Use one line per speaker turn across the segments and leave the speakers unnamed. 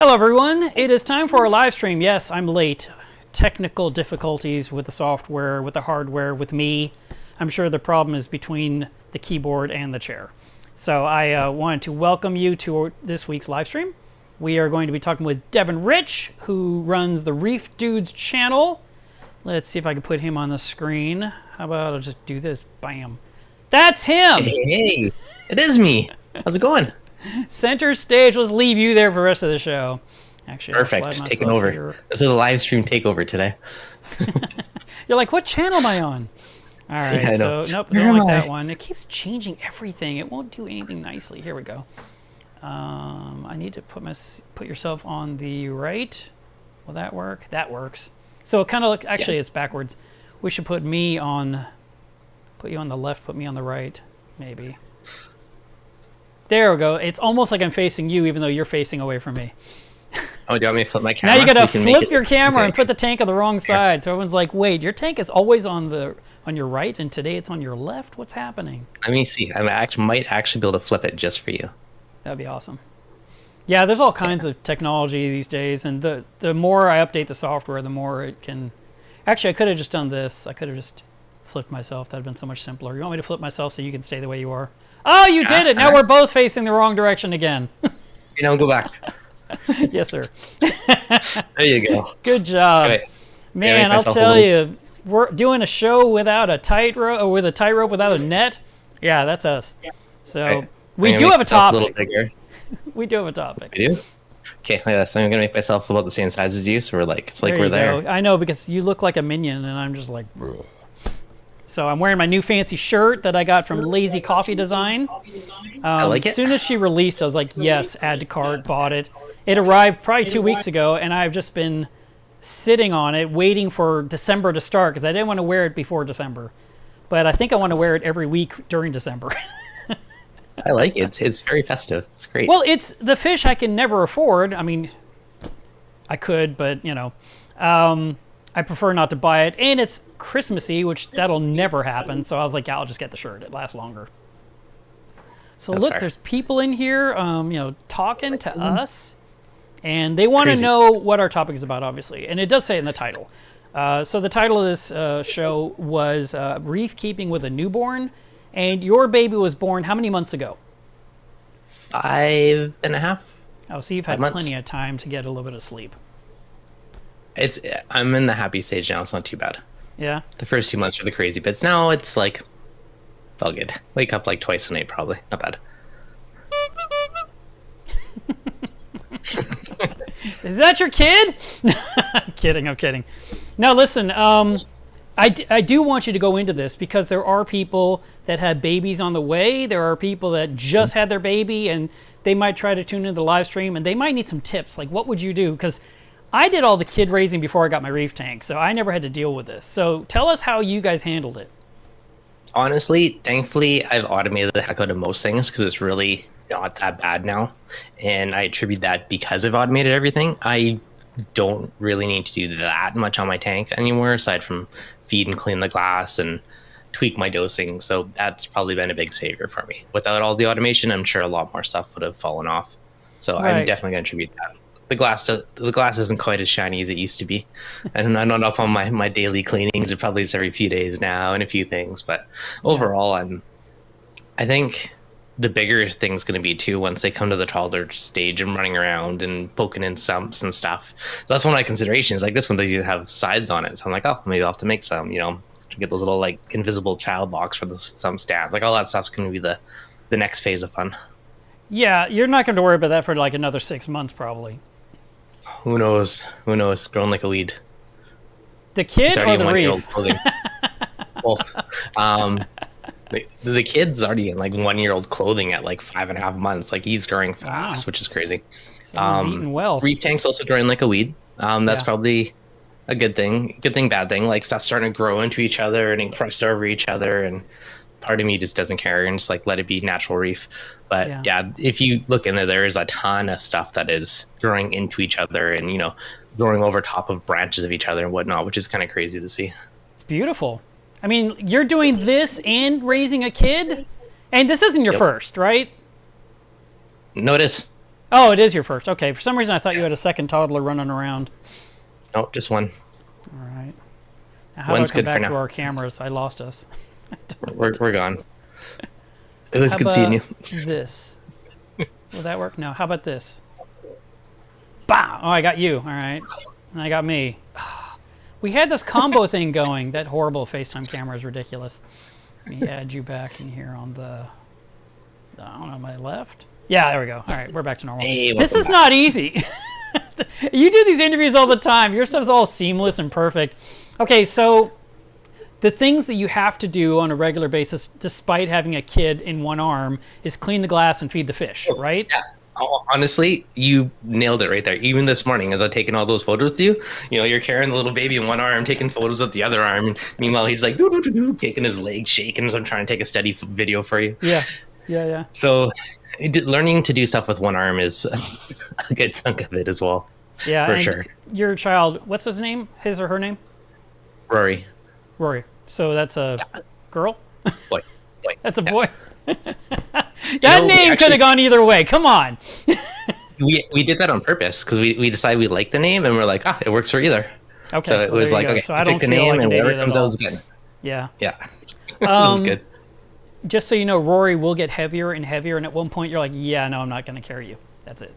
Hello everyone, it is time for our live stream. Yes, I'm late. Technical difficulties with the software, with the hardware, with me. I'm sure the problem is between the keyboard and the chair. So I wanted to welcome you to this week's live stream. We are going to be talking with Deven Rich, who runs the Reef Dudes channel. Let's see if I can put him on the screen. How about I'll just do this, bam. That's him!
Hey, it is me. How's it going?
Center stage. Let's leave you there for the rest of the show. Actually,
Perfect. Taking over.
Here.
This is a live stream takeover today.
You're like, what channel am I on? All right,
yeah,
so nope, don't like that one. It keeps changing everything. It won't do anything nicely. Here we go. I need to put yourself on the right. Will that work? That works. So it kind of look. Actually, It's backwards. We should put me on. Put you on the left. Put me on the right. Maybe. There we go. It's almost like I'm facing you, even though you're facing away from me.
Oh, do you want me to flip my camera?
Now you gotta flip your camera and put the tank on the wrong side. So everyone's like, wait, your tank is always on your right, and today it's on your left? What's happening?
Let me see. Might actually be able to flip it just for you.
That'd be awesome. Yeah, there's all kinds of technology these days, and the more I update the software, the more it can... Actually, I could have just done this. I could have just flipped myself. That would have been so much simpler. You want me to flip myself so you can stay the way you are? Oh, you did it! Now we're both facing the wrong direction again.
Go back.
Yes, sir.
There you go.
Good job.
Okay.
Man, I'll tell you, we're doing a show without a tightrope, or with a tightrope without a net. Yeah, that's us. So we do have a topic. A little bigger. We do have a topic.
We do? Okay, so I'm gonna make myself about the same size as you, so we're there.
I know, because you look like a minion, and I'm just like... So I'm wearing my new fancy shirt that I got from Lazy Coffee Design.
I like it.
As soon as she released, I was like, yes, add to cart, bought it. It arrived probably 2 weeks ago, and I've just been sitting on it, waiting for December to start, because I didn't want to wear it before December. But I think I want to wear it every week during December.
I like it. It's very festive. It's great.
Well, it's the fish I can never afford. I mean, I could, but, you know. I prefer not to buy it, and it's Christmassy, which that'll never happen. So I was like, yeah, I'll just get the shirt. It lasts longer. So that's look, fair. There's people in here, talking to us, and they want to know what our topic is about, obviously, and it does say in the title. So the title of this show was Reef Keeping with a Newborn, and your baby was born how many months ago?
5.5.
Oh, so you've had plenty of time to get a little bit of sleep.
I'm in the happy stage now. It's not too bad.
Yeah.
The first 2 months are the crazy bits. Now it's like all good. Wake up like twice a night, probably. Not bad.
Is that your kid? I'm kidding. Now listen, I do want you to go into this, because there are people that have babies on the way. There are people that just had their baby, and they might try to tune into the live stream, and they might need some tips. Like, what would you do? Because I did all the kid raising before I got my reef tank, so I never had to deal with this. So tell us how you guys handled it.
Honestly, thankfully, I've automated the heck out of most things, because it's really not that bad now. And I attribute that because I've automated everything. I don't really need to do that much on my tank anymore, aside from feed and clean the glass and tweak my dosing. So that's probably been a big savior for me. Without all the automation, I'm sure a lot more stuff would have fallen off. So right. I'm definitely going to attribute that. The glass isn't quite as shiny as it used to be, and I'm not up on my daily cleanings. It probably is every few days now, and a few things. But overall, I think the bigger thing's going to be too once they come to the toddler stage and running around and poking in sumps and stuff. So that's one of my considerations. Like, this one doesn't even have sides on it, so I'm like, oh, maybe I'll have to make some. To get those little like invisible child locks for the sump stand. Like, all that stuff's going to be the next phase of fun.
Yeah, you're not going to worry about that for like another 6 months, probably.
Who knows? Growing like a weed.
The kid or the reef?
Both. The kid's already in like 1-year-old clothing at like 5.5 months. Like, he's growing fast, which is crazy.
Someone's eating well.
Reef tank's also growing like a weed. That's probably a good thing. Good thing, bad thing. Like, stuff's starting to grow into each other and encrust over each other, and part of me just doesn't care and just like let it be natural reef. But yeah, if you look in there is a ton of stuff that is growing into each other and, growing over top of branches of each other and whatnot, which is kind of crazy to see. It's
beautiful. I mean, you're doing this and raising a kid, and this isn't your first, right?
No, it is.
Oh, it is your first. Okay. For some reason, I thought you had a second toddler running around.
No, just one.
All right. Now, how
One's
do I come
good for
back to
now.
our cameras? I lost us.
We're gone. It was
How
good seeing you.
about this? Will that work? No. How about this? Bah! Oh, I got you. All right. And I got me. We had this combo thing going. That horrible FaceTime camera is ridiculous. Let me add you back in here on the, I don't know, my left? Yeah, there we go. All right, we're back to normal.
Hey,
this
welcome
is
back.
not easy. You do these interviews all the time. Your stuff's all seamless and perfect. Okay, so the things that you have to do on a regular basis, despite having a kid in one arm, is clean the glass and feed the fish, right?
Yeah. Honestly, you nailed it right there. Even this morning, as I'm taking all those photos with you, you're carrying the little baby in one arm, taking photos with the other arm. And meanwhile, he's like, kicking his legs, shaking as I'm trying to take a steady video for you.
Yeah.
So learning to do stuff with one arm is a good chunk of it as well.
Yeah,
for
and
sure.
Your child, what's his name? His or her name?
Rory.
So that's a girl?
Boy.
That's a boy? That
No,
name could have gone either way. Come on.
We did that on purpose because we decided we liked the name and we're like, it works for either.
Okay.
So it was like, okay,
so I don't
pick the
feel
name
like
and
an
whatever
idiot
comes
at
out
all.
is good.
Yeah.
Yeah. This is good.
Just so you know, Rory will get heavier and heavier, and at one point you're like, yeah, no, I'm not going to carry you. That's it.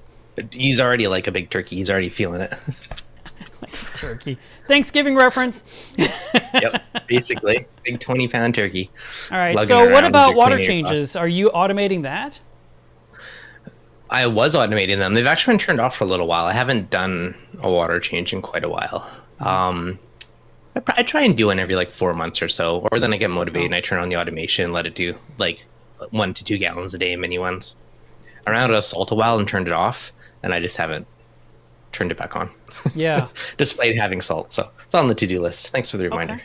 He's already like a big turkey. He's already feeling it.
Like a turkey. Thanksgiving reference.
Yep, basically. Big 20-pound turkey.
All right,
lugging
so what
around as
about
you're
water
cleaning your
changes? Are you automating that?
I was automating them. They've actually been turned off for a little while. I haven't done a water change in quite a while. I try and do one every like 4 months or so, or then I get motivated and I turn on the automation and let it do like 1 to 2 gallons a day, mini ones. I ran out of salt a while and turned it off, and I just haven't turned it back on.
Yeah.
Despite having salt, so it's on the to-do list. Thanks for the reminder.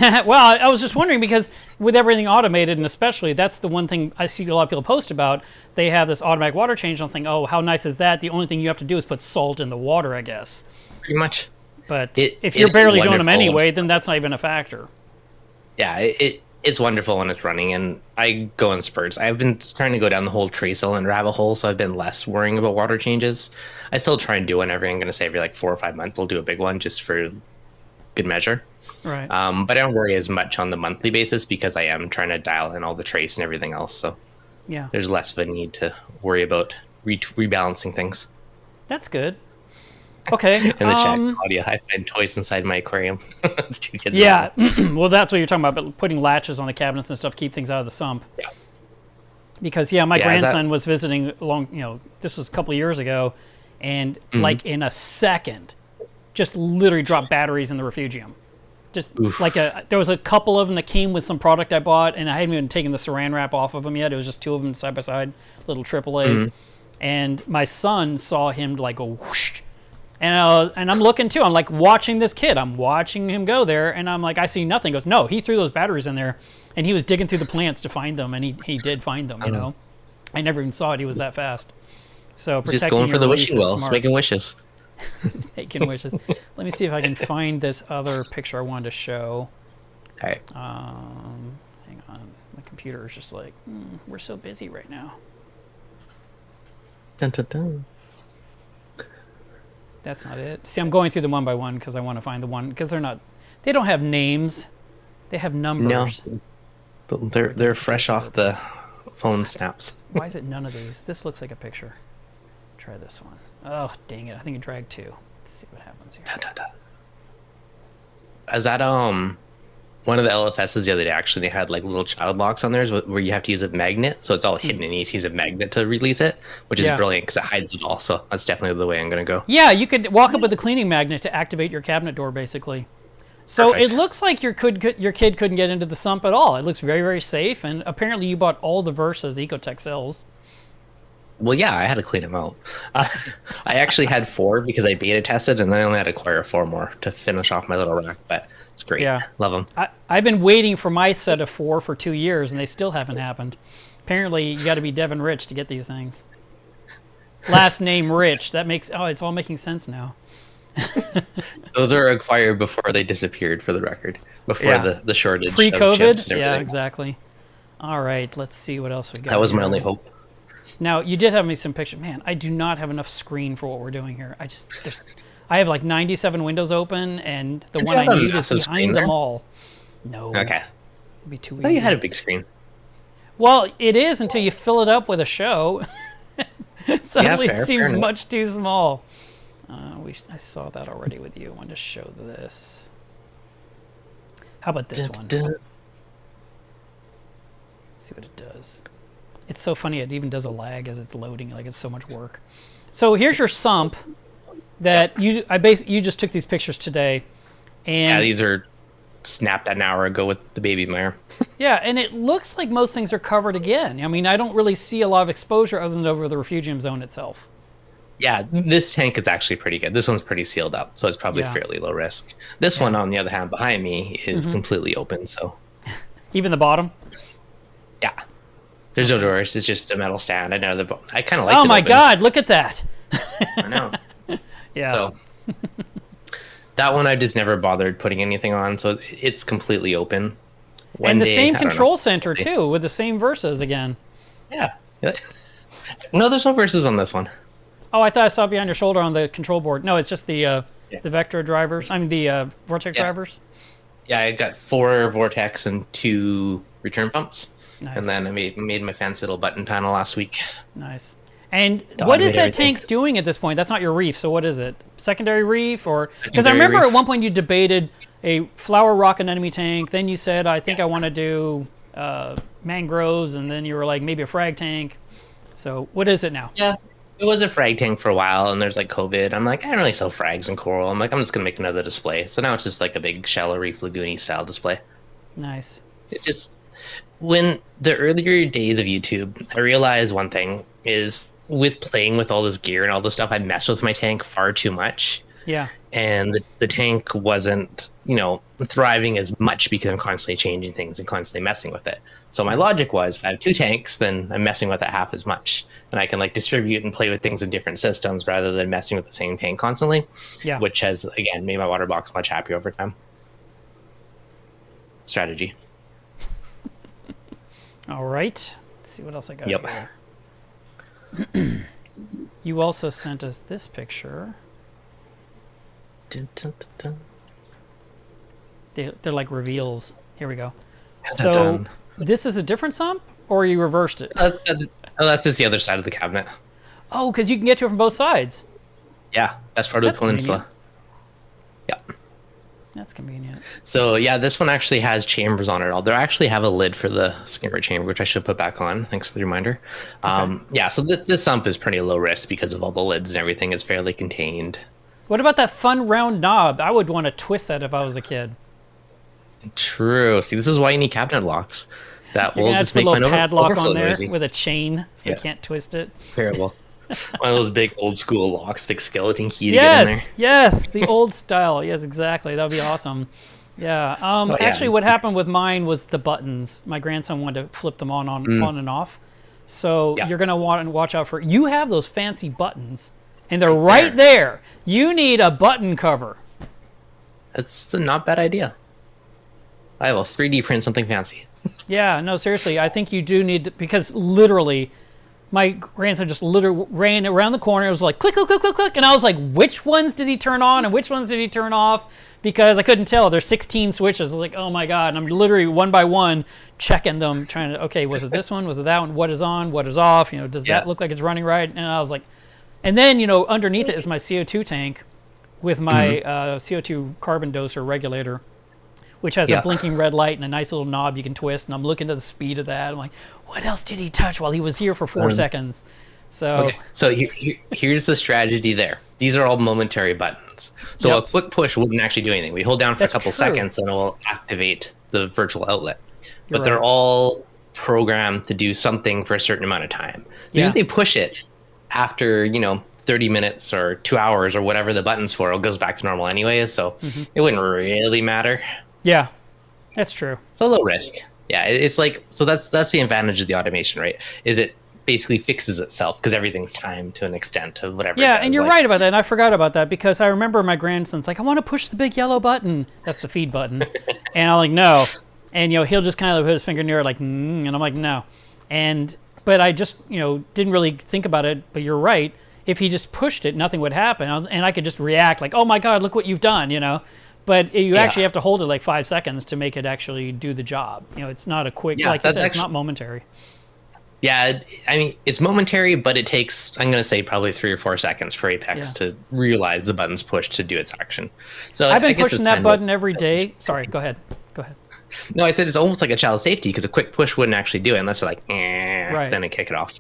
Well, I was just wondering because with everything automated, and especially that's the one thing I see a lot of people post about. They have this automatic water change. I'm thinking, oh, how nice is that? The only thing you have to do is put salt in the water, I guess.
Pretty much.
But if you're
it's
barely doing them
wonderful.
anyway, then that's not even a factor.
Yeah, it's wonderful when it's running, and I go in spurts. I've been trying to go down the whole trace and rabbit hole, so I've been less worrying about water changes. I still try and do one every, I'm going to say every like 4 or 5 months, I'll do a big one just for good measure.
Right.
But I don't worry as much on the monthly basis because I am trying to dial in all the trace and everything else. So
Yeah.
there's less of a need to worry about rebalancing things.
That's good. Okay.
In the chat, Claudia, I find toys inside my aquarium. 2 kids.
Yeah. Well, that's what you're talking about, but putting latches on the cabinets and stuff, keep things out of the sump.
Yeah.
Because, my
Yeah,
grandson was visiting this was a couple of years ago, and like in a second, just literally dropped batteries in the refugium. Just there was a couple of them that came with some product I bought, and I hadn't even taken the saran wrap off of them yet. It was just 2 of them side by side, little AAAs. And my son saw him like go whoosh. And I'm looking too. I'm like watching this kid. I'm watching him go there, and I'm like, I see nothing. He goes, no, he threw those batteries in there, and he was digging through the plants to find them, and he did find them. I never even saw it. He was that fast. So
Just going for the wishing wells, making wishes.
Making wishes. Let me see if I can find this other picture I wanted to show.
All right.
Hang on. My computer is just like, we're so busy right now.
Dun, dun, dun.
That's not it. See, I'm going through them one by one because I want to find the one because they don't have names. They have numbers.
No, they're fresh off the phone snaps.
Why is it none of these? This looks like a picture. Try this one. Oh, dang it. I think it dragged 2. Let's see what happens here.
Dun, dun, dun. Is that one of the LFSs the other day? Actually, they had like little child locks on theirs where you have to use a magnet, so it's all hidden, and you use a magnet to release it, which is brilliant because it hides it all. So that's definitely the way I'm gonna go.
Yeah, you could walk up with a cleaning magnet to activate your cabinet door, basically. So
Perfect.
it looks like your kid couldn't get into the sump at all. It looks very, very safe, and apparently you bought all the Versa's Ecotech cells.
Well, yeah, I had to clean them out. I actually had 4 because I beta tested, and then I only had to acquire 4 more to finish off my little rack. But it's great.
Yeah.
Love them.
I've been waiting for my set of 4 for 2 years, and they still haven't happened. Apparently, you got to be Deven Rich to get these things. Last name Rich. That makes it's all making sense now.
Those are acquired before they disappeared, for the record. Before the shortage of chips
Pre-COVID.
and
Yeah,
everything.
exactly. All right, let's see what else we got.
That was my
here.
only hope.
Now, you did have me some pictures. Man, I do not have enough screen for what we're doing here. I have like 97 windows open, and the one I need is behind them all. No.
Okay.
It'd be too easy.
Oh, you had a big screen.
Well, it is until you fill it up with a show. Suddenly it seems much too small. I saw that already with you. I wanted to show this. How about this one? See what it does. It's so funny. It even does a lag as it's loading. Like, it's so much work. So here's your sump that you just took these pictures today. And
yeah, these are snapped an hour ago with the baby mire.
Yeah, and it looks like most things are covered again. I mean, I don't really see a lot of exposure other than over the refugium zone itself.
Yeah, this tank is actually pretty good. This one's pretty sealed up, so it's probably fairly low risk. This one, on the other hand, behind me is completely open, so...
Even the bottom?
Yeah. There's no doors. It's just a metal stand. I kind of like it.
Oh my God, look at that.
I know.
Yeah.
So that one I just never bothered putting anything on, so it's completely open.
And the same control center too, with the same verses again.
Yeah. No, there's no verses on this one.
Oh, I thought I saw it behind your shoulder on the control board. No, it's just the vector drivers. I mean the vortex drivers. Yeah,
I got 4 vortex and 2 return pumps.
Nice.
And then I made my fancy little button panel last week.
Nice. And what is that tank doing at this point? That's not your reef, so what is it? Secondary reef? Or because I remember at one point you debated a flower rock anemone tank. Then you said, I think I want to do mangroves, and then you were like, maybe a frag tank. So what is it now?
Yeah, it was a frag tank for a while, and there's like COVID. I'm like, I don't really sell frags and coral. I'm like, I'm just going to make another display. So now it's just like a big shallow reef lagoon style display.
Nice.
It's just, when the earlier days of YouTube, I realized one thing is with playing with all this gear and all this stuff, I messed with my tank far too much.
Yeah.
And the tank wasn't, thriving as much because I'm constantly changing things and constantly messing with it. So my logic was, if I have 2 tanks, then I'm messing with it half as much. And I can distribute and play with things in different systems rather than messing with the same tank constantly. Yeah. Which has, again, made my water box much happier over time. Strategy.
All right. Let's see what else I got here. You also sent us this picture.
Dun, dun, dun, dun.
They're like reveals. Here we go. So this is a different sump, or you reversed it?
That's just the other side of the cabinet.
Oh, because you can get to it from both sides.
Yeah, that's part of the peninsula.
Convenient. Yeah. That's convenient.
So yeah, this one actually has chambers on it all. They actually have a lid for the skimmer chamber, which I should put back on. Thanks for the reminder. Okay. Yeah, so this sump is pretty low risk because of all the lids and everything. It's fairly contained.
What about that fun round knob? I would want to twist that if I was a kid.
True. See, this is why you need cabinet locks. That will just make my
padlock on there with a chain, so you can't twist it.
Terrible. One of those big old school locks, big skeleton key to get in there.
Yes, the old style. Yes, exactly. That would be awesome. Yeah. Actually, what happened with mine was the buttons. My grandson wanted to flip them on and off. So you're going to want to watch out for... You have those fancy buttons, and they're right there. You need a button cover.
That's a not bad idea. I will 3D print something fancy.
Yeah, no, seriously. I think you do need to, because literally... My grandson just literally ran around the corner. It was like, click, click, click, click, click. And I was like, which ones did he turn on and which ones did he turn off? Because I couldn't tell. There's 16 switches. I was like, oh, my God. And I'm literally one by one checking them, trying to, okay, was it this one? Was it that one? What is on? What is off? Does that look like it's running right? And I was like, and then, underneath it is my CO2 tank with my CO2 carbon doser regulator, which has a blinking red light and a nice little knob you can twist. And I'm looking to the speed of that. I'm like, what else did he touch while he was here for 4 seconds? So
here's the strategy there. These are all momentary buttons. So a quick push wouldn't actually do anything. We hold down for a couple seconds and it will activate the virtual outlet. But they're all programmed to do something for a certain amount of time. So if they push it after, 30 minutes or 2 hours or whatever the button's for, it goes back to normal anyways. So it wouldn't really matter.
Yeah, that's true.
So low risk. Yeah, it's like, so that's the advantage of the automation, right? Is it basically fixes itself because everything's timed to an extent of whatever.
Yeah, and you're right about that. And I forgot about that because I remember my grandson's like, I want to push the big yellow button. That's the feed button. And I'm like, no. And he'll just kind of put his finger near it like, and I'm like, no. But I just, didn't really think about it. But you're right. If he just pushed it, nothing would happen, and I could just react like, "Oh my God, look what you've done," But you actually have to hold it like 5 seconds to make it actually do the job. It's not a quick, like you said, it's not momentary.
Yeah, I mean, it's momentary, but it takes, I'm going to say, probably 3 or 4 seconds for Apex to realize the button's pushed to do its action. So
I've been pushing that button every day. Sorry, go ahead.
No, I said it's almost like a child safety because a quick push wouldn't actually do it unless it's like, then it kick it off.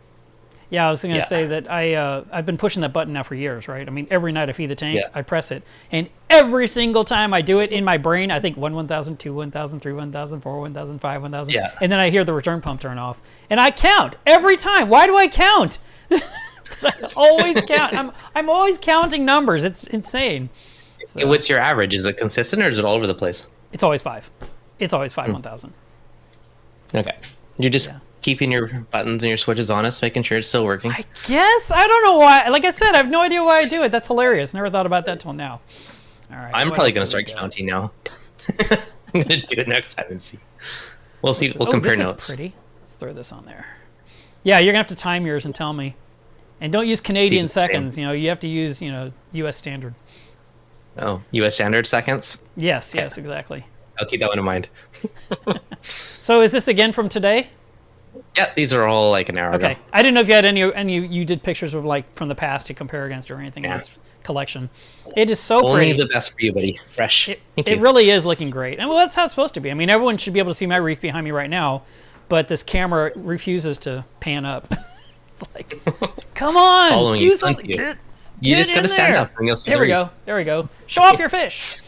Yeah, I was going to say that I've been pushing that button now for years, right? I mean, every night I feed the tank, I press it. And every single time I do it in my brain, I think 1, 1,000, 2, 1,000, 3, 1,000, 4, 1,000, 5, 1,000. Yeah. And then I hear the return pump turn off. And I count every time. Why do I count? I always count. I'm always counting numbers. It's insane. So,
what's your average? Is it consistent or is it all over the place?
It's always 5. It's always 5, 1,000.
Okay. You're just... keeping your buttons and your switches honest, making sure it's still working.
I guess. I don't know why. Like I said, I have no idea why I do it. That's hilarious. Never thought about that till now. All right.
I'm probably going to start counting now. I'm going to do it next time and see. We'll see. We'll compare notes.
Is pretty. Let's throw this on there. Yeah, you're going to have to time yours and tell me. And don't use Canadian seconds. You have to use, U.S. standard.
Oh, U.S. standard seconds?
Yes, exactly.
I'll keep that one in mind.
So is this again from today?
Yeah, these are all like an hour ago.
Okay. I didn't know if you had any you did pictures of like from the past to compare against or anything in this collection. It is so
Only
pretty.
the best for you, buddy. Fresh.
It really is looking great. And well, that's how it's supposed to be. I mean, everyone should be able to see my reef behind me right now, but this camera refuses to pan up. It's like, come on, do something.
You just got to stand up and you'll see the reef.
There we go. Show off your fish.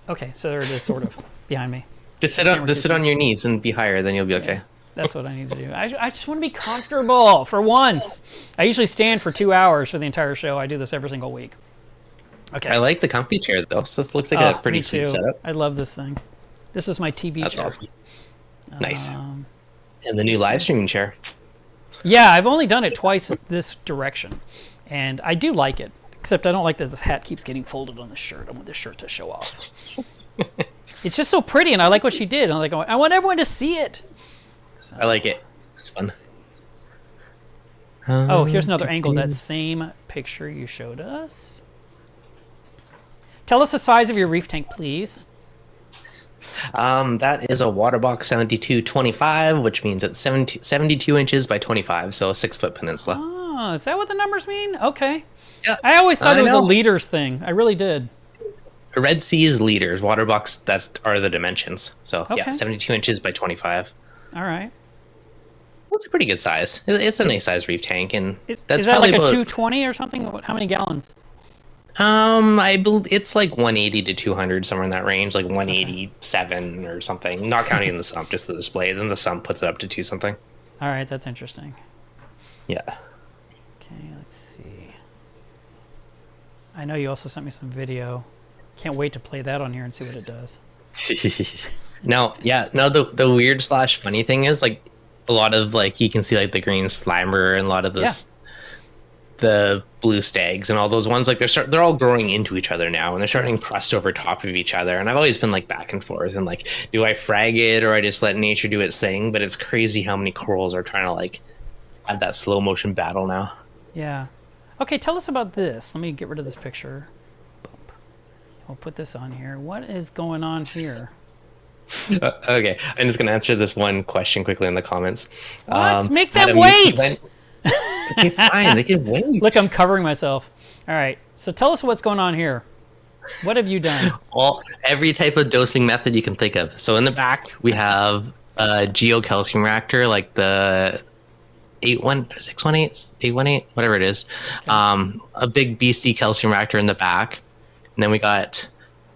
Okay, so there it is sort of behind me.
Just sit on your knees and be higher, then you'll be okay.
That's what I need to do. I just want to be comfortable for once. I usually stand for 2 hours for the entire show. I do this every single week. Okay.
I like the comfy chair, though. So this looks like a pretty sweet setup.
I love this thing. This is my TV chair.
That's awesome. Nice. And the new live streaming chair.
Yeah, I've only done it twice this direction. And I do like it. Except I don't like that this hat keeps getting folded on the shirt. I want this shirt to show off. It's just so pretty, and I like what she did. I'm like, I want everyone to see it.
I like it. It's fun.
Oh, here's another angle. That same picture you showed us. Tell us the size of your reef tank, please.
That is a Waterbox 7225, which means it's 72 inches by 25, so a 6-foot peninsula.
Oh, is that what the numbers mean? Okay.
Yeah.
I always thought it was a liters thing. I really did.
Red Sea is liters. Waterbox, that are the dimensions. So, yeah, 72 inches by 25.
All right.
Well, it's a pretty good size. It's a nice size reef tank, and that's
is that
probably
like a 220 or something? How many gallons?
I believe it's like 180 to 200, somewhere in that range, like 187 or something. Not counting the sump, just the display. Then the sump puts it up to 2 something.
All right, that's interesting.
Yeah.
Okay, let's see. I know you also sent me some video. Can't wait to play that on here and see what it does.
No, the weird / funny thing is, like, a lot of, like, you can see, like, the green slimer and a lot of this, the blue stags and all those ones, like, they're all growing into each other now, and they're starting to crust over top of each other, and I've always been, like, back and forth, and, like, do I frag it or I just let nature do its thing? But it's crazy how many corals are trying to, like, have that slow motion battle now.
Yeah. Okay, tell us about this. Let me get rid of this picture. We'll put this on here. What is going on here?
Okay, I'm just going to answer this one question quickly in the comments.
What? Make them wait!
Okay, fine, they can wait.
Look, I'm covering myself. All right, so tell us what's going on here. What have you done?
Well, every type of dosing method you can think of. So in the back, we have a geocalcium reactor, like the 818, whatever it is. Okay. A big beastie calcium reactor in the back. And then we got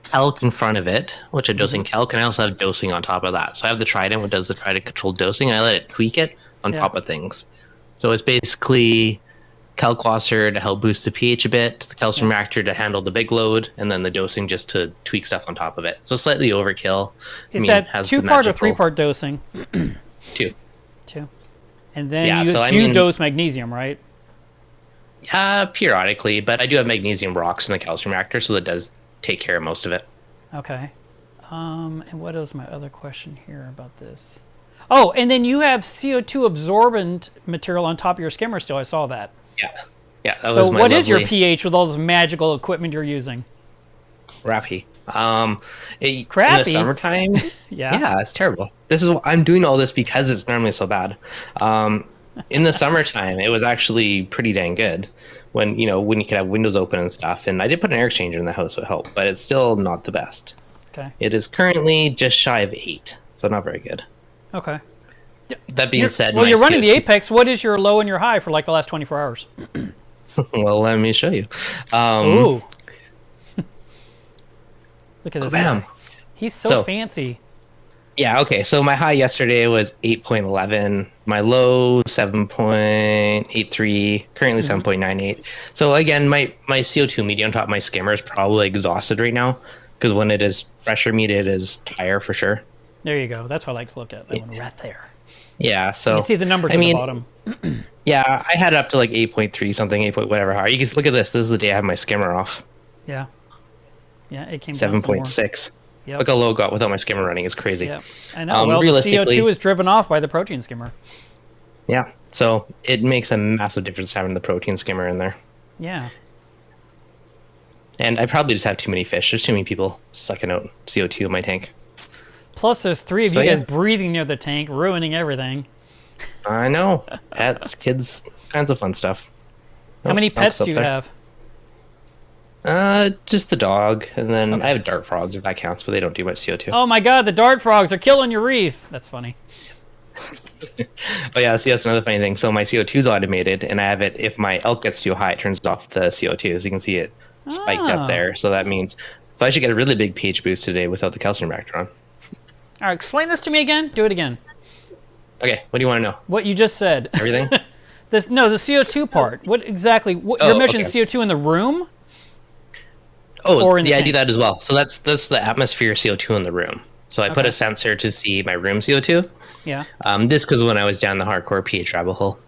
calc in front of it, which is dosing calc, and I also have dosing on top of that. So I have the Trident, which does the Trident controlled dosing, and I let it tweak it on top of things. So it's basically calcwasser to help boost the pH a bit, the calcium reactor to handle the big load, and then the dosing just to tweak stuff on top of it. So slightly overkill.
Is that 2-part or 3-part dosing?
2.
And then you dose magnesium, right?
Periodically, but I do have magnesium rocks in the calcium reactor, so that does take care of most of it.
Okay. And what is my other question here about this? Oh, and then you have CO2 absorbent material on top of your skimmer still. I saw that.
Yeah. Yeah, that was
So
my
what is your
lovely
pH with all this magical equipment you're using?
crappy. In
Crappy?
the summertime,
Yeah.
yeah, it's terrible. This is I'm doing all this because it's normally so bad. In the summertime, it was actually pretty dang good when you could have windows open and stuff. And I did put an air exchanger in the house, so it helped, but it's still not the best.
Okay.
It is currently just shy of 8, so not very good.
Okay.
That being said,
well,
my
you're running the
CO2
Apex. What is your low and your high for like the last 24 hours?
Well, let me show you.
Ooh. Look at this
Bam.
guy. He's so fancy.
Yeah, okay. So my high yesterday was 8.11. My low 7.83. Currently 7.98. So again, my CO2 media on top of my skimmer is probably exhausted right now because when it is fresher meat, it is higher for sure.
There you go. That's what I like to look at. That one right there.
Yeah, so
You can see the numbers at the bottom.
Yeah, I had up to like 8.3 something, 8 point whatever. You can look at this. This is the day I have my skimmer off.
Yeah. Yeah, it came down
7.6.
Yep.
Look how low it got without my skimmer running. It's crazy.
Yeah, I know. Well, the CO2 is driven off by the protein skimmer.
Yeah, so it makes a massive difference having the protein skimmer in there.
Yeah.
And I probably just have too many fish. There's too many people sucking out CO2 in my tank.
Plus, there's 3 of you guys breathing near the tank, ruining everything.
I know. Pets, kids, kinds of fun stuff.
How many pets do you have?
Just the dog, and then I have dart frogs if that counts, but they don't do much CO2.
Oh my god, the dart frogs are killing your reef. That's funny.
Oh yeah, see, that's another funny thing. So my CO2 is automated, and I have it. If my elk gets too high, it turns off the CO2, so you can see it spiked up there. So that means if I should get a really big pH boost today without the calcium reactor on.
All right, explain this to me again. Do it again.
Okay, what do you want to know?
What you just said.
Everything?
The CO2 part. What exactly? You're measuring CO2 in the room?
Oh, yeah, I do that as well. So that's the atmosphere CO2 in the room. So I put a sensor to see my room CO2.
Yeah.
This because when I was down the hardcore pH rabbit hole.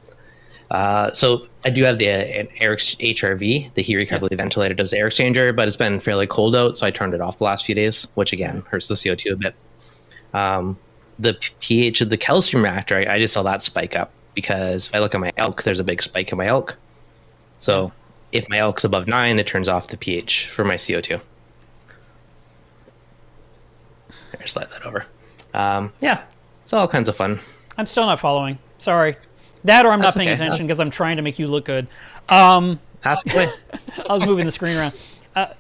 So I do have the air HRV, the heat recovery ventilator does the air exchanger, but it's been fairly cold out, so I turned it off the last few days, which again hurts the CO2 a bit. The pH of the calcium reactor, I just saw that spike up because if I look at my elk, there's a big spike in my elk. So if my elk's above 9, it turns off the pH for my CO2. Here, slide that over. Yeah, it's all kinds of fun.
I'm still not following. Sorry. That or I'm not paying attention because I'm trying to make you look good.
Ask away.
I was moving the screen around. Yeah.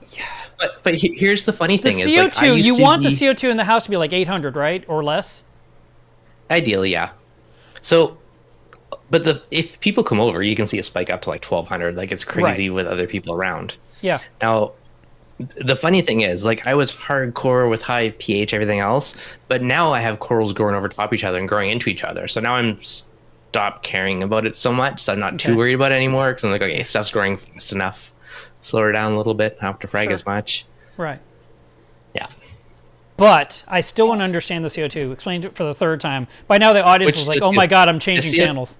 But here's the funny thing:
the
is
CO2.
Like,
you want the CO2 in the house to be like 800, right, or less?
Ideally, yeah. So, but if people come over, you can see a spike up to like 1200. Like it's crazy with other people around. Yeah. Now, the funny thing is, like I was hardcore with high pH, everything else, but now I have corals growing over top of each other and growing into each other. So now I'm stopped caring about it so much. So I'm not too worried about it anymore because I'm like, okay, stuff's growing fast enough. Slow her down a little bit. I don't have to frag as much.
Right.
Yeah.
But I still want to understand the CO2. Explain it for the third time. By now the audience is like, oh my god, I'm changing channels.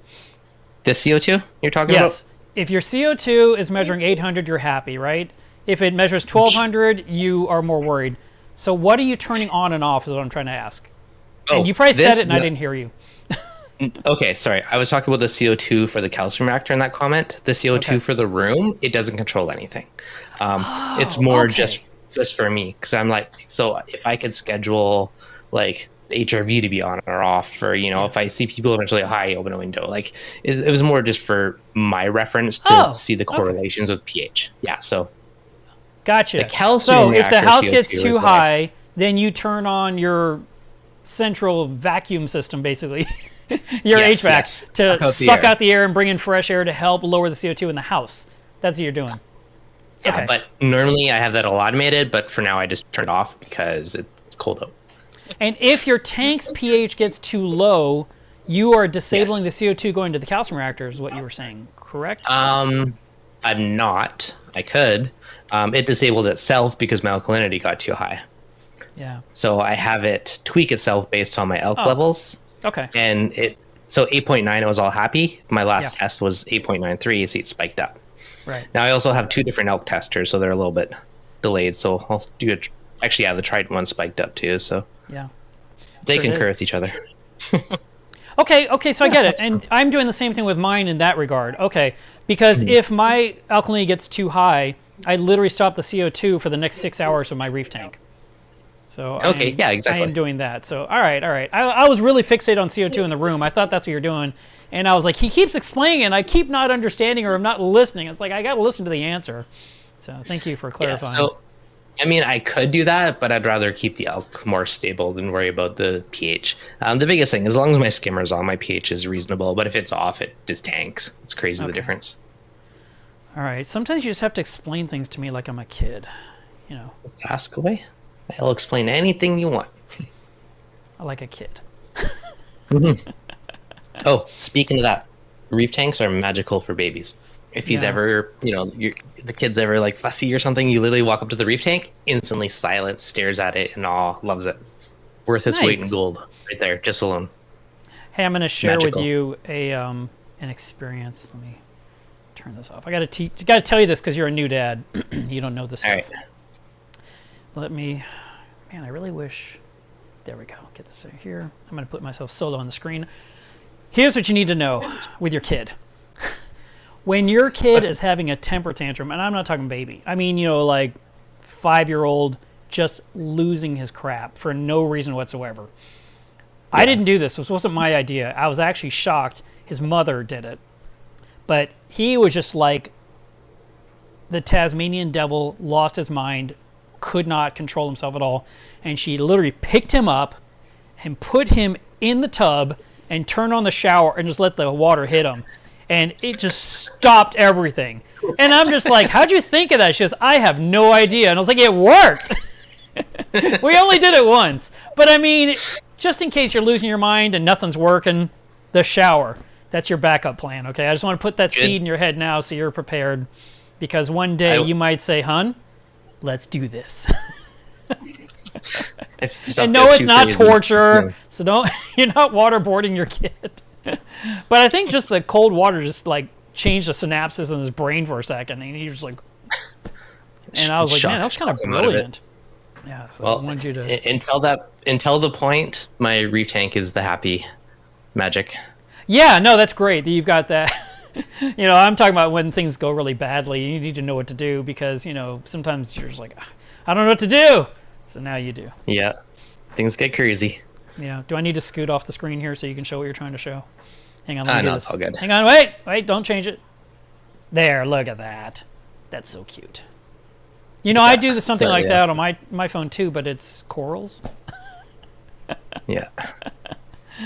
The CO2 you're talking about?
Yes. If your CO2 is measuring 800, you're happy, right? If it measures 1200, you are more worried. So what are you turning on and off is what I'm trying to ask. And you probably said it and I didn't hear you.
Okay, sorry. I was talking about the CO2 for the calcium reactor in that comment. The CO2 for the room, it doesn't control anything. It's more just for me because I'm like, so if I could schedule like the HRV to be on or off, or if I see people eventually high, open a window. Like it was more just for my reference to see the correlations with pH. Yeah, so
gotcha.
The calcium
so if the house
CO2
gets too high, then you turn on your central vacuum system, basically. Your HVAC to suck out the air and bring in fresh air to help lower the CO2 in the house. That's what you're doing.
Yeah, but normally I have that all automated, but for now I just turn it off because it's cold out.
And if your tank's pH gets too low, you are disabling the CO2 going to the calcium reactor is what you were saying, correct?
I'm not. I could. It disabled itself because my alkalinity got too high.
Yeah.
So I have it tweak itself based on my elk levels.
Okay.
And so 8.9, I was all happy. My last test was 8.93, so it spiked up.
Right.
Now I also have 2 different elk testers, so they're a little bit delayed. So I'll do it. Actually, the Trident one spiked up too. So
yeah,
they concur with each other.
Okay, so I get it. And I'm doing the same thing with mine in that regard. Okay, because if my alkalinity gets too high, I literally stop the CO2 for the next 6 hours of my reef tank. So
Yeah, exactly.
I am doing that. So all right. I was really fixated on CO2 in the room. I thought that's what you're doing, and I was like, he keeps explaining, and I keep not understanding or I'm not listening. It's like I got to listen to the answer. So thank you for clarifying.
So, I mean, I could do that, but I'd rather keep the alk more stable than worry about the pH. The biggest thing, as long as my skimmer's on, my pH is reasonable. But if it's off, it just tanks. It's crazy the difference.
All right. Sometimes you just have to explain things to me like I'm a kid. You know.
Ask away. I'll explain anything you want.
I like a kid.
Oh, speaking of that, reef tanks are magical for babies. If he's ever, the kid's ever like fussy or something, you literally walk up to the reef tank, instantly silent, stares at it, and loves it. Worth its weight in gold, right there, just alone.
Hey, I'm going to share with you an experience. Let me turn this off. I got to tell you this because you're a new dad. You don't know this stuff.
All right.
Let me. Man, I really wish. There we go. Get this here. I'm going to put myself solo on the screen. Here's what you need to know with your kid. When your kid is having a temper tantrum, and I'm not talking baby, I mean, like 5-year-old just losing his crap for no reason whatsoever. Yeah. I didn't do this. This wasn't my idea. I was actually shocked. His mother did it. But he was just like the Tasmanian devil, lost his mind, could not control himself at all. And she literally picked him up and put him in the tub and turned on the shower and just let the water hit him. And it just stopped everything. And I'm just like, how'd you think of that? She goes, I have no idea. And I was like, it worked. We only did it once. But I mean, just in case you're losing your mind and nothing's working, the shower. That's your backup plan, okay? I just want to put that seed in your head now so you're prepared. Because one day you might say, hun, let's do this. And no, it's not torture. So you're not waterboarding your kid. But I think just the cold water just like changed the synapses in his brain for a second, and he was like, and I was like, man, that was kind of brilliant. Yeah. So I wanted you to
until the point, my reef tank is the happy magic.
Yeah, no, that's great that you've got that. I'm talking about when things go really badly. You need to know what to do because sometimes you're just like, I don't know what to do. So now you do.
Yeah, things get crazy.
Yeah. Do I need to scoot off the screen here so you can show what you're trying to show? Hang on.
No, it's all good.
Hang on. Wait. Don't change it. There. Look at that. That's so cute. I do something like that on my phone too, but it's corals.
Yeah.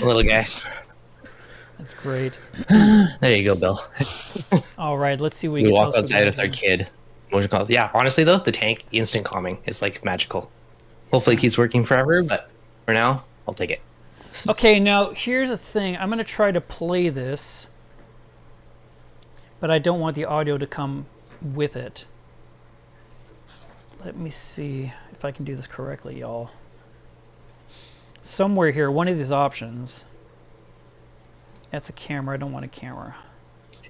Little guy.
That's great.
There you go, Bill.
All right. Let's see.
We walk outside with our kid. Motion calls. Yeah. Honestly, though, the tank instant calming is like magical. Hopefully, it keeps working forever, but for now, I'll take it.
Okay, now here's the thing. I'm going to try to play this, but I don't want the audio to come with it. Let me see if I can do this correctly, y'all. Somewhere here, one of these options. That's a camera. I don't want a camera.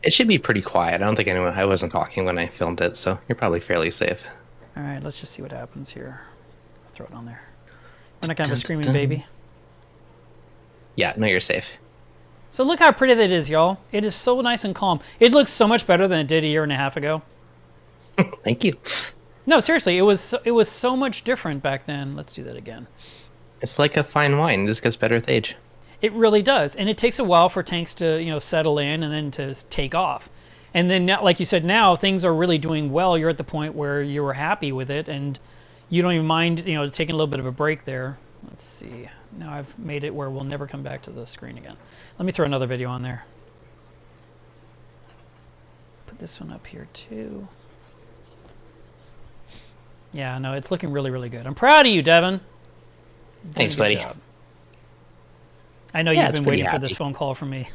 It should be pretty quiet. I wasn't talking when I filmed it, so you're probably fairly safe.
All right, let's just see what happens here. I'll throw it on there. We're not going to have a screaming baby.
Yeah, no, you're safe.
So look how pretty that is, y'all. It is so nice and calm. It looks so much better than it did a year and a half ago.
Thank you.
No, seriously, it was so much different back then. Let's do that again.
It's like a fine wine. It just gets better with age.
It really does. And it takes a while for tanks to, settle in and then to take off. And then, like you said, now things are really doing well. You're at the point where you were happy with it and you don't even mind, taking a little bit of a break there. Let's see. Now I've made it where we'll never come back to the screen again. Let me throw another video on there. Put this one up here too. Yeah, no, it's looking really, really good. I'm proud of you, Deven.
Thanks, buddy.
Job. I know you've been waiting for this phone call from me.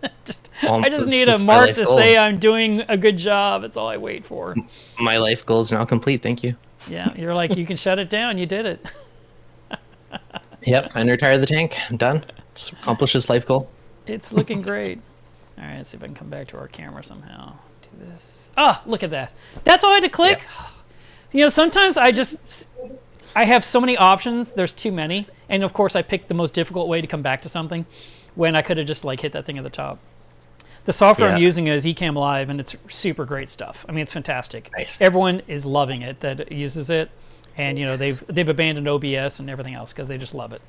I just need a mark to say I'm doing a good job. It's all I wait for.
My life goal is now complete. Thank you.
Yeah, you're like, you can shut it down. You did it.
Yep, I retired the tank. I'm done. Just accomplished this life goal.
It's looking great. All right, let's see if I can come back to our camera somehow. Do this. Oh, look at that. That's all I had to click? Yeah. Sometimes I have so many options. There's too many. And, of course, I picked the most difficult way to come back to something. when I could have just like hit that thing at the top. The software I'm
Yeah.
using is Ecamm Live, and it's super great stuff. I mean, it's fantastic.
Nice.
Everyone is loving it that uses it, and they've abandoned OBS and everything else because they just love it.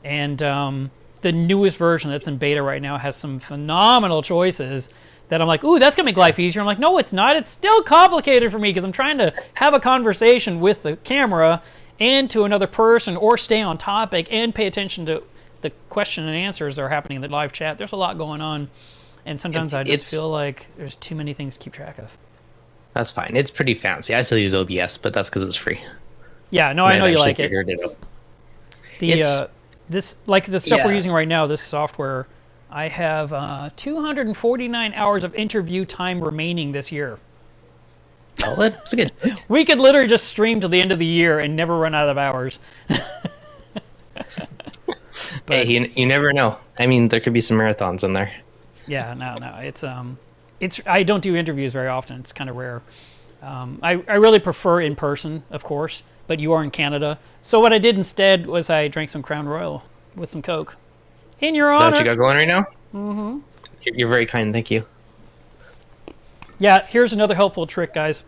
And the newest version that's in beta right now has some phenomenal choices that I'm like, ooh, that's gonna make life easier. I'm like, no, it's not. It's still complicated for me because I'm trying to have a conversation with the camera and to another person, or stay on topic and pay attention to the question and answers that are happening in the live chat. There's a lot going on. And sometimes I just feel like there's too many things to keep track of.
That's fine. It's pretty fancy. I still use OBS, but that's because it's free.
Yeah, no, I know you like it.
It out.
The the stuff we're
Yeah.
using right now, this software, I have 249 hours of interview time remaining this year.
Solid. It's a good.
We could literally just stream till the end of the year and never run out of hours.
Hey, you never know. I mean, there could be some marathons in there.
Yeah, no, it's I don't do interviews very often. It's kind of rare. I really prefer in person, of course, but you are in Canada. So what I did instead was I drank some Crown Royal with some Coke. In your
Is that
honor.
what you got going right now? Mm-hmm. You're very kind. Thank you.
Yeah, here's another helpful trick, guys.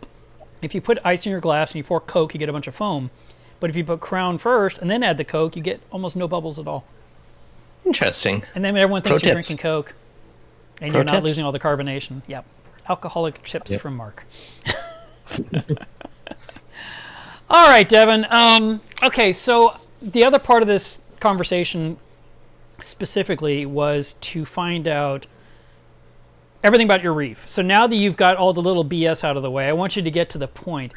If you put ice in your glass and you pour Coke, you get a bunch of foam. But if you put Crown first and then add the Coke, you get almost no bubbles at all.
Interesting.
And then everyone thinks
Pro
you're
tips.
drinking Coke. And
Pro
you're not
tips.
losing all the carbonation. Yep. Alcoholic tips
Yep.
from Mark. All right, Devin. Okay, so the other part of this conversation specifically was to find out everything about your reef. So now that you've got all the little BS out of the way, I want you to get to the point.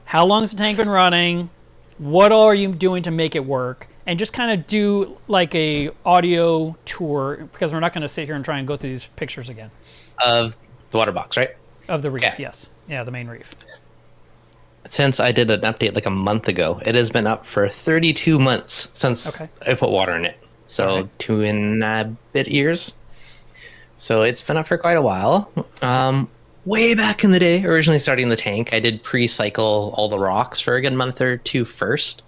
How long has the tank been running? What are you doing to make it work? And just kind of do like a audio tour, because we're not going to sit here and try and go through these pictures again.
Of the water box, right?
Of the reef,
Yeah.
yes. Yeah, the main reef.
Since I did an update like a month ago, it has been up for 32 months since
Okay.
I put water in it. So
Okay.
2.5 years. So it's been up for quite a while. Way back in the day, originally starting the tank, I did pre-cycle all the rocks for a good month or two first.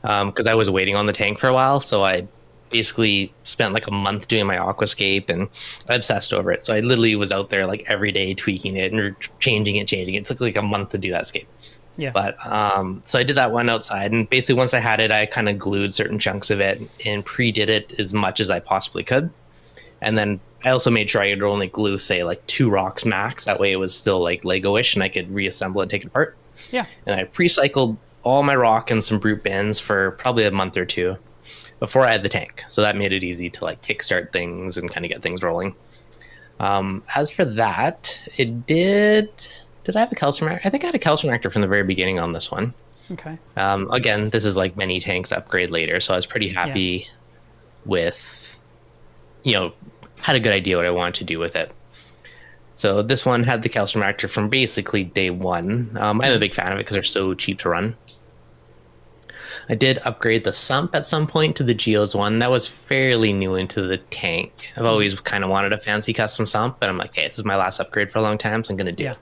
Because I was waiting on the tank for a while. So I basically spent like a month doing my aquascape, and I obsessed over it. So I literally was out there like every day tweaking it and changing it. It took like a month to do that scape.
Yeah.
But so I did that one outside, and basically once I had it, I kind of glued certain chunks of it and pre-did it as much as I possibly could. And then I also made sure I could only glue, say, like 2 rocks max. That way it was still like Lego-ish, and I could reassemble and take it apart.
Yeah.
And I pre-cycled all my rock in some brute bins for probably a month or two before I had the tank. So that made it easy to like kickstart things and kind of get things rolling. As for that, it did I have a calcium reactor? I think I had a calcium reactor from the very beginning on this one.
Okay.
Again, this is like many tanks upgrade later, so I was pretty happy with, had a good idea what I wanted to do with it. So this one had the calcium reactor from basically day one. I'm a big fan of it because they're so cheap to run. I did upgrade the sump at some point to the Geos one. That was fairly new into the tank. I've always kind of wanted a fancy custom sump, but I'm like, hey, this is my last upgrade for a long time, so I'm going to do it.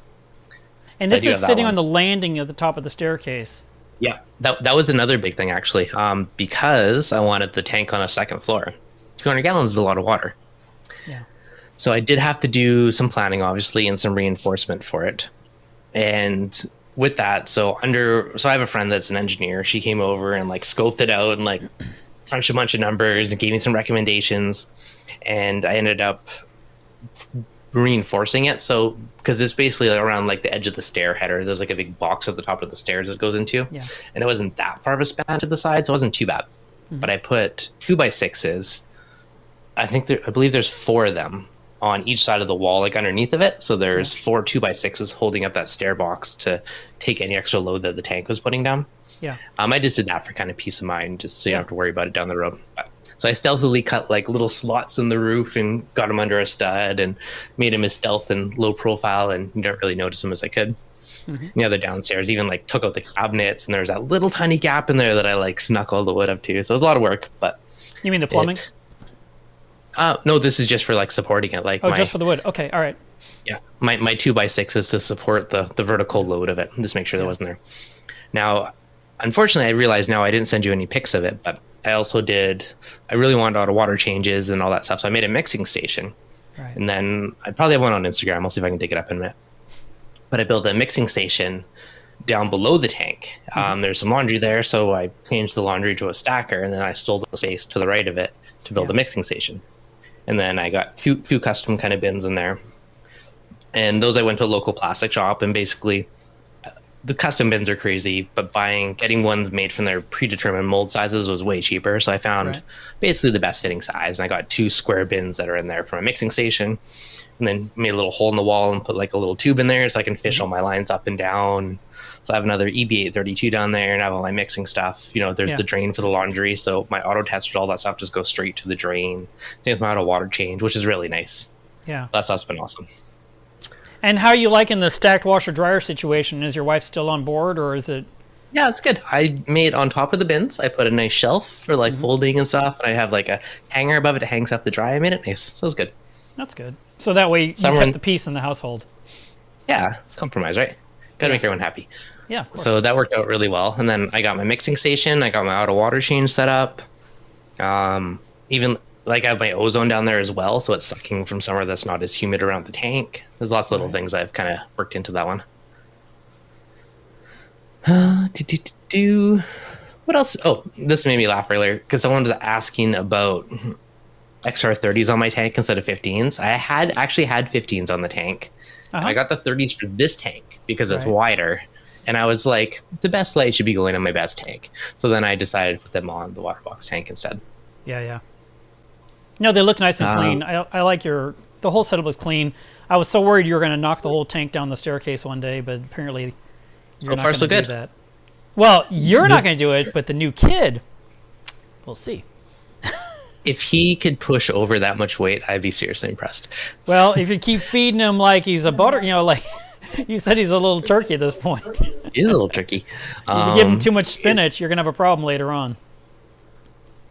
And
So I
this
do
is
have that
sitting
one.
on the landing at the top of the staircase.
Yeah, that was another big thing, actually, because I wanted the tank on a second floor. 200 gallons is a lot of water.
Yeah.
So I did have to do some planning, obviously, and some reinforcement for it. And with that, so I have a friend that's an engineer. She came over and like scoped it out and like crunched a bunch of numbers and gave me some recommendations. And I ended up reinforcing it. So because it's basically around like the edge of the stair header, there's like a big box at the top of the stairs it goes into.
Yeah.
And it wasn't that far of a span to the side, so it wasn't too bad. But I put 2x6s. I believe there's 4 of them on each side of the wall, like underneath of it. So there's 4 2x6s holding up that stair box to take any extra load that the tank was putting down.
Yeah.
I just did that for kind of peace of mind, just so you don't have to worry about it down the road. So I stealthily cut like little slots in the roof and got them under a stud and made them as stealth and low profile, and you don't really notice them as I could. The other downstairs, even like took out the cabinets, and there was that little tiny gap in there that I like snuck all the wood up to. So it was a lot of work, but
You mean the plumbing?
no, this is just for like supporting it. Like
just for the wood. Okay, all right.
Yeah, my 2x6 is to support the vertical load of it. Just make sure that wasn't there. Now, unfortunately, I realize now I didn't send you any pics of it, but I really wanted auto water changes and all that stuff. So I made a mixing station.
Right.
And then I probably have one on Instagram. I'll see if I can dig it up in a minute. But I built a mixing station down below the tank. There's some laundry there, so I changed the laundry to a stacker, and then I stole the space to the right of it to build a mixing station. And then I got few custom kind of bins in there. And those I went to a local plastic shop, and basically the custom bins are crazy, but getting ones made from their predetermined mold sizes was way cheaper. So I found basically the best fitting size, and I got 2 square bins that are in there from a mixing station, and then made a little hole in the wall and put like a little tube in there so I can fish all my lines up and down. So I have another EB832 down there, and I have all my mixing stuff. There's the drain for the laundry, so my auto testers, all that stuff just goes straight to the drain. Same with my auto water change, which is really nice.
Yeah,
that stuff's been awesome.
And how are you liking the stacked washer dryer situation? Is your wife still on board, or is it?
Yeah, it's good. I made on top of the bins, I put a nice shelf for like folding and stuff, and I have like a hanger above it that hangs up the dry. I made it nice, so it's good.
That's good. So that way you kept the peace in the household. Yeah,
it's compromise, right? Gotta make everyone happy.
Yeah.
So that worked out really well. And then I got my mixing station. I got my auto water change set up. Even like I have my ozone down there as well, so it's sucking from somewhere that's not as humid around the tank. There's lots of little things I've kind of worked into that one. What else? Oh, this made me laugh earlier because someone was asking about XR30s on my tank instead of 15s. I actually had 15s on the tank. I got the 30s for this tank because it's wider. And I was like, the best light should be going on my best tank. So then I decided to put them on the water box tank instead.
Yeah. No, they look nice and clean. I like the whole setup was clean. I was so worried you were going to knock the whole tank down the staircase one day, but apparently you're not going to do that. Well, you're not going to do it, but the new kid, we'll see.
If he could push over that much weight, I'd be seriously impressed.
Well, if you keep feeding him like he's a butter, like you said, he's a little turkey at this point.
He's a little turkey.
If you give him too much spinach, you're going to have a problem later on.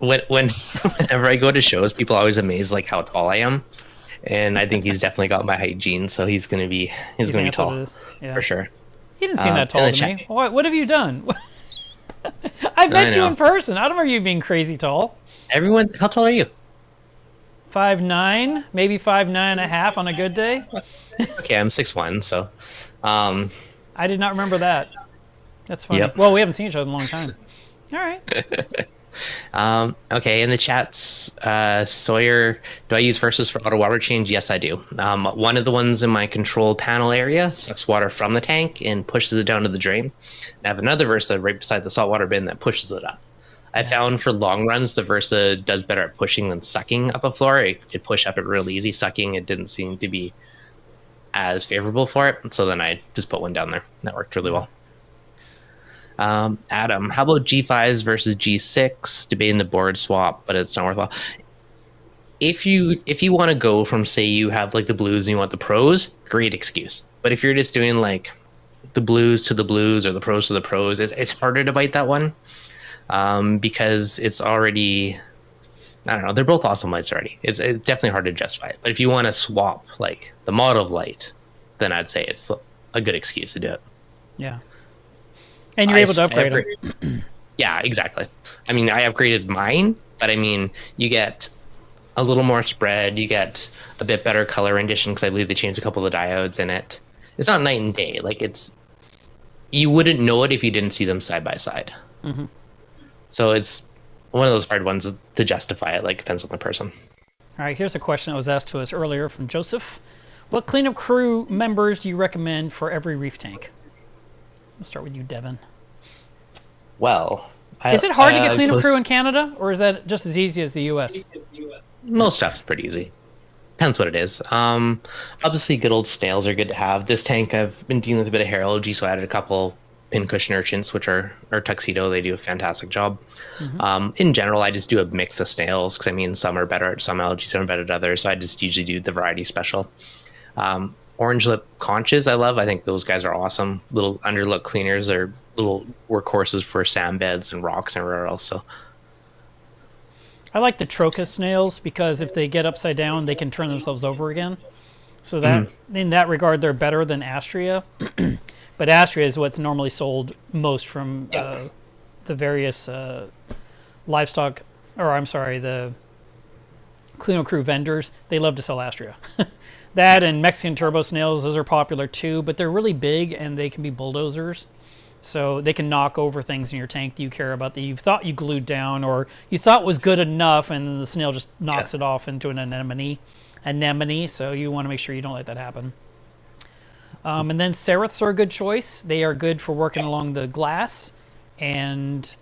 Whenever I go to shows, people are always amazed like how tall I am, and I think he's definitely got my height genes, so he's gonna be tall for sure.
He didn't seem that tall to me. What have you done? I met you in person. I don't remember you being crazy tall.
How tall are you?
5'9", maybe 5'9.5" on a good day.
Okay, I'm 6'1", so.
I did not remember that. That's funny.
Yep.
Well, we haven't seen each other in a long time. All right.
Okay, in the chats, Sawyer, do I use Versus for auto water change? Yes, I do. One of the ones in my control panel area sucks water from the tank and pushes it down to the drain. I have another Versa right beside the saltwater bin that pushes it up. I found for long runs, the Versa does better at pushing than sucking up a flora. It could push up it real easy. Sucking, it didn't seem to be as favorable for it. So then I just put one down there. That worked really well. Adam, how about G5s versus G6? Debating the board swap, but it's not worthwhile. If you want to go from, say, you have like the blues and you want the pros, great excuse. But if you're just doing like the blues to the blues or the pros to the pros, it's harder to bite that one because it's already, I don't know, they're both awesome lights already. It's definitely hard to justify it. But if you want to swap like the model of light, then I'd say it's a good excuse to do it.
Yeah. And you're able to upgrade it.
Yeah, exactly. I mean, I upgraded mine, but I mean, you get a little more spread. You get a bit better color rendition because I believe they changed a couple of the diodes in it. It's not night and day. Like you wouldn't know it if you didn't see them side by side. Mm-hmm. So it's one of those hard ones to justify it. Like depends on the person.
All right, here's a question that was asked to us earlier from Joseph. What cleanup crew members do you recommend for every reef tank? We'll start with you, Deven.
Well,
is it hard to get cleanup crew in Canada, or is that just as easy as the U.S.?
Most stuff's pretty easy. Depends what it is. Obviously, good old snails are good to have. This tank, I've been dealing with a bit of hair allergy, so I added a couple pincushion urchins, which are tuxedo. They do a fantastic job. Mm-hmm. In general, I just do a mix of snails because I mean, some are better at some allergies, some are better at others. So I just usually do the variety special. Orange lip conches I love. I think those guys are awesome. Little underlip cleaners are little workhorses for sand beds and rocks and everywhere else. So
I like the trochus snails because if they get upside down, they can turn themselves over again. So that in that regard, they're better than Astrea. But Astrea is what's normally sold most from the various livestock, or I'm sorry, the Clean Crew vendors, they love to sell Astrea. That and Mexican turbo snails, those are popular too, but they're really big and they can be bulldozers. So they can knock over things in your tank that you care about that you thought you glued down or you thought was good enough, and then the snail just knocks it off into an anemone. So you want to make sure you don't let that happen. And then ceriths are a good choice. They are good for working along the glass. And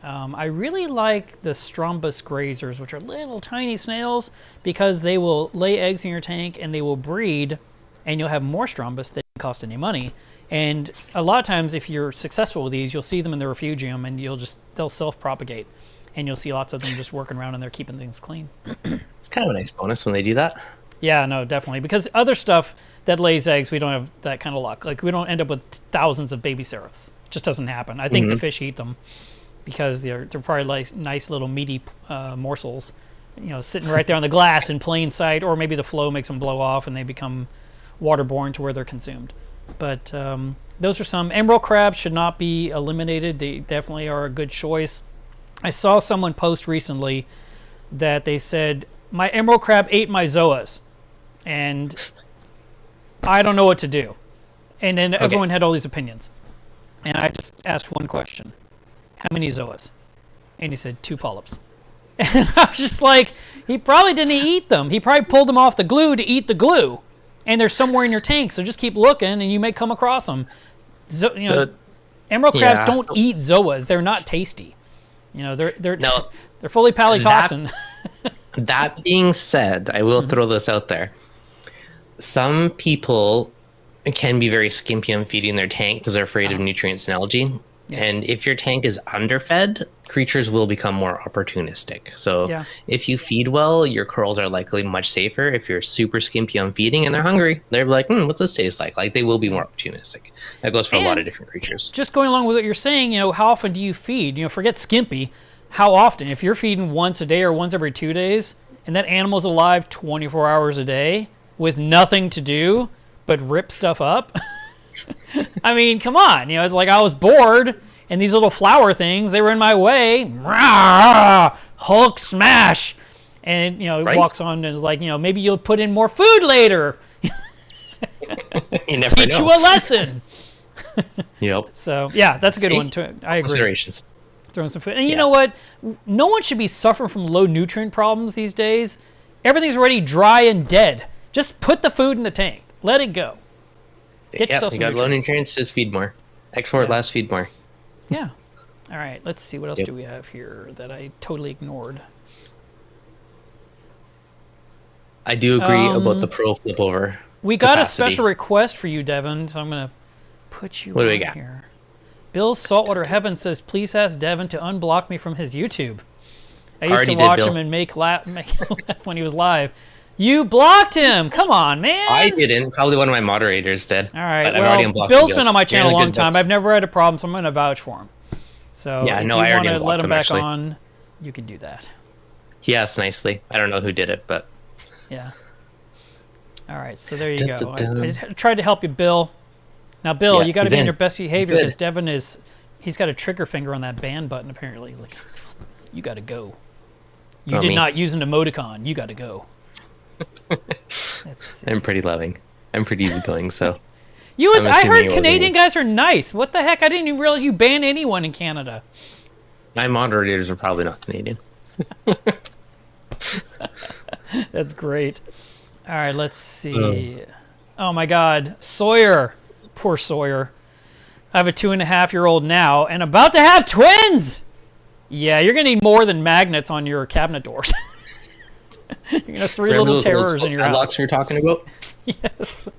I really like the Strombus grazers, which are little tiny snails, because they will lay eggs in your tank and they will breed, and you'll have more Strombus that don't cost any money. And a lot of times, if you're successful with these, you'll see them in the refugium, and they'll self-propagate, and you'll see lots of them just working around, and they're keeping things clean.
It's kind of a nice bonus when they do that.
Yeah, no, definitely. Because other stuff that lays eggs, we don't have that kind of luck. Like, we don't end up with thousands of baby ceriths. It just doesn't happen. I think the fish eat them because they're probably like nice little meaty morsels, sitting right there on the glass in plain sight, or maybe the flow makes them blow off and they become waterborne to where they're consumed. But those are some. Emerald crabs should not be eliminated. They definitely are a good choice. I saw someone post recently that they said, my emerald crab ate my zoas, and I don't know what to do. And then everyone had all these opinions. And I just asked one question. How many zoas? And he said 2 polyps. And I was just like, he probably didn't eat them. He probably pulled them off the glue to eat the glue. And they're somewhere in your tank, so just keep looking, and you may come across them. Emerald crabs don't eat zoas; they're not tasty. They're fully palytoxin.
That being said, I will throw this out there. Some people can be very skimpy on feeding their tank because they're afraid of nutrients and algae. Yeah. And if your tank is underfed, creatures will become more opportunistic. So if you feed well, your corals are likely much safer. If you're super skimpy on feeding and they're hungry, they're like, what's this taste like? Like, they will be more opportunistic. That goes for a lot of different creatures. Just
going along with what you're saying, how often do you feed? Forget skimpy. How often? If you're feeding once a day or once every 2 days, and that animal's alive 24 hours a day with nothing to do but rip stuff up... I mean, come on. It's like I was bored, and these little flower things, they were in my way. Rah, Hulk smash. And, walks on and is like, maybe you'll put in more food later.
You never
Teach you a lesson.
Yep.
So, yeah, that's a good one, too. I agree.
Considerations.
Throwing some food. And you know what? No one should be suffering from low nutrient problems these days. Everything's already dry and dead. Just put the food in the tank. Let it go.
Get yourself some nutrients. Low nutrients, just feed more. Export less, feed more.
Yeah. All right, let's see. What else do we have here that I totally ignored?
I do agree about the pro flip over.
We got a special request for you, Deven, so I'm going to put you on here. Bill Saltwater Heaven says, please ask Deven to unblock me from his YouTube. I used to watch him and make him laugh when he was live. You blocked him. Come on, man.
I didn't. Probably one of my moderators did.
All right. Well, Bill's been on my channel a long time. I've never had a problem, so I'm going to vouch for him. So if you want to let him back on, you can do that.
He asked nicely. I don't know who did it, but...
Yeah. All right, so there you go. I tried to help you, Bill. Now, Bill, you got to be in your best behavior because Deven he's got a trigger finger on that ban button, apparently. He's like, you got to go. You did not use an emoticon. You got to go.
I'm pretty loving. I'm pretty easygoing, so...
I heard Canadian guys are nice. What the heck? I didn't even realize you ban anyone in Canada.
My moderators are probably not Canadian.
That's great. All right, let's see. Oh my God, Sawyer. Poor Sawyer. I have a 2.5-year-old now and about to have twins. Yeah, you're going to need more than magnets on your cabinet doors. You're going to have 3 little terrors in your house.
Locks you're talking about?
Yes.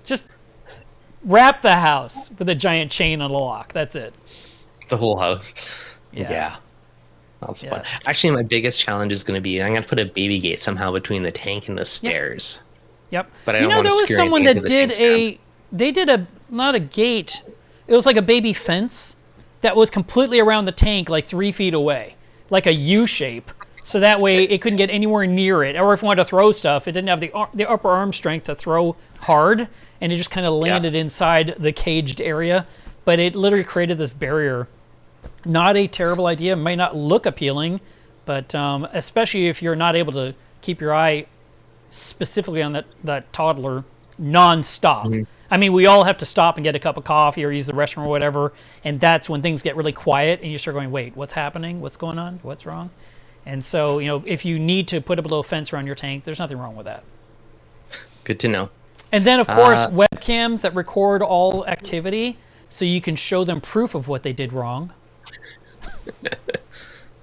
Just wrap the house with a giant chain on a lock. That's it.
The whole house. Yeah. That's fun. Actually, my biggest challenge is going to be I'm going to put a baby gate somehow between the tank and the stairs.
Yep.
But I don't want to
there was someone that did not a gate. It was like a baby fence that was completely around the tank, like 3 feet away, like a U shape. So that way it couldn't get anywhere near it. Or if you wanted to throw stuff, it didn't have the upper arm strength to throw hard, and it just kind of landed inside the caged area. But it literally created this barrier Not a terrible idea. Might not look appealing, but especially if you're not able to keep your eye specifically on that toddler non-stop.
Mm-hmm.
I mean, we all have to stop and get a cup of coffee or use the restroom or whatever, and that's when things get really quiet and you start going, wait, what's happening? What's going on? What's wrong? And so, if you need to put up a little fence around your tank, there's nothing wrong with that.
Good to know.
And then, of course, webcams that record all activity so you can show them proof of what they did wrong.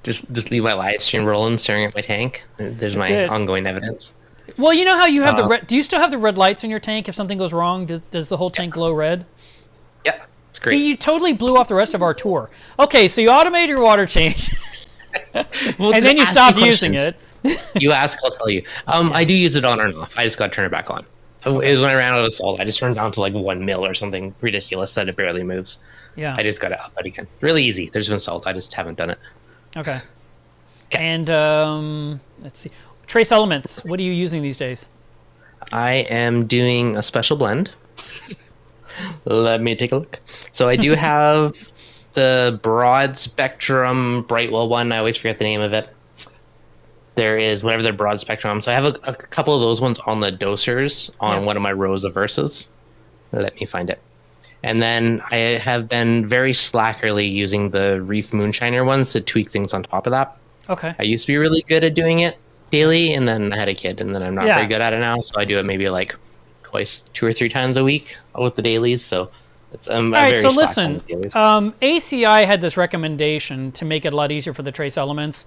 Just leave my live stream rolling, staring at my tank. There's my ongoing evidence.
Well, you know how you have the red... Do you still have the red lights in your tank if something goes wrong? Does the whole tank glow red?
Yeah, it's great.
See, you totally blew off the rest of our tour. Okay, so you automated your water change.
Well,
and then you stopped using it.
You ask, I'll tell you. I do use it on and off. I just got to turn it back on. It was when I ran out of salt. I just turned it down to like 1 mil or something ridiculous that it barely moves.
Yeah.
I just got to up it again. Really easy. There's been salt. I just haven't done it.
Okay. And let's see. Trace elements. What are you using these days?
I am doing a special blend. Let me take a look. So I do have the broad spectrum Brightwell one. I always forget the name of it. There is whatever the broad spectrum. So I have a couple of those ones on the dosers on one of my rows of Versas. Let me find it. And then I have been very slackerly using the Reef Moonshiner ones to tweak things on top of that.
Okay.
I used to be really good at doing it daily, and then I had a kid, and then I'm not very good at it now. So I do it maybe like twice, 2 or 3 times a week with the dailies. So it's all right.
So listen, ACI had this recommendation to make it a lot easier for the trace elements,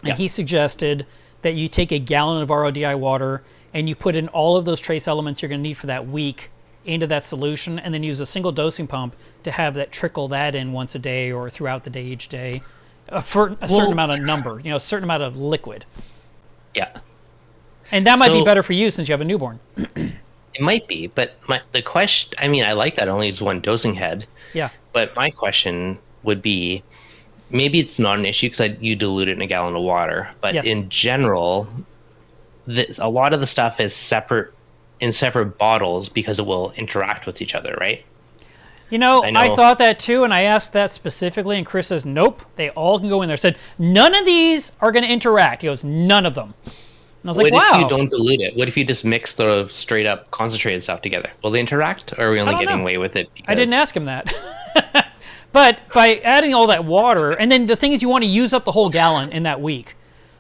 and he suggested that you take a gallon of RODI water and you put in all of those trace elements you're going to need for that week into that solution, and then use a single dosing pump to have that trickle that in once a day or throughout the day each day for a certain amount of number, a certain amount of liquid.
Yeah.
And that might be better for you since you have a newborn.
It might be, but the question, I mean, I like that I only use one dosing head.
Yeah.
But my question would be, maybe it's not an issue because you dilute it in a gallon of water, but in general, a lot of the stuff is in separate bottles because it will interact with each other, right?
I thought that too, and I asked that specifically, and Chris says, nope, they all can go in there. I said, none of these are going to interact. He goes, none of them. And I was like, wow.
What if you don't dilute it? What if you just mix the straight up concentrated stuff together? Will they interact, or are we only getting away with it?
I didn't ask him that. But by adding all that water, and then the thing is you want to use up the whole gallon in that week.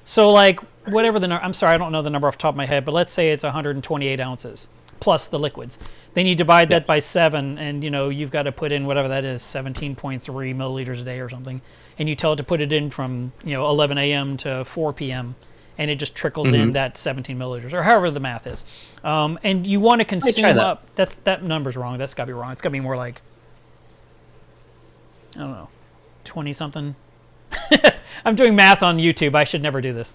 So like, whatever the number, I'm sorry, I don't know the number off the top of my head, but let's say it's 128 ounces plus the liquids. Then you divide that by 7, and you've got to put in whatever that is, 17.3 milliliters a day or something, and you tell it to put it in from 11 a.m. to 4 p.m. and it just trickles in that 17 milliliters or however the math is. And you want to consume up. That number's wrong. That's got to be wrong. It's got to be more like, I don't know, 20 something. I'm doing math on YouTube. I should never do this.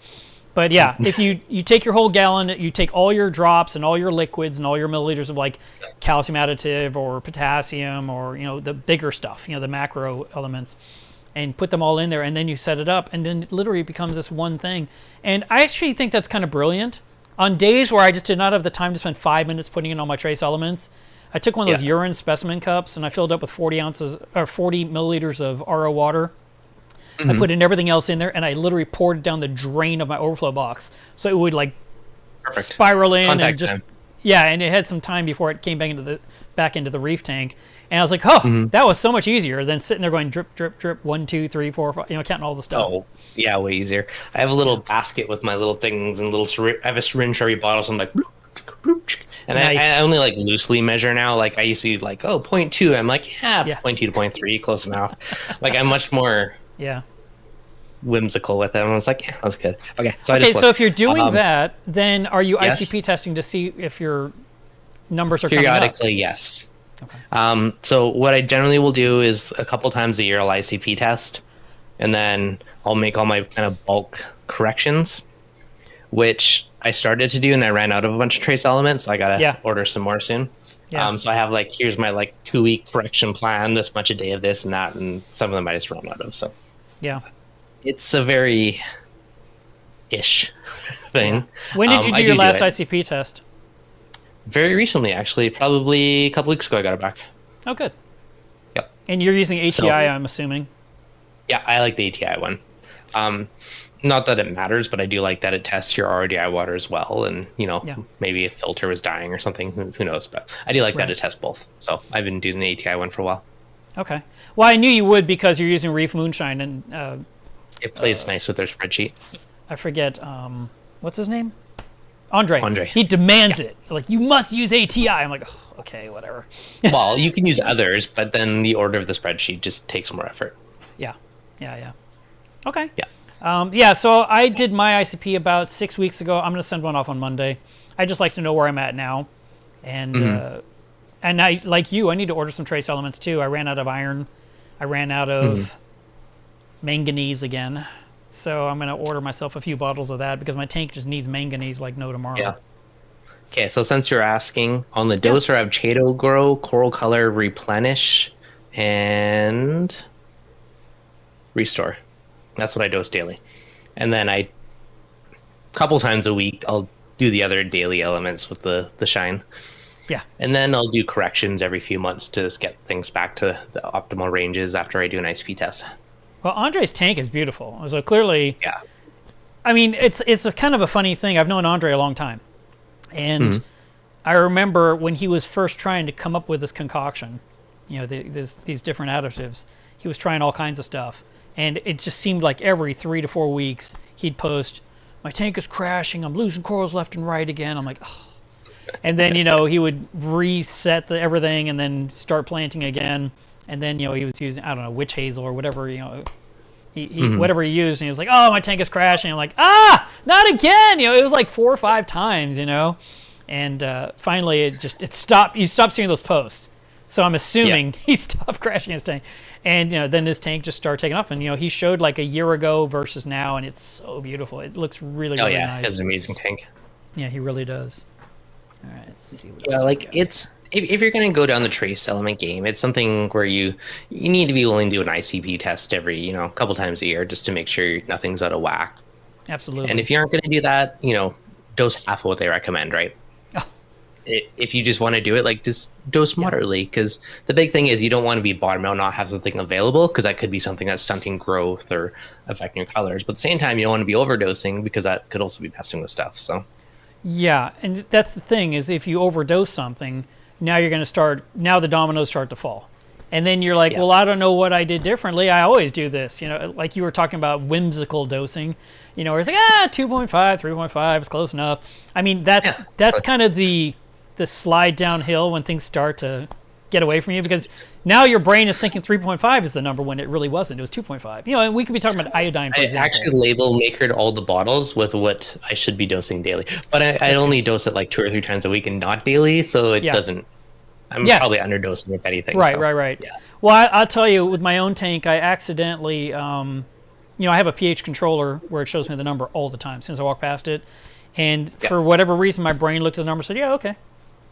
But yeah, if you take your whole gallon, you take all your drops and all your liquids and all your milliliters of like calcium additive or potassium or the bigger stuff, the macro elements, and put them all in there, and then you set it up, and then it literally becomes this one thing. And I actually think that's kind of brilliant. On days where I just did not have the time to spend 5 minutes putting in all my trace elements, I took one of those urine specimen cups and I filled up with 40 milliliters of RO water. I put in everything else in there, and I literally poured it down the drain of my overflow box, so it would like spiral in and just and it had some time before it came back into the reef tank. And I was like, that was so much easier than sitting there going drip, drip, drip, 1, 2, 3, 4, 5, counting all the stuff.
Oh, yeah, way easier. I have a little basket with my little things and I have a syringe for every bottle, so I'm like, and I only like loosely measure now. Like I used to be like, 0.2. I'm like, 0.2 to 0.3, close enough. Like I'm much more whimsical with it. And I was like, that's good. Okay, so
if you're doing that, then are you ICP testing to see if your numbers are
periodically
coming up?
Yes. Okay. So what I generally will do is a couple times a year I'll ICP test, and then I'll make all my kind of bulk corrections, which I started to do, and I ran out of a bunch of trace elements, so I gotta order some more soon. So I have here's my 2-week correction plan, this much a day of this and that, and some of them I just ran out of. So it's a very ish thing.
When did you do your last ICP test?
Very recently, actually. Probably a couple weeks ago I got it back.
Oh, good.
Yep.
And you're using ATI, I'm assuming?
Yeah, I like the ATI one. Not that it matters, but I do like that it tests your RDI water as well. And,
Yeah.
maybe a filter was dying or something, who knows? But I do like that
Right.
it tests both. So I've been doing the ATI one for a while.
Okay. Well, I knew you would because you're using Reef Moonshine, and
It plays nice with their spreadsheet.
I forget what's his name. Andre.
Andre.
He demands it. Like, you must use ATI. I'm like, oh, okay, whatever.
Well, you can use others, but then the order of the spreadsheet just takes more effort.
Yeah. Yeah. Okay.
Yeah.
Yeah, so I did my ICP about 6 weeks ago. I'm going to send one off on Monday. I just like to know where I'm at now. And and I, like you, I need to order some trace elements too. I ran out of iron. I ran out of manganese again. So I'm going to order myself a few bottles of that because my tank just needs manganese like no tomorrow.
Yeah. Okay, so since you're asking, on the doser I have Chaeto Grow, Coral Color, Replenish, and Restore. That's what I dose daily. And then a couple times a week, I'll do the other daily elements with the shine.
Yeah.
And then I'll do corrections every few months to just get things back to the optimal ranges after I do an ICP test.
Well, Andre's tank is beautiful. So clearly,
Yeah.
I mean, it's a kind of a funny thing. I've known Andre a long time. And I remember when he was first trying to come up with this concoction, these different additives, he was trying all kinds of stuff. And it just seemed like every 3 to 4 weeks, he'd post, my tank is crashing, I'm losing corals left and right again. I'm like, oh. And then, he would reset everything and then start planting again. And then, he was using, I don't know, witch hazel or whatever, whatever he used. And he was like, oh, my tank is crashing. I'm like, not again. It was like 4 or 5 times, And finally, it stopped. You stopped seeing those posts. So I'm assuming he stopped crashing his tank. And, then his tank just started taking off. And, he showed like a year ago versus now. And it's so beautiful. It looks really, really nice.
He has an amazing tank.
Yeah, he really does. All right, let's see what
Yeah,
else
like
we got.
it's if you're going to go down the trace element game, it's something where you need to be willing to do an ICP test every a couple times a year just to make sure nothing's out of whack.
Absolutely.
And if you aren't going to do that, dose half of what they recommend, right?
Oh.
If you just want to do it, like just dose moderately, because the big thing is you don't want to be bottom out, not have something available, because that could be something that's stunting growth or affecting your colors. But at the same time, you don't want to be overdosing because that could also be messing with stuff. So.
Yeah, and that's the thing is if you overdose something, now you're going to now the dominoes start to fall. And then you're like, well, I don't know what I did differently. I always do this. Like you were talking about whimsical dosing, where it's like, 2.5, 3.5, it's close enough. I mean, that's kind of the slide downhill when things start to get away from you because now your brain is thinking 3.5 is the number when it really wasn't. It was 2.5. And we could be talking about iodine, for example.
I actually label makered all the bottles with what I should be dosing daily. But I only dose it like 2 or 3 times a week and not daily, so it doesn't... I'm probably underdosing if anything.
Right. Yeah. Well, I'll tell you, with my own tank, I accidentally... I have a pH controller where it shows me the number all the time as soon as I walk past it. And for whatever reason, my brain looked at the number and said, yeah, okay.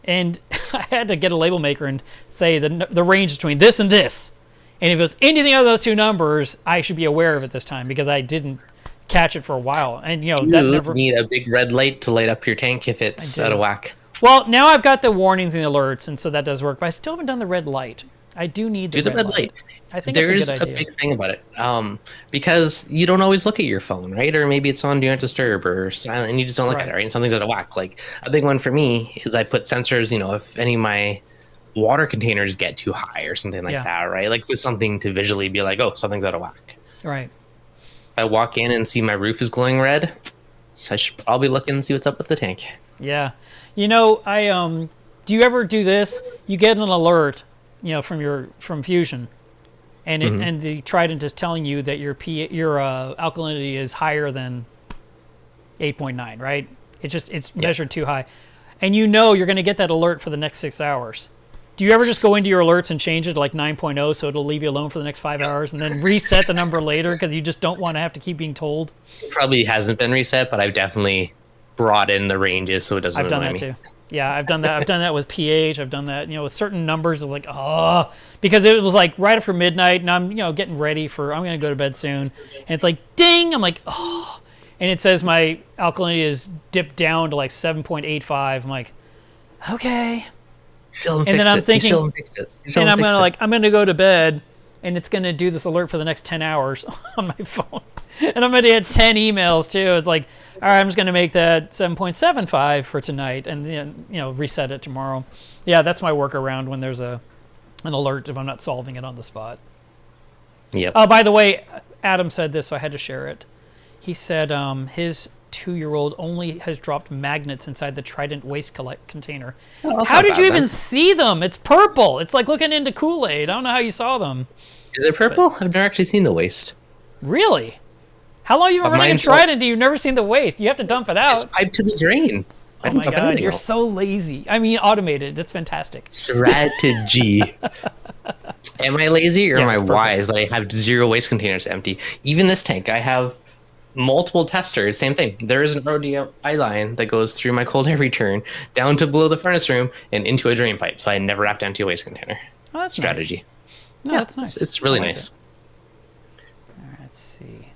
And I had to get a label maker and say the range between this and this. And if it was anything other than those 2 numbers, I should be aware of it this time because I didn't catch it for a while. And,
you need a big red light to light up your tank if it's out of whack.
Well, now I've got the warnings and the alerts, and so that does work. But I still haven't done the red light. I do need the red light. I think
there's
that's a good idea.
Big thing about it because you don't always look at your phone, right? Or maybe it's on Do Not Disturb or silent, and you just don't look at it, right? And something's out of whack. Like a big one for me is I put sensors. If any of my water containers get too high or something like that, right? Like just something to visually be like, oh, something's out of whack.
Right.
If I walk in and see my roof is glowing red, so I should probably look and see what's up with the tank.
Yeah. I do you ever do this? You get an alert, from Fusion, and and the Trident is telling you that your alkalinity is higher than 8.9, right? It's measured too high, and you're going to get that alert for the next 6 hours. Do you ever just go into your alerts and change it to like 9.0 so it'll leave you alone for the next 5 hours and then reset the number later because you just don't want to have to keep being told?
It probably hasn't been reset, but I've definitely brought in the ranges so it doesn't annoy me.
I've done that too. Yeah, I've done that. I've done that with pH. I've done that, with certain numbers. It's like, because it was like right after midnight, and I'm, getting ready I'm going to go to bed soon, and it's like, ding! I'm like, and it says my alkalinity is dipped down to like 7.85. I'm like, okay.
And
then I'm thinking, and I'm gonna go to bed, and it's going to do this alert for the next 10 hours on my phone. And I'm going to get 10 emails too. It's like, all right, I'm just going to make that 7.75 for tonight and then, reset it tomorrow. Yeah, that's my workaround when there's an alert if I'm not solving it on the spot.
Yep.
Oh, by the way, Adam said this, so I had to share it. He said his 2-year-old only has dropped magnets inside the Trident waste container.
Oh,
how did you even see them? It's purple. It's like looking into Kool-Aid. I don't know how you saw them.
Is it purple? I've never actually seen the waste.
Really? How long have you been running a Trident? You've never seen the waste? You have to dump it out.
It's piped to the drain.
Oh my God, you're so lazy. I mean, automated. That's fantastic.
Strategy. Am I lazy or am I wise that I have 0 waste containers empty? Even this tank, I have multiple testers. Same thing. There is an RDI line that goes through my cold air return down to below the furnace room and into a drain pipe, so I never have to empty a waste container.
Oh, that's
strategy.
Nice. No, yeah, that's nice.
It's really nice.
All right, let's see.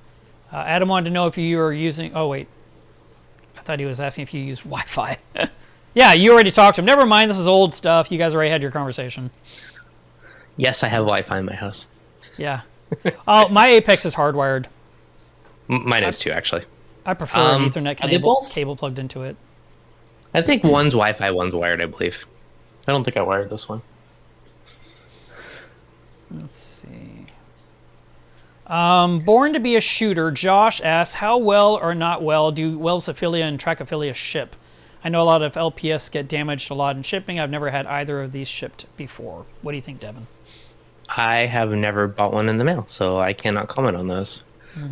Adam wanted to know if you were using. Oh wait, I thought he was asking if you use Wi-Fi. Yeah, you already talked to him. Never mind. This is old stuff. You guys already had your conversation.
Yes, I have Wi-Fi in my house.
Yeah. Oh, my Apex is hardwired.
Mine is too, actually.
I prefer an Ethernet cable plugged into it.
I think one's Wi-Fi, one's wired, I believe. I don't think I wired this one.
Let's see. Born to be a shooter, Josh asks, how well or not well do Welsophilia and Trachophilia ship? I know a lot of LPS get damaged a lot in shipping. I've never had either of these shipped before. What do you think, Deven?
I have never bought one in the mail, so I cannot comment on those.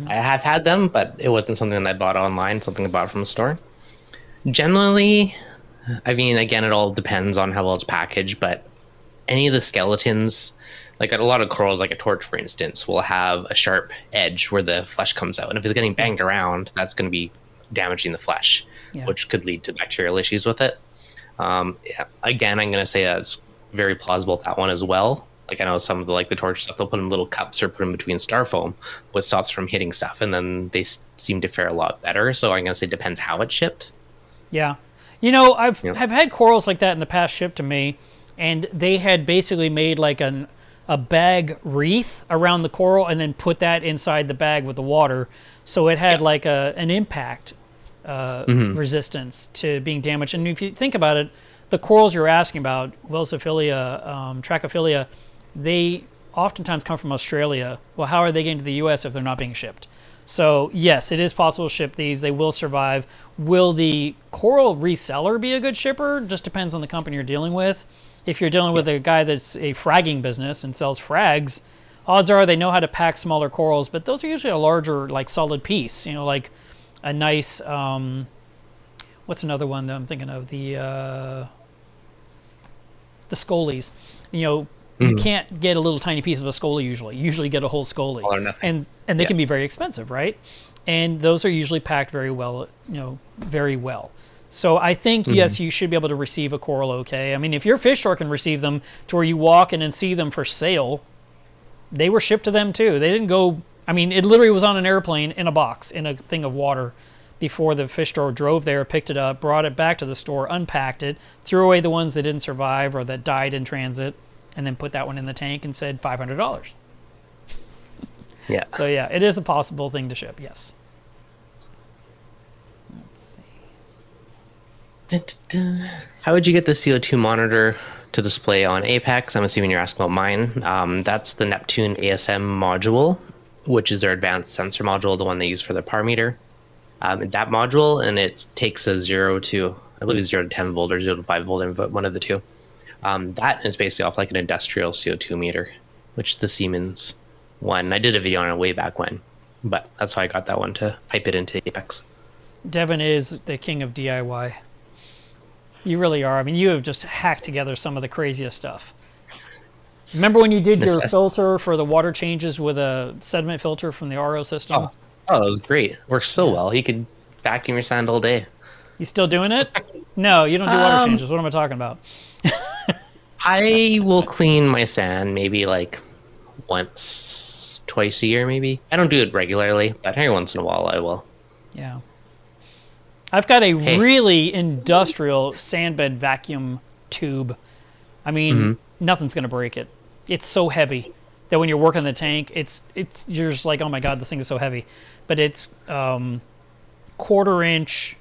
I have had them, but it wasn't something that I bought online, something I bought from a store. Generally, I mean, again, it all depends on how well it's packaged, but any of the skeletons, like a lot of corals, like a torch, for instance, will have a sharp edge where the flesh comes out. And if it's getting banged around, that's going to be damaging the flesh, which could lead to bacterial issues with it. Again, I'm going to say that's very plausible with that one as well. Like I know some of the torch stuff, they'll put in little cups or put them between styrofoam, which stops from hitting stuff, and then they seem to fare a lot better. So I'm going to say it depends how it's shipped.
Yeah. I've had corals like that in the past shipped to me, and they had basically made like a bag wreath around the coral and then put that inside the bag with the water. So it had like an impact resistance to being damaged. And if you think about it, the corals you're asking about, Welsophilia, Trachophilia, they oftentimes come from Australia. Well, how are they getting to the U.S. if they're not being shipped? So yes, it is possible to ship these. They will survive. Will the coral reseller be a good shipper? Just depends on the company you're dealing with. If you're dealing with a guy that's a fragging business and sells frags, odds are they know how to pack smaller corals, but those are usually a larger, like solid piece. Like a nice, what's another one that I'm thinking of? The scolies. You can't get a little tiny piece of a scolie usually. You usually get a whole scolie.
All or nothing.
And they can be very expensive, right? And those are usually packed very well, very well. So I think, yes, you should be able to receive a coral okay. I mean, if your fish store can receive them to where you walk in and see them for sale, they were shipped to them too. They didn't go, I mean, it literally was on an airplane in a box, in a thing of water before the fish store drove there, picked it up, brought it back to the store, unpacked it, threw away the ones that didn't survive or that died in transit, and then put that one in the tank and said $500.
Yeah.
So yeah, it is a possible thing to ship, yes. Let's see.
How would you get the CO2 monitor to display on Apex? I'm assuming you're asking about mine. That's the Neptune ASM module, which is their advanced sensor module, the one they use for the par meter. That module, and it takes a 0 to 10 volt or 0 to 5 volt input, one of the two. That is basically off like an industrial CO2 meter, which the Siemens one. I did a video on it way back when, but that's how I got that one to pipe it into Apex.
Deven is the king of DIY. You really are. I mean, you have just hacked together some of the craziest stuff. Remember when you did your filter for the water changes with a sediment filter from the RO system?
Oh, that was great. Works so well. You could vacuum your sand all day.
You still doing it? No, you don't do water changes. What am I talking about?
I will clean my sand maybe like once, twice a year maybe. I don't do it regularly, but every once in a while I will.
Yeah. I've got a really industrial sandbed vacuum tube. I mean, nothing's going to break it. It's so heavy. that when you're working the tank, it's you're just like, oh my god, this thing is so heavy. But it's 1/4-inch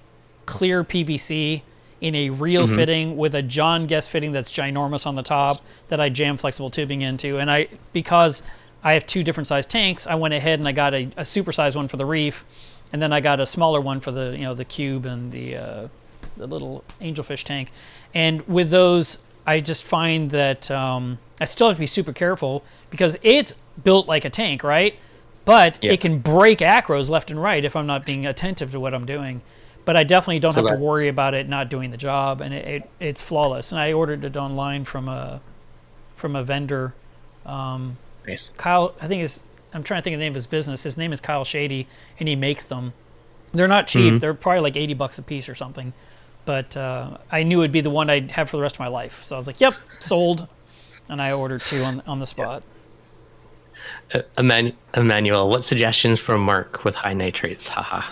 clear PVC in a reel fitting with a John Guest fitting that's ginormous on the top that I jam flexible tubing into. And because I have 2 different size tanks, I went ahead and I got a supersized one for the Reef, and then I got a smaller one for the the cube and the little angelfish tank. And with those, I just find that I still have to be super careful because it's built like a tank, right? But it can break acros left and right if I'm not being attentive to what I'm doing. But I definitely don't have to worry about it not doing the job, and it's flawless. And I ordered it online from a vendor.
Nice.
Kyle, I'm trying to think of the name of his business. His name is Kyle Shady, and he makes them. They're not cheap. They're probably like $80 a piece or something. But I knew it'd be the one I'd have for the rest of my life. So I was like, yep, sold. And I ordered 2 on the spot.
Emmanuel, what suggestions from Mark with high nitrates? Haha.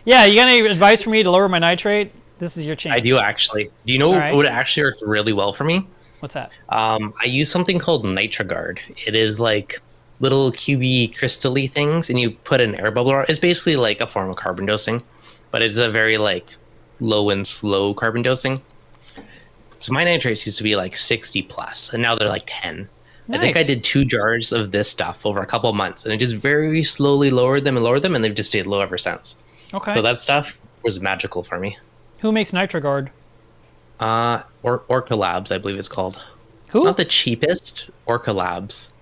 Yeah, you got any advice for me to lower my nitrate? This is your chance.
I do actually. Do you know what actually works really well for me?
What's that?
I use something called NitraGuard. It is like little cubey crystal-y things, and you put an air bubble on. It's basically like a form of carbon dosing, but it's a very like low and slow carbon dosing. So my nitrates used to be like 60 plus, and now they're like 10. Nice. I think I did 2 jars of this stuff over a couple of months, and it just very slowly lowered them, and they've just stayed low ever since.
Okay.
So that stuff was magical for me.
Who makes NitraGuard?
Orca Labs, I believe it's called.
Who?
It's not the cheapest. Orca Labs.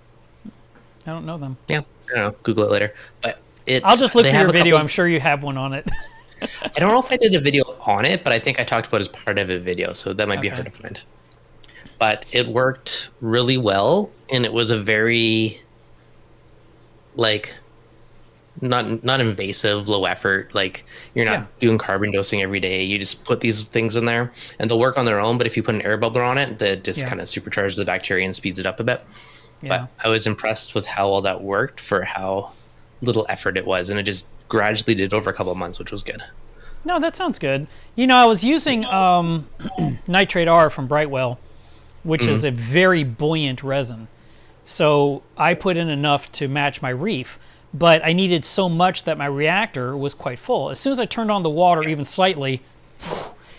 I don't know them.
Yeah, I don't know. Google it later. But
I'll just look for your video. I'm sure you have one on it.
I don't know if I did a video on it, but I think I talked about it as part of a video, so that might be hard to find. But it worked really well, and it was a very like not invasive, low effort. Like you're not doing carbon dosing every day. You just put these things in there, and they'll work on their own. But if you put an air bubbler on it, that just kind of supercharges the bacteria and speeds it up a bit. But I was impressed with how all that worked for how little effort it was, and it just gradually did over a couple of months, which was good.
No, that sounds good. I was using Nitrate R from Brightwell, which is a very buoyant resin. So I put in enough to match my Reef, but I needed so much that my reactor was quite full. As soon as I turned on the water even slightly,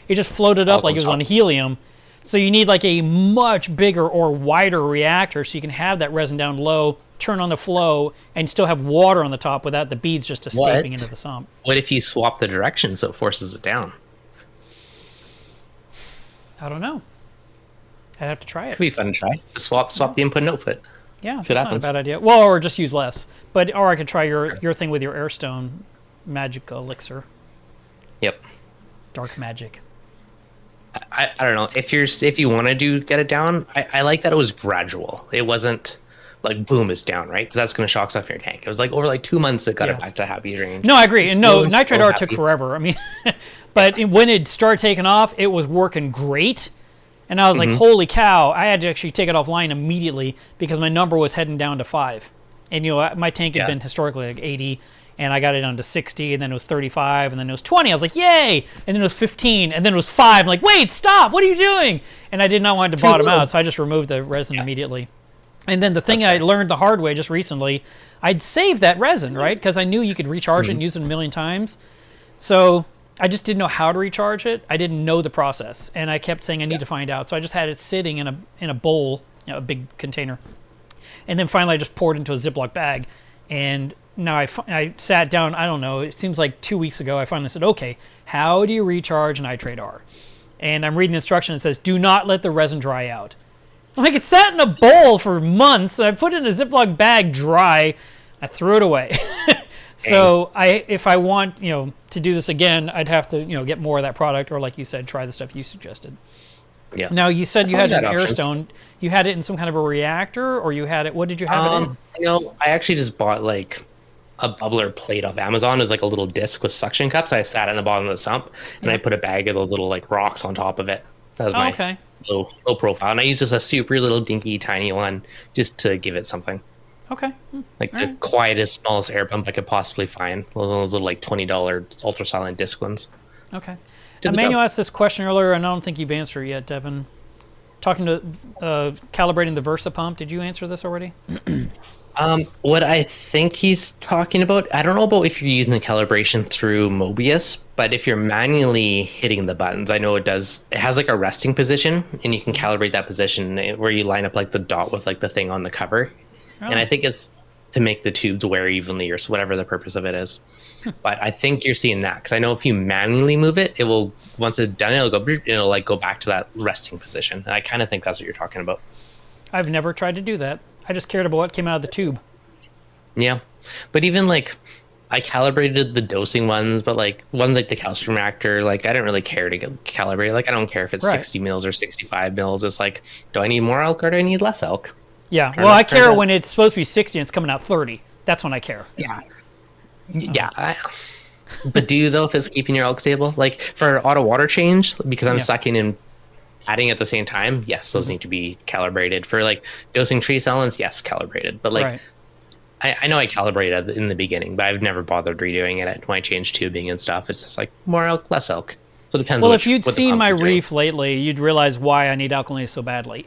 it just floated up like it was on helium. So you need like a much bigger or wider reactor so you can have that resin down low, turn on the flow, and still have water on the top without the beads just escaping into the sump.
What if you swap the direction so it forces it down?
I don't know. I'd have to try it.
Could be fun to try. Swap the input and output.
Yeah, that's not a bad idea. Well, or just use less. Or I could try your thing with your Airstone magic elixir.
Yep.
Dark magic.
I don't know if you want to get it down. I like that it was gradual. It wasn't like boom, it's down, right? Because that's going to shock stuff in your tank. It was like over like 2 months it got it back to happy range.
No, I agree. And no, Nitrate R took forever. I mean, but when it started taking off, it was working great. And I was like, holy cow! I had to actually take it offline immediately because my number was heading down to 5. And my tank had been historically like 80. And I got it down to 60, and then it was 35, and then it was 20. I was like, yay! And then it was 15, and then it was 5. I'm like, wait, stop! What are you doing? And I did not want it to bottom out, so I just removed the resin immediately. And then the thing I learned the hard way just recently, I'd saved that resin, right? Because I knew you could recharge it and use it a million times. So I just didn't know how to recharge it. I didn't know the process, and I kept saying I need to find out. So I just had it sitting in a bowl, a big container. And then finally I just poured it into a Ziploc bag, and now I sat down, I don't know, it seems like 2 weeks ago, I finally said, okay, how do you recharge Nitrate R? And I'm reading the instruction, it says, do not let the resin dry out. I'm like, it sat in a bowl for months, I put it in a Ziploc bag dry, I threw it away. So if I want, to do this again, I'd have to, get more of that product, or like you said, try the stuff you suggested. Yeah. Now, you said you had an Airstone. You had it in some kind of a reactor, or you had it, what did you have it in?
I actually just bought like a bubbler plate off Amazon. Is like a little disc with suction cups. I sat in the bottom of the sump, and I put a bag of those little like rocks on top of it. That was my low profile, and I used just a super little dinky tiny one just to give it something.
Okay.
Like the quietest, smallest air pump I could possibly find. Those little like $20 ultra silent disc ones.
Okay. Emmanuel asked this question earlier, and I don't think you've answered it yet, Deven. talking to calibrating the Versa pump. Did you answer this already?
What I think he's talking about, I don't know about if you're using the calibration through Mobius, but if you're manually hitting the buttons, I know it does. It has like a resting position, and you can calibrate that position where you line up like the dot with like the thing on the cover. Oh. And I think it's to make the tubes wear evenly, or so whatever the purpose of it is. But I think you're seeing that because I know if you manually move it, it will, once it's done, it'll like go back to that resting position. And I kind of think that's what you're talking about.
I've never tried to do that. I just cared about what came out of the tube.
Yeah, but even like I calibrated the dosing ones, but like ones like the calcium reactor, like I didn't really care to get calibrated. Like I don't care if it's 60 mils or 65 mils. It's like, do I need more elk or do I need less elk?
Yeah, well, I care when it's supposed to be 60 and it's coming out 30. That's when I care.
Yeah. Yeah. But do you, though, if it's keeping your elk stable? Like for auto water change, because I'm sucking and adding at the same time, yes, those need to be calibrated. For like dosing tree sellens, yes, calibrated. But like, I know I calibrated in the beginning, but I've never bothered redoing it when I change tubing and stuff. It's just like more elk, less elk. So it depends.
Well, if you'd seen my reef lately, you'd realize why I need alkalinity so badly.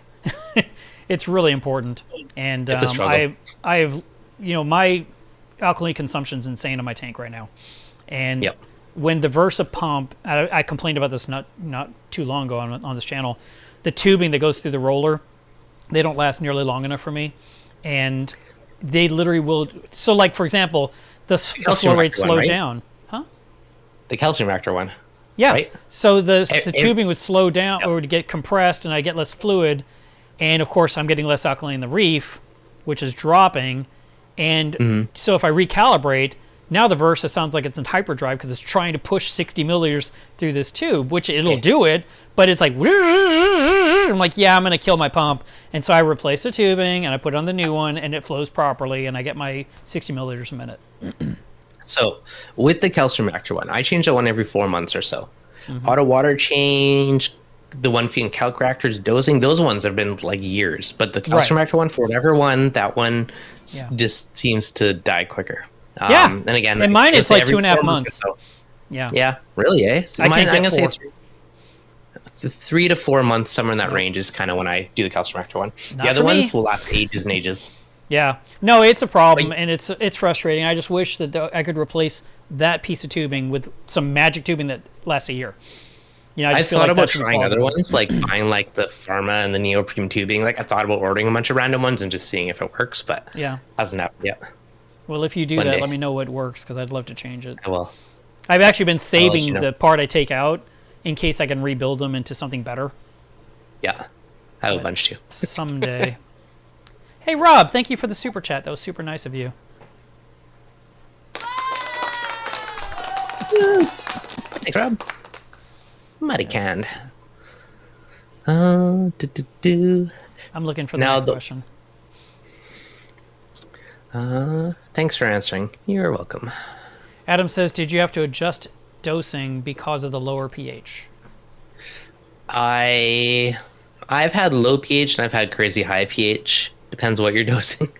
It's really important, and
it's a struggle.
I've my alkaline consumption's insane in my tank right now, and when the Versa pump, I complained about this not too long ago on this channel, the tubing that goes through the roller, they don't last nearly long enough for me, and they literally will. So, like for example, the flow rate slowed down, huh?
The calcium reactor one.
Yeah.
Right?
So the tubing would slow down or would get compressed, and I get less fluid. And of course, I'm getting less alkaline in the reef, which is dropping. And so if I recalibrate, now the Versa sounds like it's in hyperdrive because it's trying to push 60 milliliters through this tube, which it'll do it, but it's like, I'm like, yeah, I'm going to kill my pump. And so I replace the tubing and I put on the new one and it flows properly and I get my 60 milliliters a minute.
So with the calcium reactor one, I change that one every 4 months or so. Auto water change, the one feeding calc reactors, dosing, those ones have been like years. But the calcium reactor one, for whatever one, that one just seems to die quicker. And again,
and mine is like 2.5 months.
So. Yeah, really, eh? So
I'm gonna
say 3 to 4 months, somewhere in that range is kind of when I do the calcium reactor one. The other ones will last ages and ages.
Yeah, no, it's a problem, and it's frustrating. I just wish that I could replace that piece of tubing with some magic tubing that lasts a year. I
thought about trying other ones, like buying like the Pharma and the neoprene tubing. Like I thought about ordering a bunch of random ones and just seeing if it works, but hasn't happened yet.
Well, if you do that, let me know what works because I'd love to change it.
I will.
I've actually been saving the part I take out in case I can rebuild them into something better.
Yeah, I have a bunch too.
Someday. Hey, Rob, thank you for the super chat. That was super nice of you.
Thanks, Rob. Mighty canned.
I'm looking for the next question.
Thanks for answering. You're welcome.
Adam says, did you have to adjust dosing because of the lower pH?
I've had low pH and I've had crazy high pH. Depends what you're dosing.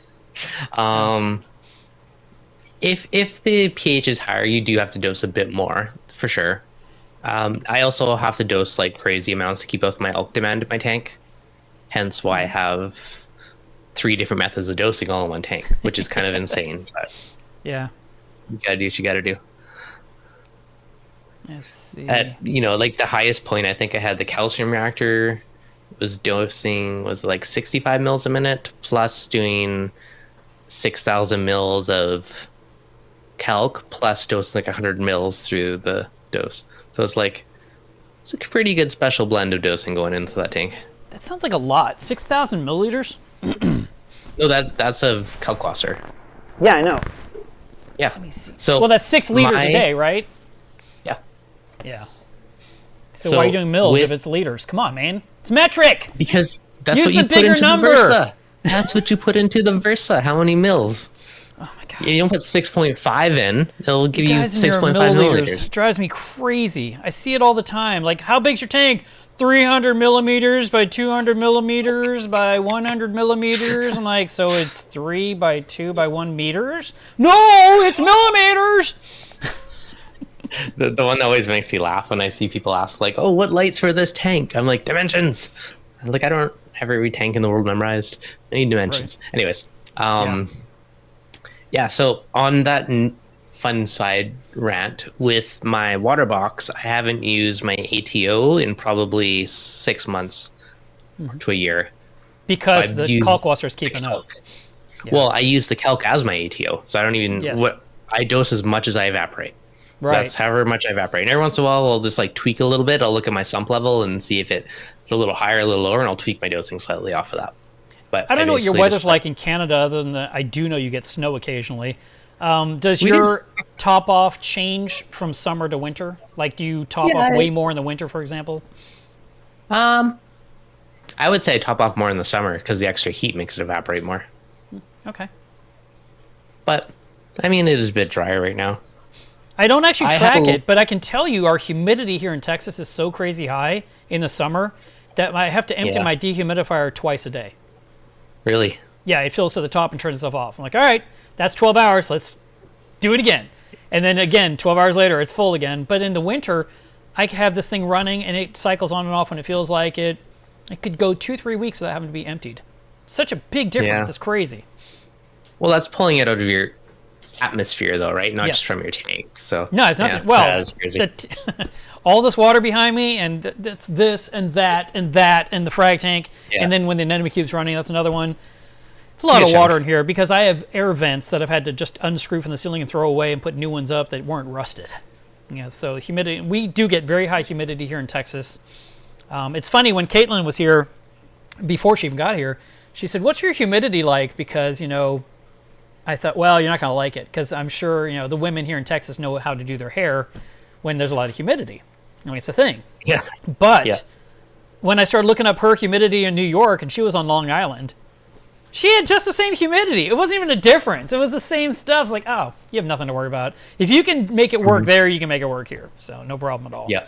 If the pH is higher, you do have to dose a bit more, for sure. I also have to dose like crazy amounts to keep up with my elk demand in my tank. Hence why I have 3 different methods of dosing all in one tank, which is kind of insane. But
yeah,
you gotta do what you gotta do.
Let's see.
At like the highest point, I think I had the calcium reactor was like 65 mils a minute, plus doing 6,000 mils of calc, plus dosing like 100 mils through the dose. So it's a pretty good special blend of dosing going into that tank.
That sounds like a lot. 6,000 milliliters?
No, that's of kalkwasser.
Yeah, I know.
Yeah.
Let me see. So, well, that's 6 liters a day, right?
Yeah.
Yeah. So why are you doing mils if it's liters? Come on, man. It's metric!
Because that's what you put into the Versa. That's what you put into the Versa. How many mils?
Oh my god.
You don't put 6.5 in, it'll give you 6.5 milliliters.
It drives me crazy. I see it all the time. Like, how big's your tank? 300 millimeters by 200 millimeters by 100 millimeters. I'm like, so it's 3 by 2 by 1 meters? No, it's millimeters!
The one that always makes me laugh when I see people ask, like, oh, what lights for this tank? I'm like, dimensions. Like, I don't have every tank in the world memorized. I need dimensions.
Right.
Anyways,
Yeah.
yeah. So on that fun side rant with my water box, I haven't used my ATO in probably 6 months to a year. So
Because
I've
the
used
calc water is
the
keeping up.
calc.
Yeah.
Well, I use the calc as my ATO, so I don't even
Yes.
what I dose as much as I evaporate.
Right.
That's however much I evaporate. And every once in a while, I'll just like tweak a little bit. I'll look at my sump level and see if it's a little higher, a little lower, and I'll tweak my dosing slightly off of that. But
I don't know what your
basically
weather's
just
like in Canada, other than that I do know you get snow occasionally. Does
we did.
your top off change from summer to winter? Like, do you top
Yeah,
off way more in the winter, for example?
I would say I top off more in the summer because the extra heat makes it evaporate more.
Okay.
But I mean, it is a bit drier right now.
I don't actually
I have
track
a-
it, but I can tell you our humidity here in Texas is so crazy high in the summer that I have to empty
Yeah.
my dehumidifier twice a day.
Really?
Yeah, it fills to the top and turns itself off. I'm like, all right, that's 12 hours. Let's do it again. And then again, 12 hours later, it's full again. But in the winter, I can have this thing running and it cycles on and off when it feels like it. It could go 2-3 weeks without having to be emptied. Such a big difference.
Yeah.
It's crazy.
Well, that's pulling it out of your atmosphere, though, right? Not
Yes.
just from your tank. So
No, it's nothing.
yeah,
Well,
that's crazy.
all this water behind me, and that's this and that and that, and the frag tank.
Yeah.
And then when the anemone keeps running, that's another one. It's a lot
Good
of water
chunk.
in here because I have air vents that I've had to just unscrew from the ceiling and throw away and put new ones up that weren't rusted. Yeah, so humidity, we do get very high humidity here in Texas. It's funny, when Caitlin was here, before she even got here, she said, "What's your humidity like?" Because, I thought, well, you're not going to like it because I'm sure, the women here in Texas know how to do their hair when there's a lot of humidity. I mean, it's a thing.
Yeah.
But
Yeah.
when I started looking up her humidity in New York, and she was on Long Island, she had just the same humidity. It wasn't even a difference. It was the same stuff. It's like, oh, you have nothing to worry about. If you can make it work there, you can make it work here. So no problem at all.
Yeah.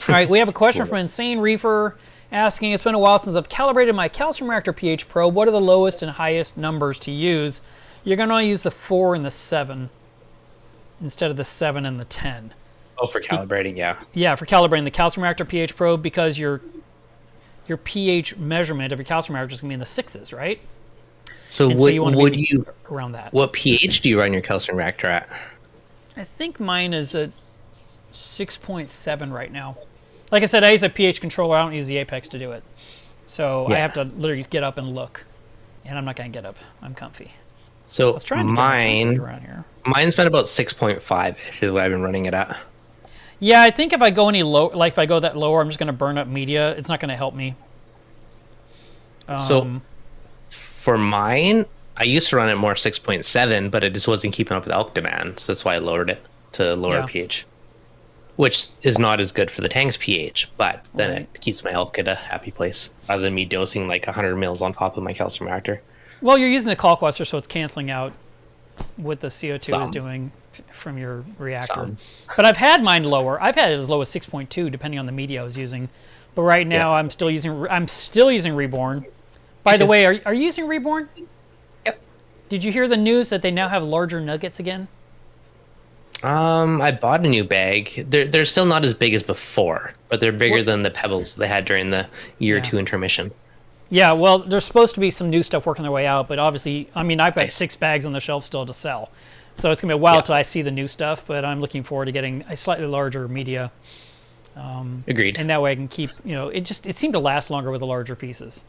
All right, we have a question from Insane Reefer asking, it's been a while since I've calibrated my calcium reactor pH probe. What are the lowest and highest numbers to use? You're going to want to use the 4 and the 7 instead of the 7 and the 10.
Oh, for calibrating, yeah.
Yeah, for calibrating the calcium reactor pH probe, because your pH measurement of your calcium reactor is going to be in the 6s, right?
So
And so you want to
would
be
you?
around that.
What pH do you run your calcium reactor at?
I think mine is a 6.7 right now. Like I said, I use a pH controller. I don't use the Apex to do it. So I
Yeah.
have to literally get up and look. And I'm not going to get up. I'm comfy.
So
I was trying to get my temperature around here.
mine's been about 6.5 is what I've been running it at.
Yeah, I think if I go any low, like if I go that lower, I'm just going to burn up media. It's not going to help me.
So for mine, I used to run it more 6.7, but it just wasn't keeping up with elk demand. So that's why I lowered it to lower
Yeah.
pH, which is not as good for the tank's pH, but then
Right.
it keeps my elk at a happy place rather than me dosing like 100 mils on top of my calcium reactor.
Well, you're using the Kalkwasser, so it's canceling out what the CO2 is
Some.
doing from your reactor.
Some.
But I've had mine lower. I've had it as low as 6.2, depending on the media I was using. But right now,
Yeah.
I'm still using Reborn. By the
too.
way, are you using Reborn?
Yep.
Did you hear the news that they now have larger nuggets again?
I bought a new bag. They're still not as big as before, but they're bigger than the pebbles they had during the year
Yeah.
2 intermission.
Yeah, well, there's supposed to be some new stuff working their way out, but obviously, I mean, I've got
Nice.
6 bags on the shelf still to sell. So it's going to be a while
Yeah.
till I see the new stuff, but I'm looking forward to getting a slightly larger media.
Agreed.
And that way I can keep, it seemed to last longer with the larger pieces.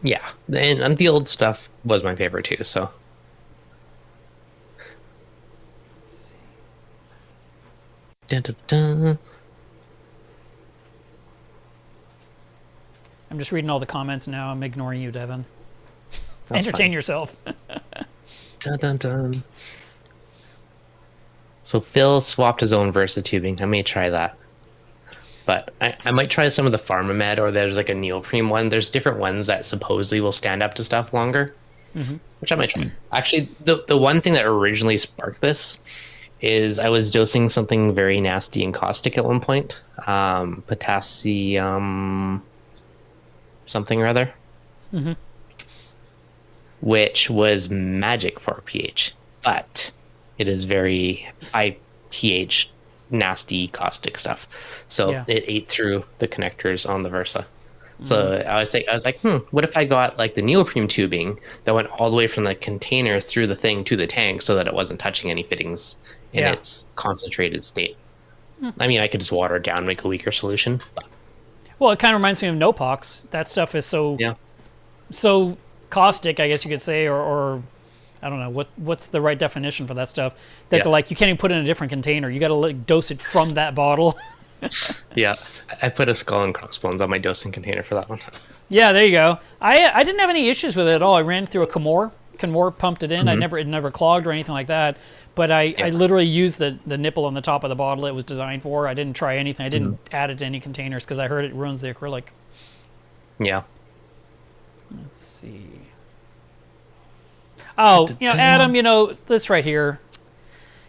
Yeah, and the old stuff was my favorite too. So dun, dun, dun.
I'm just reading all the comments now. I'm ignoring you, Deven.
That's
Entertain
fine.
yourself.
Dun, dun, dun. So Phil swapped his own Versa tubing. I may try that, but I might try some of the Pharmamed, or there's like a neoprene one. There's different ones that supposedly will stand up to stuff longer, which I might try. Actually, the one thing that originally sparked this is I was dosing something very nasty and caustic at one point, potassium something or other, which was magic for pH, but it is very high pH, nasty caustic stuff. So
Yeah.
it ate through the connectors on the Versa. So I was like, what if I got like the neoprene tubing that went all the way from the container through the thing to the tank so that it wasn't touching any fittings in
Yeah.
its concentrated state. I mean, I could just water it down, make a weaker solution. But
Well, it kind of reminds me of Nopox. That stuff is
yeah,
so caustic, I guess you could say, or I don't know what's the right definition for that stuff. That
Yeah.
they're like, you can't even put it in a different container. You got to like dose it from that bottle.
yeah. I put a skull and crossbones on my dosing container for that one.
Yeah, there you go. I didn't have any issues with it at all. I ran through a Camor. Camor pumped it in. It never clogged or anything like that. But I literally used the nipple on the top of the bottle it was designed for. I didn't try anything. I didn't add it to any containers because I heard it ruins the acrylic.
Yeah.
Let's see. Oh, Adam, this right here.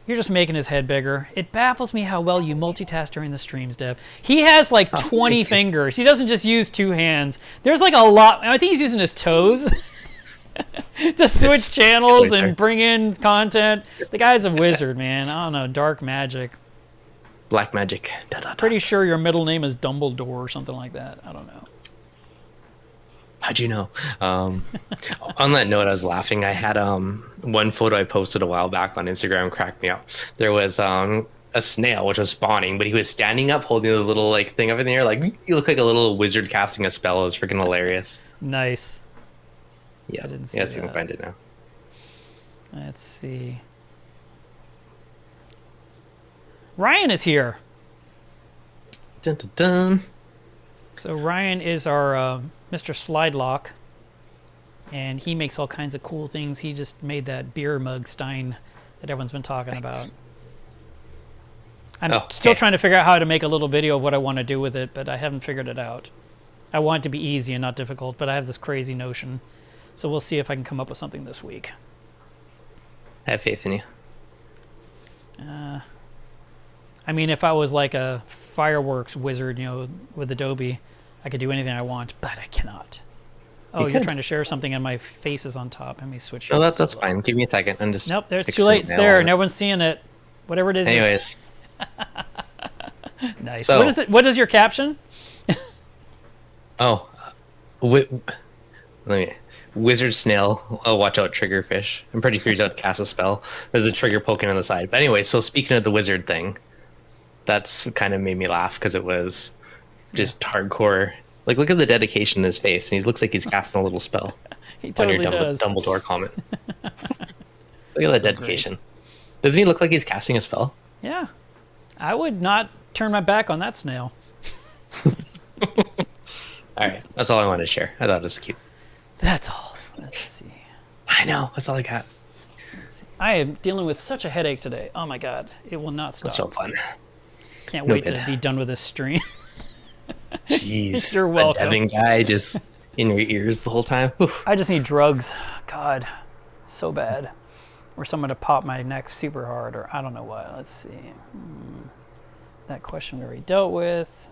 You're just making his head bigger. It baffles me how well you multitask during the streams, Dev. He has like 20 fingers. He doesn't just use 2 hands. There's like a lot. I think he's using his toes to switch channels and bring in content. The guy's a wizard, man. I don't know. Dark magic.
Black magic.
Pretty sure your middle name is Dumbledore or something like that. I don't know.
How'd you know? On that note, I was laughing. I had one photo I posted a while back on Instagram cracked me up. There was a snail which was spawning, but he was standing up holding the little like thing up in the air. Like you look like a little wizard casting a spell. It was freaking hilarious.
Nice.
Yeah,
I didn't see
yes, you
that.
can find it now.
Let's see. Ryan is here.
Dun, dun, dun.
So Ryan is our Mr. Slide Lock, and he makes all kinds of cool things. He just made that beer mug stein that everyone's been talking about. I'm still trying to figure out how to make a little video of what I want to do with it, but I haven't figured it out. I want it to be easy and not difficult, but I have this crazy notion. So we'll see if I can come up with something this week.
I have faith in you.
I mean, if I was like a fireworks wizard, with Adobe, I could do anything I want, but I cannot. Oh, you're trying to share something and my face is on top. Let me switch.
No, that's fine. Give me a second. I'm just
Nope, it's too late. It's there, and everyone's seeing it. Whatever it is.
Anyways.
Nice.
So,
What is your caption?
Wizard snail. Oh, watch out, triggerfish. I'm pretty sure he's out to cast a spell. There's a trigger poking on the side. But anyway, so speaking of the wizard thing, that's kind of made me laugh because it was just hardcore. Like, look at the dedication in his face, and he looks like he's casting a little spell.
He totally
on your
does.
Dumbledore comment. Look at that dedication. Great. Doesn't he look like he's casting a spell?
Yeah. I would not turn my back on that snail.
All right, that's all I wanted to share. I thought it was cute.
That's all. Let's see.
I know. That's all I got.
Let's see. I am dealing with such a headache today. Oh my god, it will not stop.
That's so fun.
Can't wait to be done with this stream.
Jeez,
you're welcome.
A Deven guy just in your ears the whole time. Oof.
I just need drugs. God, so bad. Or someone to pop my neck super hard, or I don't know what. Let's see. That question we already dealt with.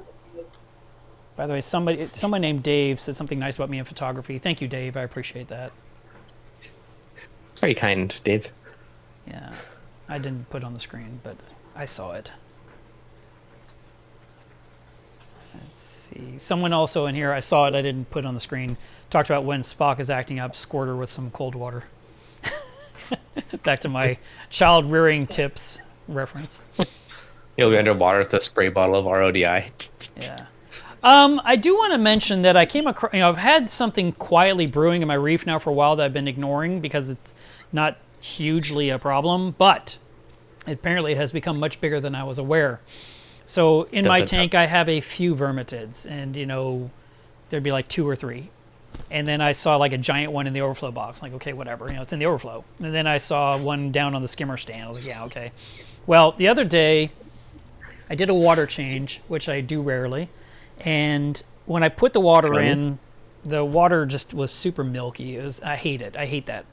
By the way, someone named Dave said something nice about me in photography. Thank you, Dave. I appreciate that.
Very kind, Dave.
Yeah, I didn't put it on the screen, but I saw it. Let's see. Someone also in here, I saw it, I didn't put it on the screen, talked about when Spock is acting up, squirt her with some cold water. Back to my child rearing tips reference.
You'll be underwater with a spray bottle of RODI.
Yeah. I do want to mention that I came across, I've had something quietly brewing in my reef now for a while that I've been ignoring because it's not hugely a problem, but apparently it has become much bigger than I was aware. So in my tank, I have a few vermitids, and there'd be like 2 or 3. And then I saw like a giant one in the overflow box. Like, okay, whatever, it's in the overflow. And then I saw one down on the skimmer stand. I was like, yeah, okay. Well, the other day, I did a water change, which I do rarely. And when I put the water in, the water just was super milky. I hate it. I hate that.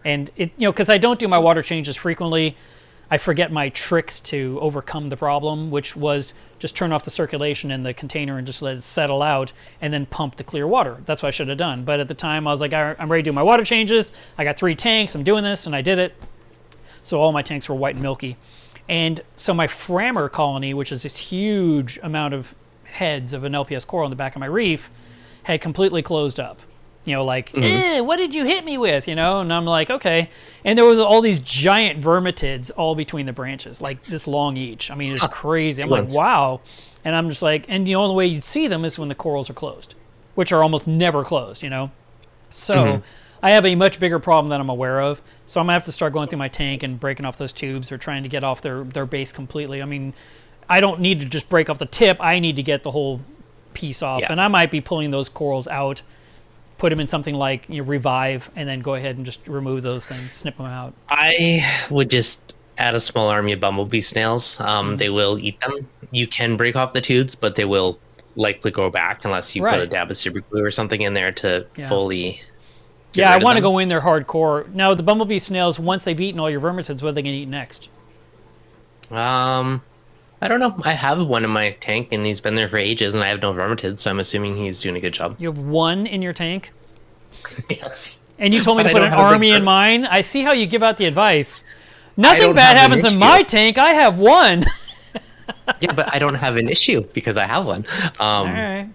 And because I don't do my water changes frequently, I forget my tricks to overcome the problem, which was just turn off the circulation in the container and just let it settle out and then pump the clear water. That's what I should have done. But at the time, I was like, I'm ready to do my water changes. I got 3 tanks. I'm doing this, and I did it. So all my tanks were white and milky. And so my Frammer colony, which is this huge amount of heads of an LPS coral in the back of my reef, had completely closed up. You know, like, what did you hit me with? You know, and I'm like, okay. And there was all these giant vermitids all between the branches, like this long each. I mean, it's crazy. I'm like, wow. And I'm just like, and the only way you'd see them is when the corals are closed, which are almost never closed, you know? So I have a much bigger problem that I'm aware of. So I'm going to have to start going through my tank and breaking off those tubes or trying to get off their base completely. I mean, I don't need to just break off the tip. I need to get the whole piece off. And I might be pulling those corals out, put them in something like Revive, and then go ahead and just remove those things, snip them out.
I would just add a small army of bumblebee snails. They will eat them. You can break off the tubes, but they will likely go back unless you put a dab of super glue or something in there to fully
I want to go in there hardcore. Now, the bumblebee snails, once they've eaten all your vermicides, what are they going to eat next?
I don't know. I have one in my tank, and he's been there for ages, and I have no vermitids, so I'm assuming he's doing a good job.
You have one in your tank?
Yes.
And you told me to put an army in mine? I see how you give out the advice. Nothing bad happens in my tank. I have one.
Yeah, but I don't have an issue because I have one.
All right.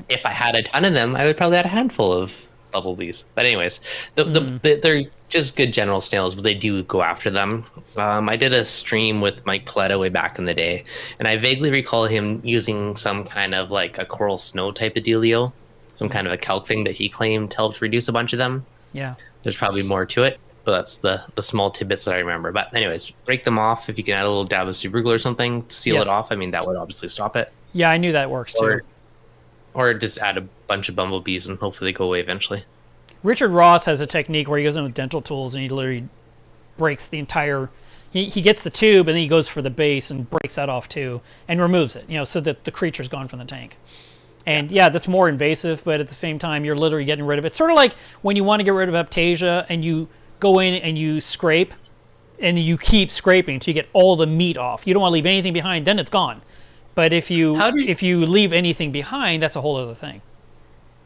If I had a ton of them, I would probably have a handful of bumblebees. But anyways, they're just good general snails, but they do go after them. I did a stream with Mike Paletta way back in the day, and I vaguely recall him using some kind of like a coral snow type of dealio, some kind of a calc thing that he claimed helped reduce a bunch of them.
Yeah.
There's probably more to it, but that's the small tidbits that I remember. But anyways, break them off. If you can add a little dab of super glue or something to seal it off, I mean, that would obviously stop it.
Yeah, I knew that works too.
Or just add a bunch of bumblebees and hopefully they go away eventually.
Richard Ross has a technique where he goes in with dental tools and he literally breaks the entire... He gets the tube and then he goes for the base and breaks that off too and removes it, you know, so that the creature's gone from the tank. And yeah, that's more invasive, but at the same time, you're literally getting rid of it. Sort of like when you want to get rid of Aptasia and you go in and you scrape and you keep scraping until you get all the meat off. You don't want to leave anything behind, then it's gone. But if you leave anything behind, that's a whole other thing.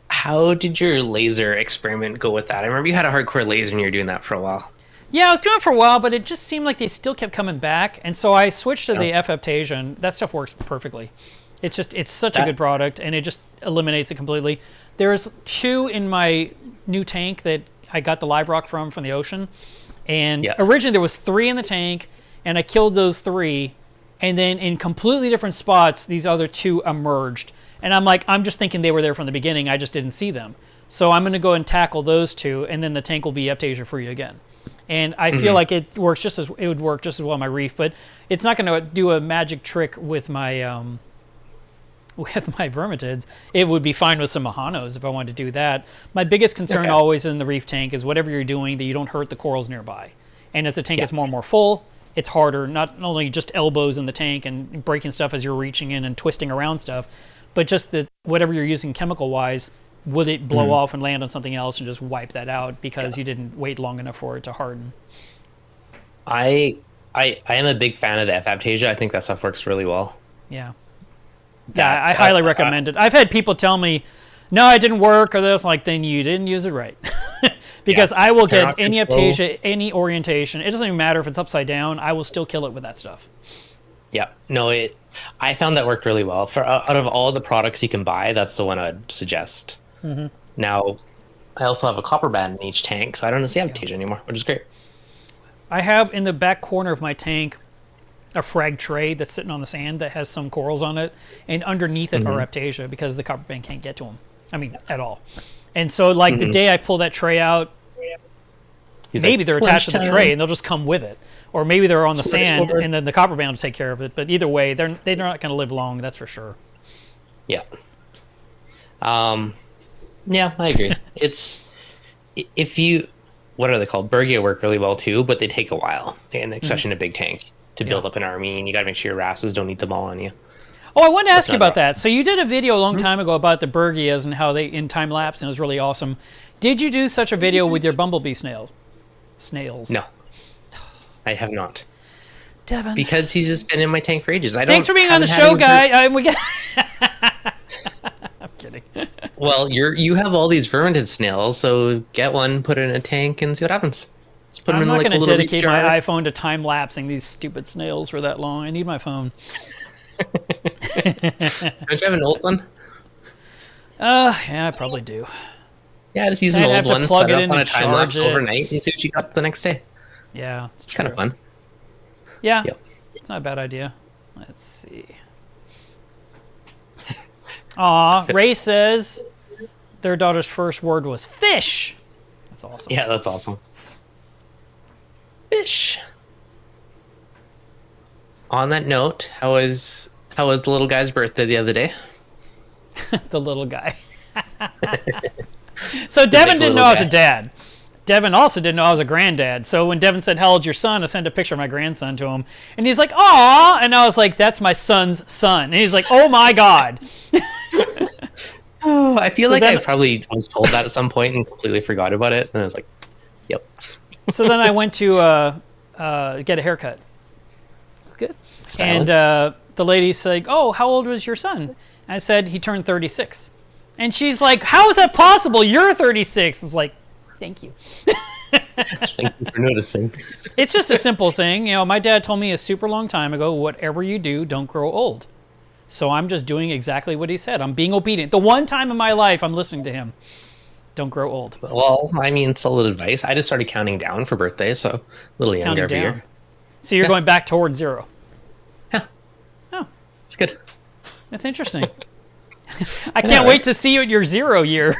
How did your laser experiment go with that? I remember you had a hardcore laser and you were doing that for a while.
Yeah, I was doing it for a while, but it just seemed like they still kept coming back. And so I switched to the F-Aptasia, and that stuff works perfectly. It's such a good product, and it just eliminates it completely. There's 2 in my new tank that I got the live rock from the ocean. And originally there was 3 in the tank, and I killed those 3. And then in completely different spots, these other 2 emerged. And I'm like, I'm just thinking they were there from the beginning. I just didn't see them. So I'm going to go and tackle those 2, and then the tank will be Aptasia free again. And I feel like it would work just as well in my reef, but it's not going to do a magic trick with my vermitids. It would be fine with some Mahanos if I wanted to do that. My biggest concern always in the reef tank is whatever you're doing, that you don't hurt the corals nearby. And as the tank gets more and more full, it's harder, not only just elbows in the tank and breaking stuff as you're reaching in and twisting around stuff, but just that whatever you're using chemical-wise, would it blow off and land on something else and just wipe that out because you didn't wait long enough for it to harden?
I am a big fan of the F-Aptasia. I think that stuff works really well.
Yeah. I highly recommend it. I've had people tell me, no, it didn't work, or this, like, then you didn't use it right. Because I will get any Aptasia, any orientation. It doesn't even matter if it's upside down. I will still kill it with that stuff. Yeah.
No, I found that worked really well. For out of all the products you can buy, that's the one I'd suggest. Now, I also have a copper band in each tank, so I don't see Aptasia anymore, which is great.
I have in the back corner of my tank a frag tray that's sitting on the sand that has some corals on it, and underneath it are Aptasia because the copper band can't get to them. I mean, at all. And so, like, the day I pull that tray out, maybe they're attached to the tray and they'll just come with it. Or maybe they're on the sand and then the copper band will take care of it. But either way, they're not going to live long, that's for sure. Yeah.
Yeah, I agree. What are they called? Bergia work really well too, but they take a while, and especially in a big tank, to build up an army, and you got to make sure your wrasses don't eat them all on you.
Oh, I wanted to ask you about that. So you did a video a long time ago about the Bergias and how they in time lapse, and it was really awesome. Did you do such a video with your bumblebee snails? No,
I have not.
Deven.
Because he's just been in my tank for ages.
Thanks for being on the show, guy. I'm kidding.
Well, you have all these vermintid snails, so get one, put it in a tank, and see what happens. Just put them in like a little jar. I'm not going to dedicate my iPhone to time-lapsing these stupid snails for that long. I need my phone. Don't you have an old one?
Yeah, I probably do.
Yeah, just use
I'd
an
have
old
to
one,
plug
set
it
it
in
up on a
and
time lapse
charge it.
overnight, and see what you got the next day.
Yeah, it's
Kind of fun.
Yeah,
Yep.
it's not a bad idea. Let's see. Aw, Ray says their daughter's first word was fish. That's awesome.
Yeah, that's awesome. Fish. On that note, how was the little guy's birthday the other day?
The little guy. So Deven didn't know I was a dad. Deven also didn't know I was a granddad. So when Deven said, "How old's your son?" I sent a picture of my grandson to him, and he's like, "Aw!" And I was like, "That's my son's son." And he's like, "Oh my god."
Oh, I feel like I probably was told that at some point and completely forgot about it, and I was like, "Yep."
So then I went to get a haircut. Good.
Styling.
And the lady said, "Oh, how old was your son?" And I said, "He turned 36." And she's like, "How is that possible? You're 36." I was like, "Thank you."
Thank you for noticing.
It's just a simple thing. You know, my dad told me a super long time ago, whatever you do, don't grow old. So I'm just doing exactly what he said. I'm being obedient. The one time in my life I'm listening to him. Don't grow old.
Well, I mean, solid advice. I just started counting down for birthdays, so a little younger every year.
So you're going back towards 0.
Yeah.
Oh,
It's good.
that's interesting. I can't wait to see you at your 0 year.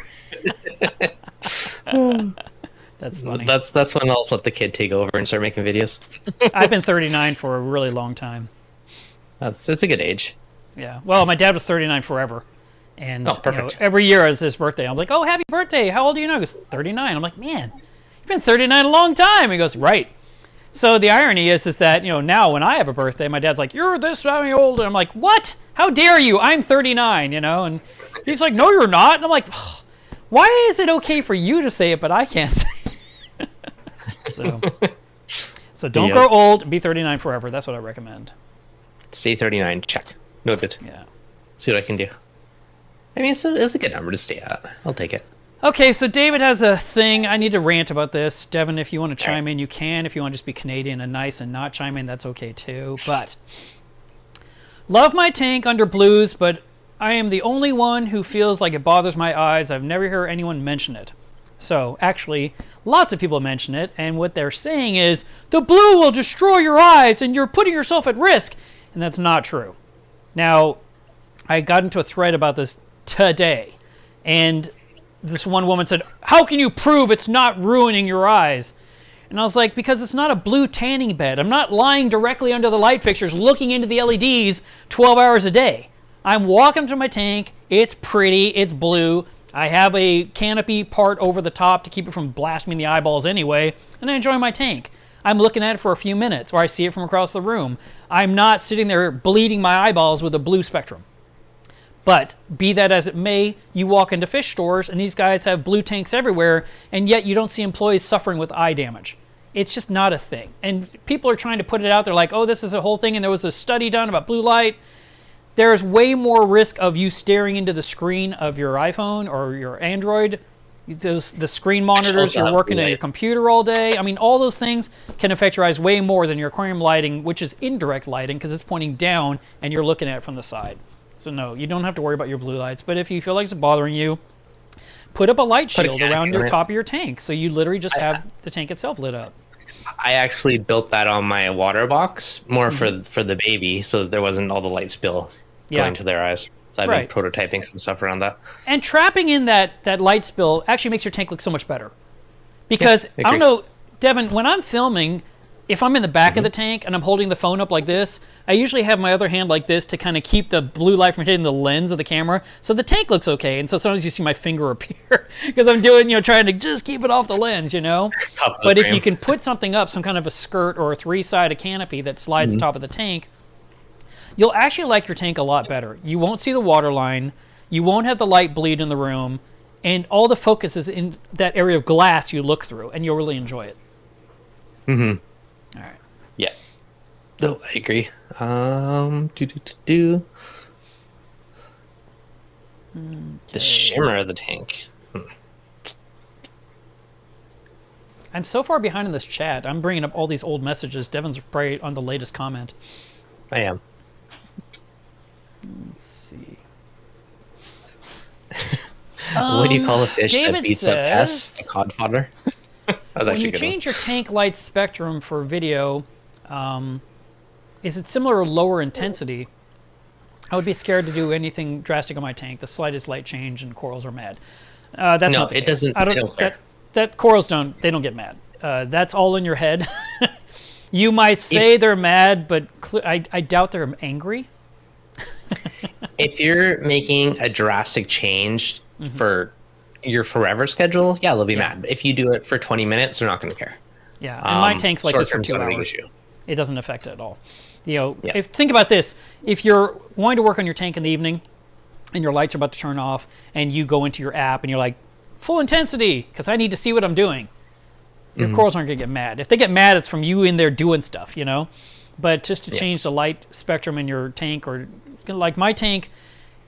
That's funny.
That's when I'll let the kid take over and start making videos.
I've been 39 for a really long time.
It's a good age.
Yeah. Well, my dad was 39 forever. And
perfect.
every year as his birthday, I'm like, "Oh, happy birthday. How old are you now?" He goes, 39. I'm like, "Man, you've been 39 a long time." He goes, "Right." So the irony is that, now when I have a birthday, my dad's like, "You're this many old." And I'm like, "What? How dare you? I'm 39, And he's like, "No, you're not." And I'm like, "Why is it okay for you to say it, but I can't say it?" So don't grow old. Be 39 forever. That's what I recommend.
Stay 39. Check. Noted.
Yeah.
See what I can do. I mean, it's a good number to stay at. I'll take it.
Okay, so David has a thing. I need to rant about this. Deven, if you want to chime in, you can. If you want to just be Canadian and nice and not chime in, that's okay too. But love my tank under blues, but I am the only one who feels like it bothers my eyes. I've never heard anyone mention it. So actually, lots of people mention it, and what they're saying is, the blue will destroy your eyes and you're putting yourself at risk. And that's not true. Now, I got into a thread about this today, and this one woman said, "How can you prove it's not ruining your eyes?" And I was like, because it's not a blue tanning bed. I'm not lying directly under the light fixtures looking into the LEDs 12 hours a day. I'm walking to my tank. It's pretty. It's blue. I have a canopy part over the top to keep it from blasting me in the eyeballs anyway, and I enjoy my tank. I'm looking at it for a few minutes, or I see it from across the room. I'm not sitting there bleeding my eyeballs with a blue spectrum. But be that as it may, you walk into fish stores and these guys have blue tanks everywhere, and yet you don't see employees suffering with eye damage. It's just not a thing. And people are trying to put it out there like, "Oh, this is a whole thing, and there was a study done about blue light." There's way more risk of you staring into the screen of your iPhone or your Android. The screen monitors, you're working at your computer all day. I mean, all those things can affect your eyes way more than your aquarium lighting, which is indirect lighting because it's pointing down and you're looking at it from the side. So no, you don't have to worry about your blue lights. But if you feel like it's bothering you, put up a light shield around your top of your tank. So you literally just have the tank itself lit up.
I actually built that on my water box more for the baby, so that there wasn't all the light spill going to their eyes. So I've been prototyping some stuff around that. And
trapping in that light spill actually makes your tank look so much better. Because, I don't know, Deven, when I'm filming, if I'm in the back of the tank and I'm holding the phone up like this, I usually have my other hand like this to kind of keep the blue light from hitting the lens of the camera. So the tank looks okay. And so sometimes you see my finger appear because I'm doing, trying to just keep it off the lens, But if you can put something up, some kind of a skirt or a 3-sided canopy that slides the top of the tank, you'll actually like your tank a lot better. You won't see the water line. You won't have the light bleed in the room. And all the focus is in that area of glass you look through, and you'll really enjoy it.
Mm-hmm.
All right.
Yeah. No, I agree. The shimmer of the tank.
I'm so far behind in this chat. I'm bringing up all these old messages. Devin's probably on the latest comment.
I am.
Let's see.
What do you call a fish that
David
beats up pests?
says-
A cod fodder? That was
When
actually
you
a good one.
change your tank light spectrum for video, is it similar or lower intensity? I would be scared to do anything drastic on my tank. The slightest light change and corals are mad. That's
No,
not the
it
case.
doesn't. They don't care.
That corals don't get mad. That's all in your head. You might say they're mad, but I doubt they're angry.
If you're making a drastic change for your forever schedule, yeah, they'll be mad. If you do it for 20 minutes, they're not going to care.
Yeah, and my tank's like this for
Short-term's
2
not a big
hours.
issue.
It doesn't affect it at all. You know, think about this. If you're wanting to work on your tank in the evening and your lights are about to turn off and you go into your app and you're like, full intensity, because I need to see what I'm doing. Your corals aren't going to get mad. If they get mad, it's from you in there doing stuff, you know? But just to change the light spectrum in your tank, or like my tank,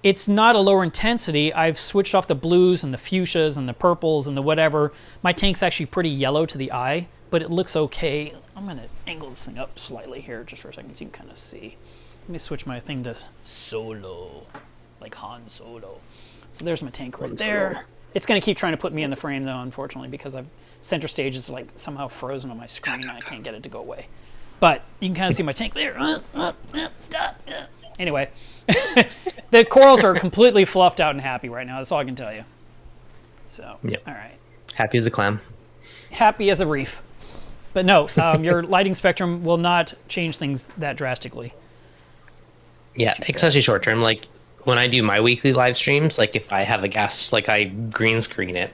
it's not a lower intensity. I've switched off the blues and the fuchsias and the purples and the whatever. My tank's actually pretty yellow to the eye, but it looks okay. I'm going to angle this thing up slightly here just for a second so you can kind of see. Let me switch my thing to solo, like Han Solo. So there's my tank right there. It's going to keep trying to put me in the frame, though, unfortunately, because center stage is like somehow frozen on my screen and I can't get it to go away. But you can kind of see my tank there. Stop. Anyway, the corals are completely fluffed out and happy right now. That's all I can tell you. So, all right.
Happy as a clam.
Happy as a reef. But no, your lighting spectrum will not change things that drastically.
Yeah, especially short term. Like when I do my weekly live streams, like if I have a guest, like I green screen it.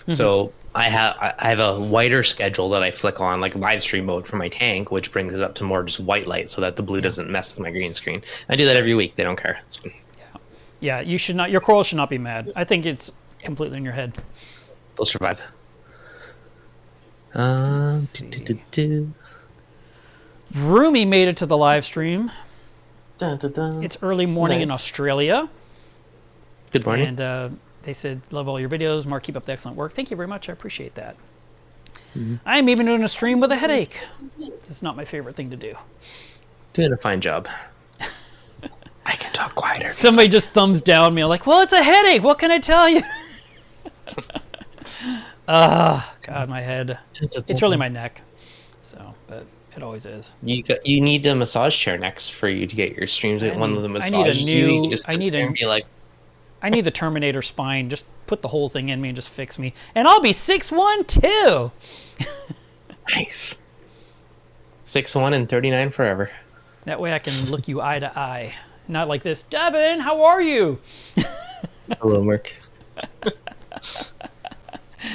So I have a whiter schedule that I flick on, like live stream mode for my tank, which brings it up to more just white light so that the blue doesn't mess with my green screen. I do that every week. They don't care. It's fun.
Yeah, you should not. Your corals should not be mad. I think it's completely in your head.
They'll survive.
Vroomy made it to the live stream.
Dun, dun, dun.
It's early morning in Australia.
Good morning.
And they said, love all your videos. Mark, keep up the excellent work. Thank you very much. I appreciate that. I'm even doing a stream with a headache. It's not my favorite thing to do.
Doing a fine job. I can talk quieter.
Somebody just thumbs down me. I'm like, well, it's a headache. What can I tell you? God, my head. It's really my neck. So, but it always is.
You need a massage chair next for you to get your streams. One of the massage.
I need the Terminator spine. Just put the whole thing in me and just fix me. And I'll be 6'1" too.
Nice. 6'1" and 39 forever.
That way I can look you eye to eye. Not like this, Deven, how are you?
Hello, Mark.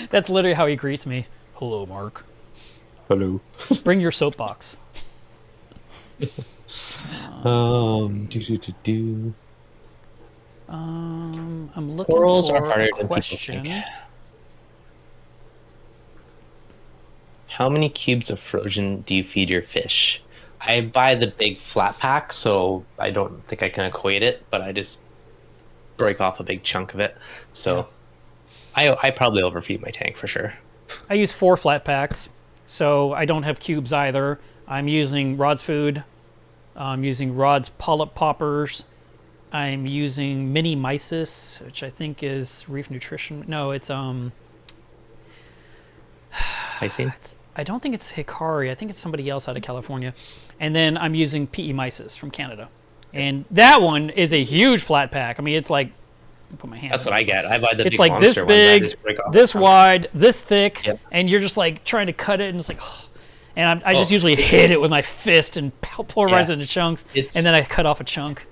That's literally how he greets me. Hello, Mark.
Hello.
Bring your soapbox. I'm looking
Corals
for
are harder
a
than people
question.
think. How many cubes of frozen do you feed your fish? I buy the big flat pack, so I don't think I can equate it, but I just break off a big chunk of it. So I probably overfeed my tank for sure.
I use 4 flat packs, so I don't have cubes either. I'm using Rod's Food. I'm using Rod's polyp poppers. I'm using mini mysis, which I think is Reef Nutrition. No, it's
Lysine?
I don't think it's Hikari. I think it's somebody else out of California. And then I'm using PE mysis from Canada. And that one is a huge flat pack. I mean, it's like, put my hand.
That's what I get. I buy the
it's
big
like this
monster
big,
ones. I just break off
this
the chunk.
wide, this thick,
Yep.
and you're just like trying to cut it, and it's like, and I just usually hit it with my fist and pulverize it into chunks, and then I cut off a chunk.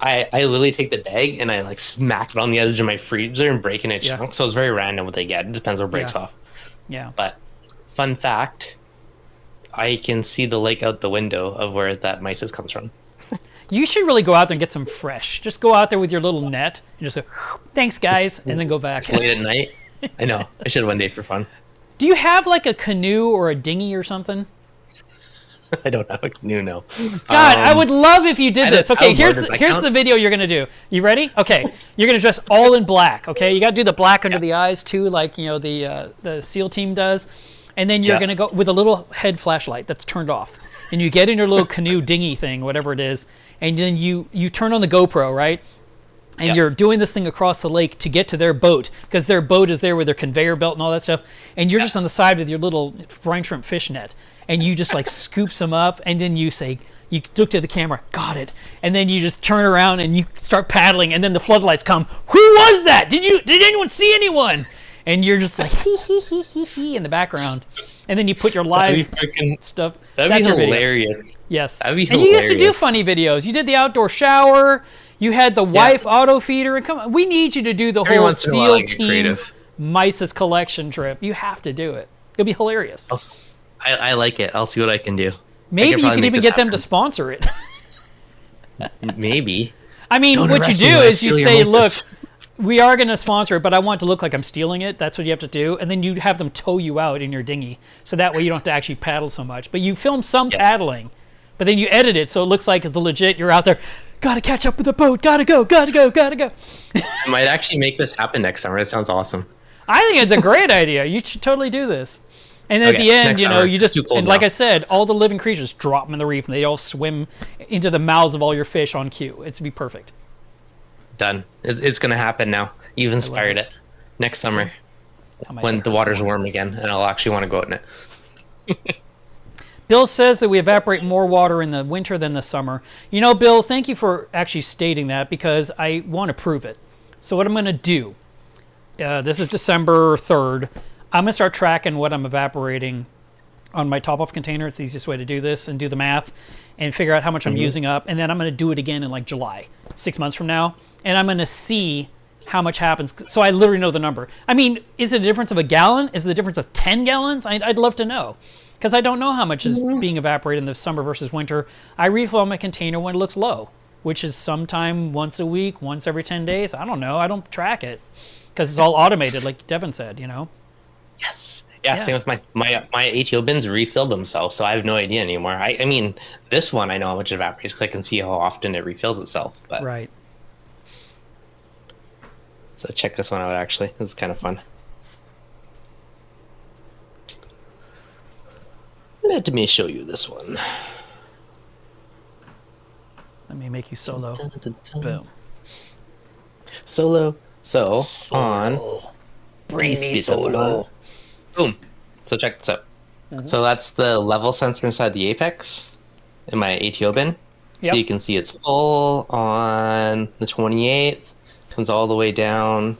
I literally take the bag and I like smack it on the edge of my freezer and break it in chunks. So it's very random what they get. It depends what breaks off.
Yeah.
But fun fact, I can see the lake out the window of where that mysis comes from.
You should really go out there and get some fresh. Just go out there with your little net and just go, thanks guys, and then go back.
It's late at night. I know. I should one day for fun.
Do you have like a canoe or a dinghy or something?
I don't have a canoe, no.
God, I would love if you did this. Okay, here's
count?
the video you're gonna do. You ready? Okay, you're gonna dress all in black. Okay, you gotta do the black under the eyes too, like the SEAL team does. And then you're gonna go with a little head flashlight that's turned off, and you get in your little canoe dinghy thing, whatever it is, and then you turn on the GoPro, right? and you're doing this thing across the lake to get to their boat, because their boat is there with their conveyor belt and all that stuff, and you're just on the side with your little brine shrimp fish net, and you just like scoops them up, and then you say, you look to the camera, got it, and then you just turn around and you start paddling, and then the floodlights come. Who was that? Did anyone see anyone? And you're just like hee hee hee hee hee in the background, and then you put your live stuff.
That'd be hilarious.
Yes,
that'd be
hilarious. And you used to do funny videos. You did the outdoor shower. You had the wife auto feeder, and come on, we need you to do the whole SEAL Team Mice's collection trip. You have to do it. It'll be hilarious.
I like it. I'll see what I can do.
Maybe you can even get them to sponsor it.
Maybe.
I mean, what you do is you say, look, we are going to sponsor it, but I want it to look like I'm stealing it. That's what you have to do. And then you have them tow you out in your dinghy. So that way you don't have to actually paddle so much. But you film some paddling, but then you edit it so it looks like it's legit. You're out there. Gotta catch up with the boat. Gotta go.
I might actually make this happen next summer. That sounds awesome.
I think it's a great idea. You should totally do this. And at the end, you just, and like I said, all the living creatures drop them in the reef, and they all swim into the mouths of all your fish on cue. It's to be perfect.
Done. It's going to happen now. You've inspired it. Next summer, when the water's warm again, and I'll actually want to go out in it.
Bill says that we evaporate more water in the winter than the summer. You know, Bill, thank you for actually stating that, because I want to prove it. So what I'm going to do, this is December 3rd. I'm going to start tracking what I'm evaporating on my top-off container. It's the easiest way to do this, and do the math and figure out how much I'm using up. And then I'm going to do it again in like July, 6 months from now. And I'm going to see how much happens. So I literally know the number. I mean, is it a difference of a gallon? Is it a difference of 10 gallons? I'd love to know, because I don't know how much is being evaporated in the summer versus winter. I refill my container when it looks low, which is sometime once a week, once every 10 days. I don't know. I don't track it because it's all automated, like Deven said, you know?
Yes. Yeah, same with my ATO bins refill themselves, so I have no idea anymore. I mean, this one I know how much it evaporates because I can see how often it refills itself. But
right.
So check this one out, actually. This is kind of fun. Let me show you this one.
Let me make you solo. Boom.
Solo. So, on...
Bring me solo.
Boom. So check this out. So that's the level sensor inside the apex in my ATO bin. So you can see it's full on the 28th. Comes all the way down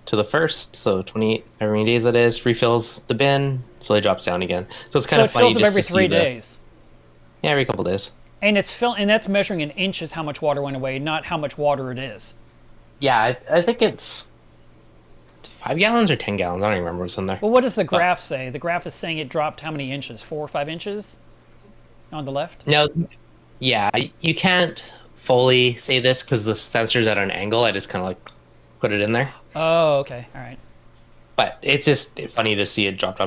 to the 1st. So 28, however many days that is. Refills the bin. Slowly drops down again. So it's kind of funny.
So it fills up every 3 days.
Yeah, every couple days.
And that's measuring in inches how much water went away, not how much water it is.
Yeah, I think it's 5 gallons or 10 gallons. I don't even remember what's in there.
Well, what does the graph say? The graph is saying it dropped how many inches? 4 or 5 inches on the left?
No, yeah, you can't fully say this because the sensor's at an angle. I just kind of like put it in there.
Oh, okay. All right.
But it's just funny to see it drop,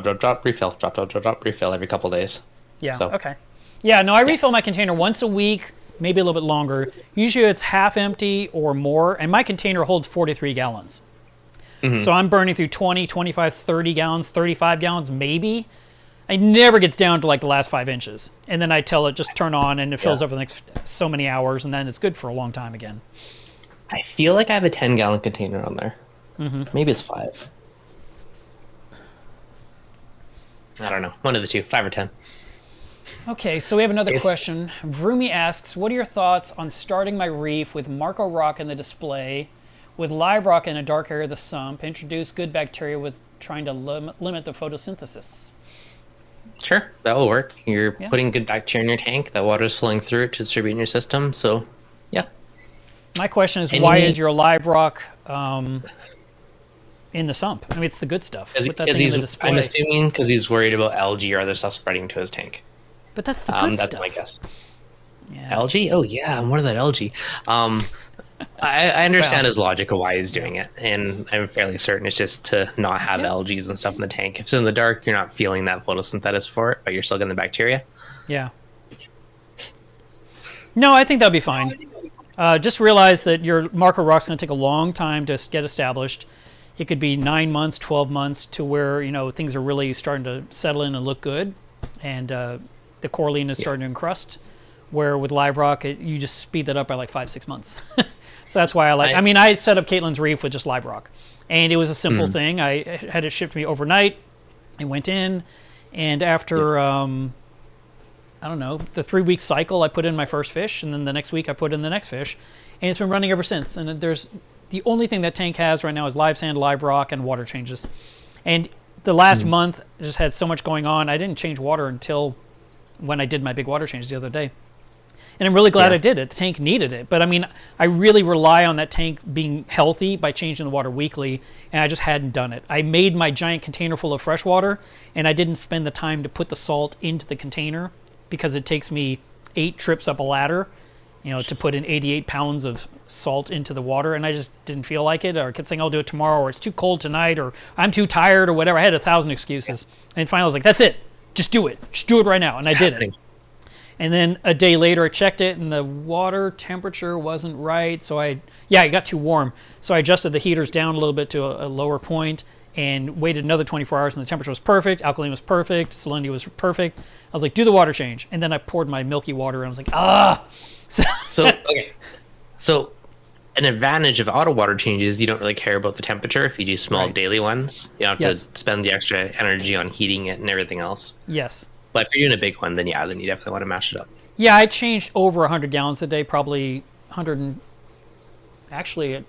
refill, drop, refill every couple days.
Yeah, okay. Yeah, no, I refill my container once a week, maybe a little bit longer. Usually it's half empty or more, and my container holds 43 gallons. So I'm burning through 20, 25, 30 gallons, 35 gallons, maybe. It never gets down to like the last 5 inches. And then I tell it just turn on, and it fills up for the next so many hours, and then it's good for a long time again.
I feel like I have a 10-gallon container on there. Maybe it's 5. I don't know. One of the two, 5 or 10.
Okay, so we have another question. Vroomy asks, what are your thoughts on starting my reef with Marco Rock in the display, with live rock in a dark area of the sump, introduce good bacteria with trying to limit the photosynthesis?
Sure, that will work. You're putting good bacteria in your tank. That water is flowing through it to distribute in your system. So, yeah.
My question is, why is your live rock in the sump? I mean, it's the good stuff. Put that thing in the display.
I'm assuming because he's worried about algae or other stuff spreading to his tank.
But that's the good stuff.
That's my guess. Yeah. Algae? Oh, yeah, more of that algae. I understand his logic of why he's doing it, and I'm fairly certain it's just to not have algae and stuff in the tank. If it's in the dark, you're not feeling that photosynthesis for it, but you're still getting the bacteria. Yeah.
No, I think that'll be fine. Just realize that your Marco Rock's going to take a long time to get established. It could be 9 months, 12 months to where, you know, things are really starting to settle in and look good, and the coralline is starting to encrust. Where with live rock, you just speed that up by like 5-6 months. So that's why I like. I mean, I set up Caitlin's Reef with just live rock, and it was a simple thing. I had it shipped to me overnight. I went in, and after I don't know, the 3-week cycle, I put in my first fish, and then the next week I put in the next fish, and it's been running ever since. And there's the only thing that tank has right now is live sand, live rock, and water changes. And the last month I just had so much going on. I didn't change water until when I did my big water changes the other day. And I'm really glad I did it. The tank needed it. But I mean, I really rely on that tank being healthy by changing the water weekly, and I just hadn't done it. I made my giant container full of fresh water, and I didn't spend the time to put the salt into the container because it takes me 8 trips up a ladder, to put in 88 pounds of salt into the water, and I just didn't feel like it, or I kept saying I'll do it tomorrow, or it's too cold tonight, or I'm too tired, or whatever. I had 1,000 excuses. And finally I was like, that's it. Just do it. Just do it right now. And I did it. And then a day later, I checked it, and the water temperature wasn't right. So it got too warm. So I adjusted the heaters down a little bit to a lower point and waited another 24 hours, and the temperature was perfect. Alkaline was perfect. Salinity was perfect. I was like, do the water change. And then I poured my milky water, and I was like,
So an advantage of auto water changes, you don't really care about the temperature if you do small daily ones. You don't have to spend the extra energy on heating it and everything else.
Yes.
But if you're doing a big one, then you definitely want to mash it up.
Yeah, I changed over 100 gallons a day, probably 100. Actually,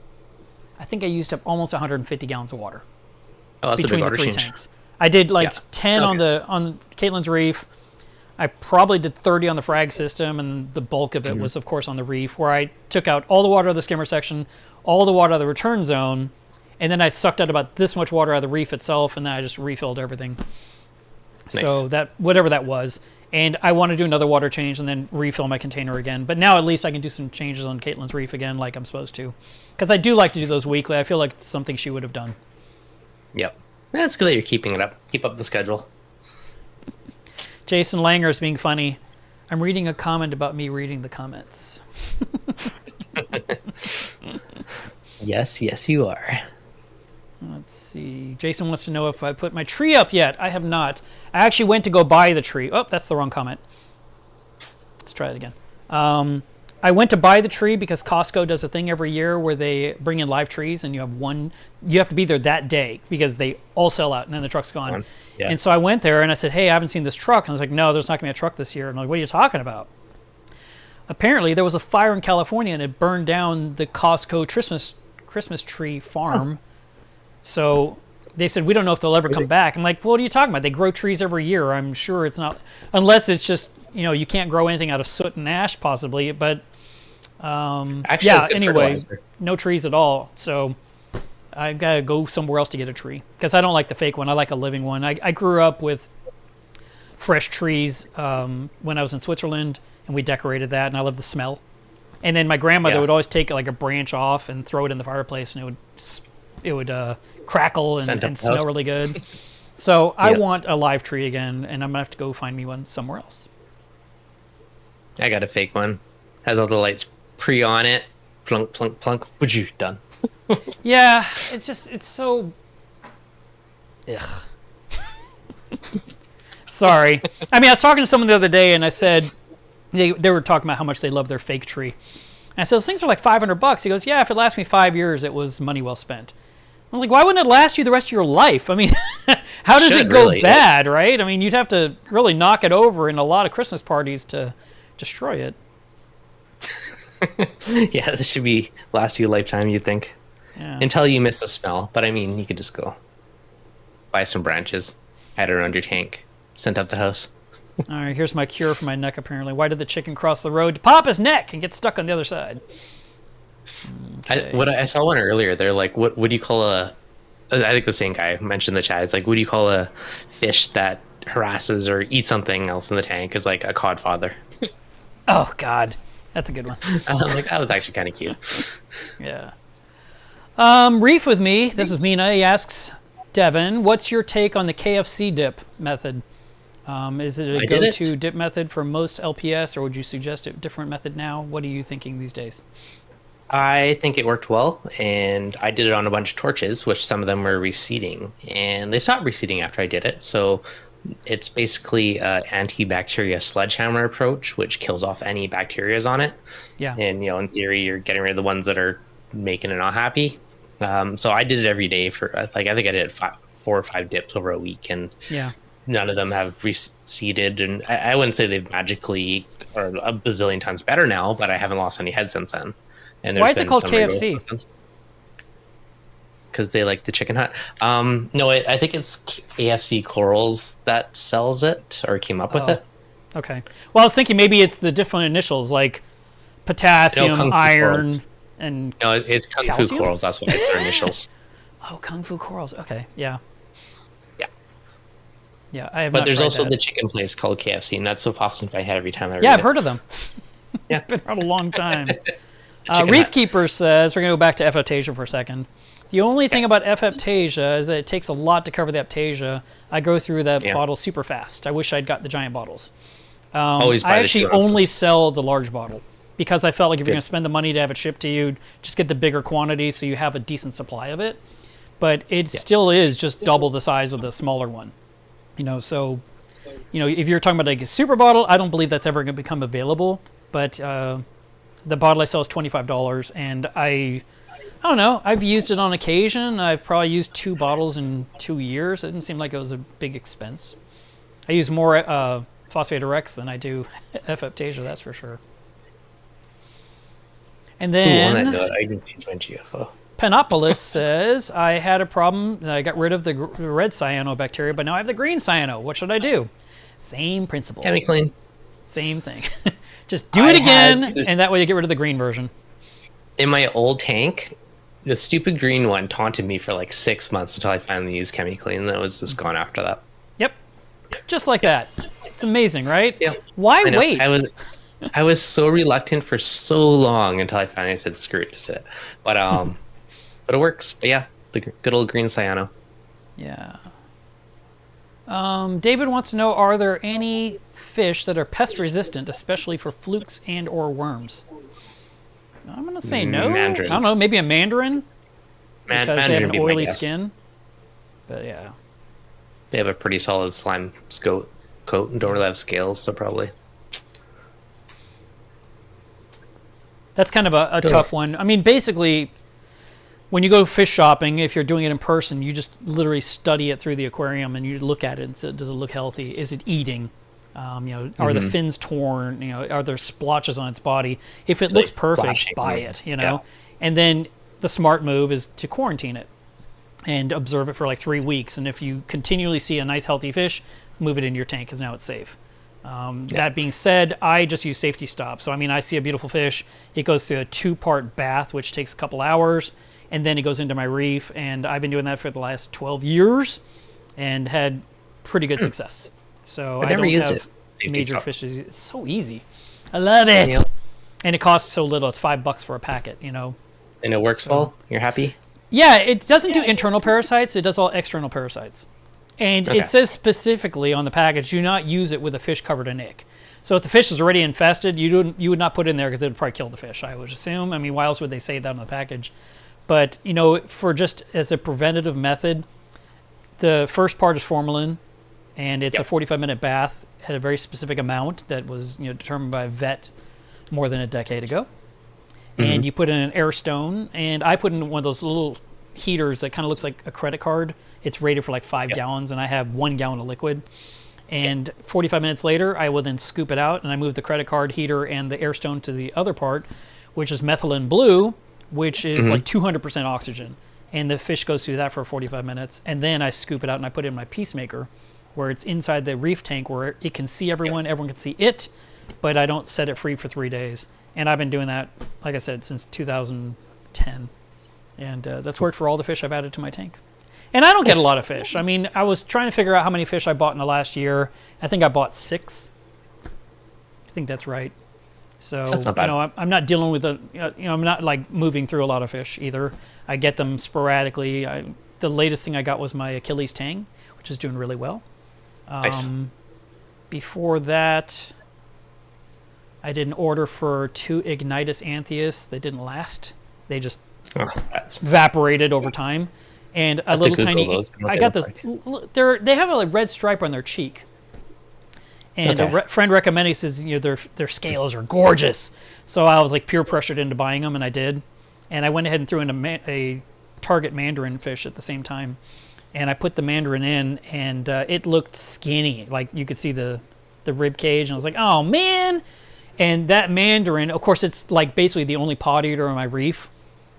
I think I used up almost 150 gallons of water.
Oh, that's
between
a big water
the 3
change.
tanks. I did 10 on Caitlin's Reef. I probably did 30 on the frag system, and the bulk of it was, of course, on the Reef, where I took out all the water out of the skimmer section, all the water out of the return zone, and then I sucked out about this much water out of the Reef itself, and then I just refilled everything. Nice. So that whatever that was, and I want to do another water change and then refill my container again. But now at least I can do some changes on Caitlin's Reef again, like I'm supposed to, because I do like to do those weekly. I feel like it's something she would have done.
Yep, that's good that you're keeping it up. Keep up the schedule.
Jason Langer is being funny. I'm reading a comment about me reading the comments.
Yes, you are.
Let's see. Jason wants to know if I put my tree up yet. I have not. I actually went to go buy the tree. Oh, that's the wrong comment. Let's try it again. I went to buy the tree because Costco does a thing every year where they bring in live trees, and you have to be there that day because they all sell out and then the truck's gone. Yeah. And so I went there and I said, hey, I haven't seen this truck. And I was like, no, there's not going to be a truck this year. And I'm like, what are you talking about? Apparently there was a fire in California and it burned down the Costco Christmas tree farm. So they said, we don't know if they'll ever come back. I'm like, well, what are you talking about? They grow trees every year. I'm sure it's not, unless it's just, you can't grow anything out of soot and ash possibly. But anyway, no trees at all. So I got to go somewhere else to get a tree because I don't like the fake one. I like a living one. I grew up with fresh trees when I was in Switzerland, and we decorated that, and I love the smell. And then my grandmother would always take like a branch off and throw it in the fireplace, and it would crackle and smell really good. So I want a live tree again, and I'm gonna have to go find me one somewhere else.
I got a fake one. Has all the lights on it. Plunk, plunk, plunk. Would you done?
Yeah, it's so. Ugh. Sorry. I mean, I was talking to someone the other day, and I said they were talking about how much they love their fake tree. And I said, those things are like $500. He goes, yeah, if it lasts me 5 years, it was money well spent. I was like, why wouldn't it last you the rest of your life? I mean, how does it go bad, right? I mean, you'd have to really knock it over in a lot of Christmas parties to destroy it.
Yeah, this should be last you a lifetime, you think. Yeah. Until you miss the smell. But I mean, you could just go buy some branches, add it around your tank, send up the house.
All right, here's my cure for my neck, apparently. Why did the chicken cross the road to pop his neck and get stuck on the other side?
Okay. I saw one earlier. They're like, what do you call I think the same guy mentioned in the chat. It's like, what do you call a fish that harasses or eats something else in the tank? Is like a cod father.
Oh, God. That's a good one.
Like, that was actually kind of cute.
Yeah. Reef with me. This is Mina. He asks, Deven, what's your take on the KFC dip method? Is it a go-to dip method for most LPS, or would you suggest a different method now? What are you thinking these days?
I think it worked well, and I did it on a bunch of torches, which some of them were receding, and they stopped receding after I did it. So It's basically an antibacteria sledgehammer approach, which kills off any bacterias on it.
Yeah.
And in theory, you're getting rid of the ones that are making it not happy. So I did it every day for like I think I did 4 or 5 dips over a week, and
Yeah.
none of them have reseeded. And I wouldn't say they've magically are a bazillion times better now, but I haven't lost any head since then. And
Why is it called KFC?
Because they like the chicken hut. No, I think it's AFC Corals that sells it or came up with it.
Okay. Well, I was thinking maybe it's the different initials like potassium,
Kung Fu
iron,
Corals.
and
No, it's Kung Fu
calcium?
Corals. That's what it's their initials.
oh, Kung Fu corals. Okay. Yeah.
Yeah.
Yeah. I have.
But
not
there's
tried
also
that.
the chicken place called KFC, and that's the pasta I had every time I read
Yeah, I've
it.
heard of them.
Yeah.
Been around a long time.
Chicken
Reef
hut.
Keeper says, we're going to go back to Ephaptasia for a second. The only thing about Ephaptasia is that it takes a lot to cover the Aptasia. I go through that bottle super fast. I wish I'd got the giant bottles.
Always buy
I
the
actually
2 ounces.
only sell the large bottle because I felt like if you're
Good.
going to spend the money to have it shipped to you, just get the bigger quantity so you have a decent supply of it. But it still is just double the size of the smaller one. So if you're talking about like a super bottle, I don't believe that's ever going to become available. But the bottle I sell is $25, and I don't know. I've used it on occasion. I've probably used 2 bottles in 2 years. It didn't seem like it was a big expense. I use more Phosphate Rex than I do Ephaptasia, that's for sure. And
Ooh, on that
then
note, I didn't change my GFO.
Panopolis says, I had a problem. I got rid of the red cyanobacteria, but now I have the green cyano. What should I do? Same principle.
Chemi clean.
Same thing. Just do it again, and that way you get rid of the green version.
In my old tank, the stupid green one taunted me for like 6 months until I finally used Chemi clean, and then it was just gone after that.
Yep. Just like that. It's amazing, right?
Yeah.
Why
I know.
wait?
I was so reluctant for so long until I finally said screw it, just did it. But but it works. But yeah, the good old green cyano.
Yeah. David wants to know, are there any fish that are pest resistant, especially for flukes and or worms? I'm going to say no.
Mandarins.
I don't know, maybe a mandarin because they have
Mandarin
an
be my
oily
guess.
skin. But yeah.
They have a pretty solid slime coat and don't really have scales, so probably.
That's kind of a tough one. I mean, basically, when you go fish shopping, if you're doing it in person, you just literally study it through the aquarium and you look at it and say, does it look healthy? Is it eating? Are the fins torn? Are there splotches on its body? If it looks perfect,
flashing.
buy it.
Yeah.
And then the smart move is to quarantine it and observe it for like 3 weeks. And if you continually see a nice healthy fish, move it in your tank because now it's safe. That being said, I just use safety stops. So I see a beautiful fish, it goes through a 2-part bath, which takes a couple hours, and then it goes into my reef. And I've been doing that for the last 12 years and had pretty good success. So I
never
don't
used
have
it. Safety
major
stop.
fishes. It's so easy. I love it.
Yeah.
And it costs so little. It's $5 for a packet,
And it works well? You're happy?
Yeah, it doesn't do internal parasites. It does all external parasites. And
Okay.
it says specifically on the package, do not use it with a fish covered in ick. So if the fish is already infested, you would not put it in there because it would probably kill the fish, I would assume. Why else would they say that on the package? But, for just as a preventative method, the first part is formalin, and it's a 45-minute bath at a very specific amount that was determined by a vet more than a decade ago. And you put in an air stone, and I put in one of those little heaters that kind of looks like a credit card. It's rated for like 5 gallons, and I have 1 gallon of liquid. And 45 minutes later, I will then scoop it out, and I move the credit card heater and the air stone to the other part, which is methylene blue, which is like 200% oxygen. And the fish goes through that for 45 minutes, and then I scoop it out and I put it in my peacemaker, where it's inside the reef tank where it can see everyone can see it, but I don't set it free for 3 days. And I've been doing that, like I said, since 2010. And that's worked for all the fish I've added to my tank. And I don't get a lot of fish. I was trying to figure out how many fish I bought in the last year. I think I bought 6. I think that's right. So,
That's not bad.
I'm not dealing with I'm not like moving through a lot of fish either. I get them sporadically. The latest thing I got was my Achilles tang, which is doing really well.
Nice.
Before that, I did an order for 2 Ignitus Anthias. They didn't last. They just
Oh, that's
evaporated over time. and a
have to
little
Google
tiny.
those and what
I
they
got
look
this.
like.
They have a red stripe on their cheek. And
Okay.
a friend recommended, says, their scales are gorgeous. So I was like peer pressured into buying them, and I did. And I went ahead and threw in a target mandarin fish at the same time. And I put the mandarin in, and it looked skinny. Like you could see the rib cage, and I was like, oh man. And that mandarin, of course, it's like basically the only pod eater on my reef.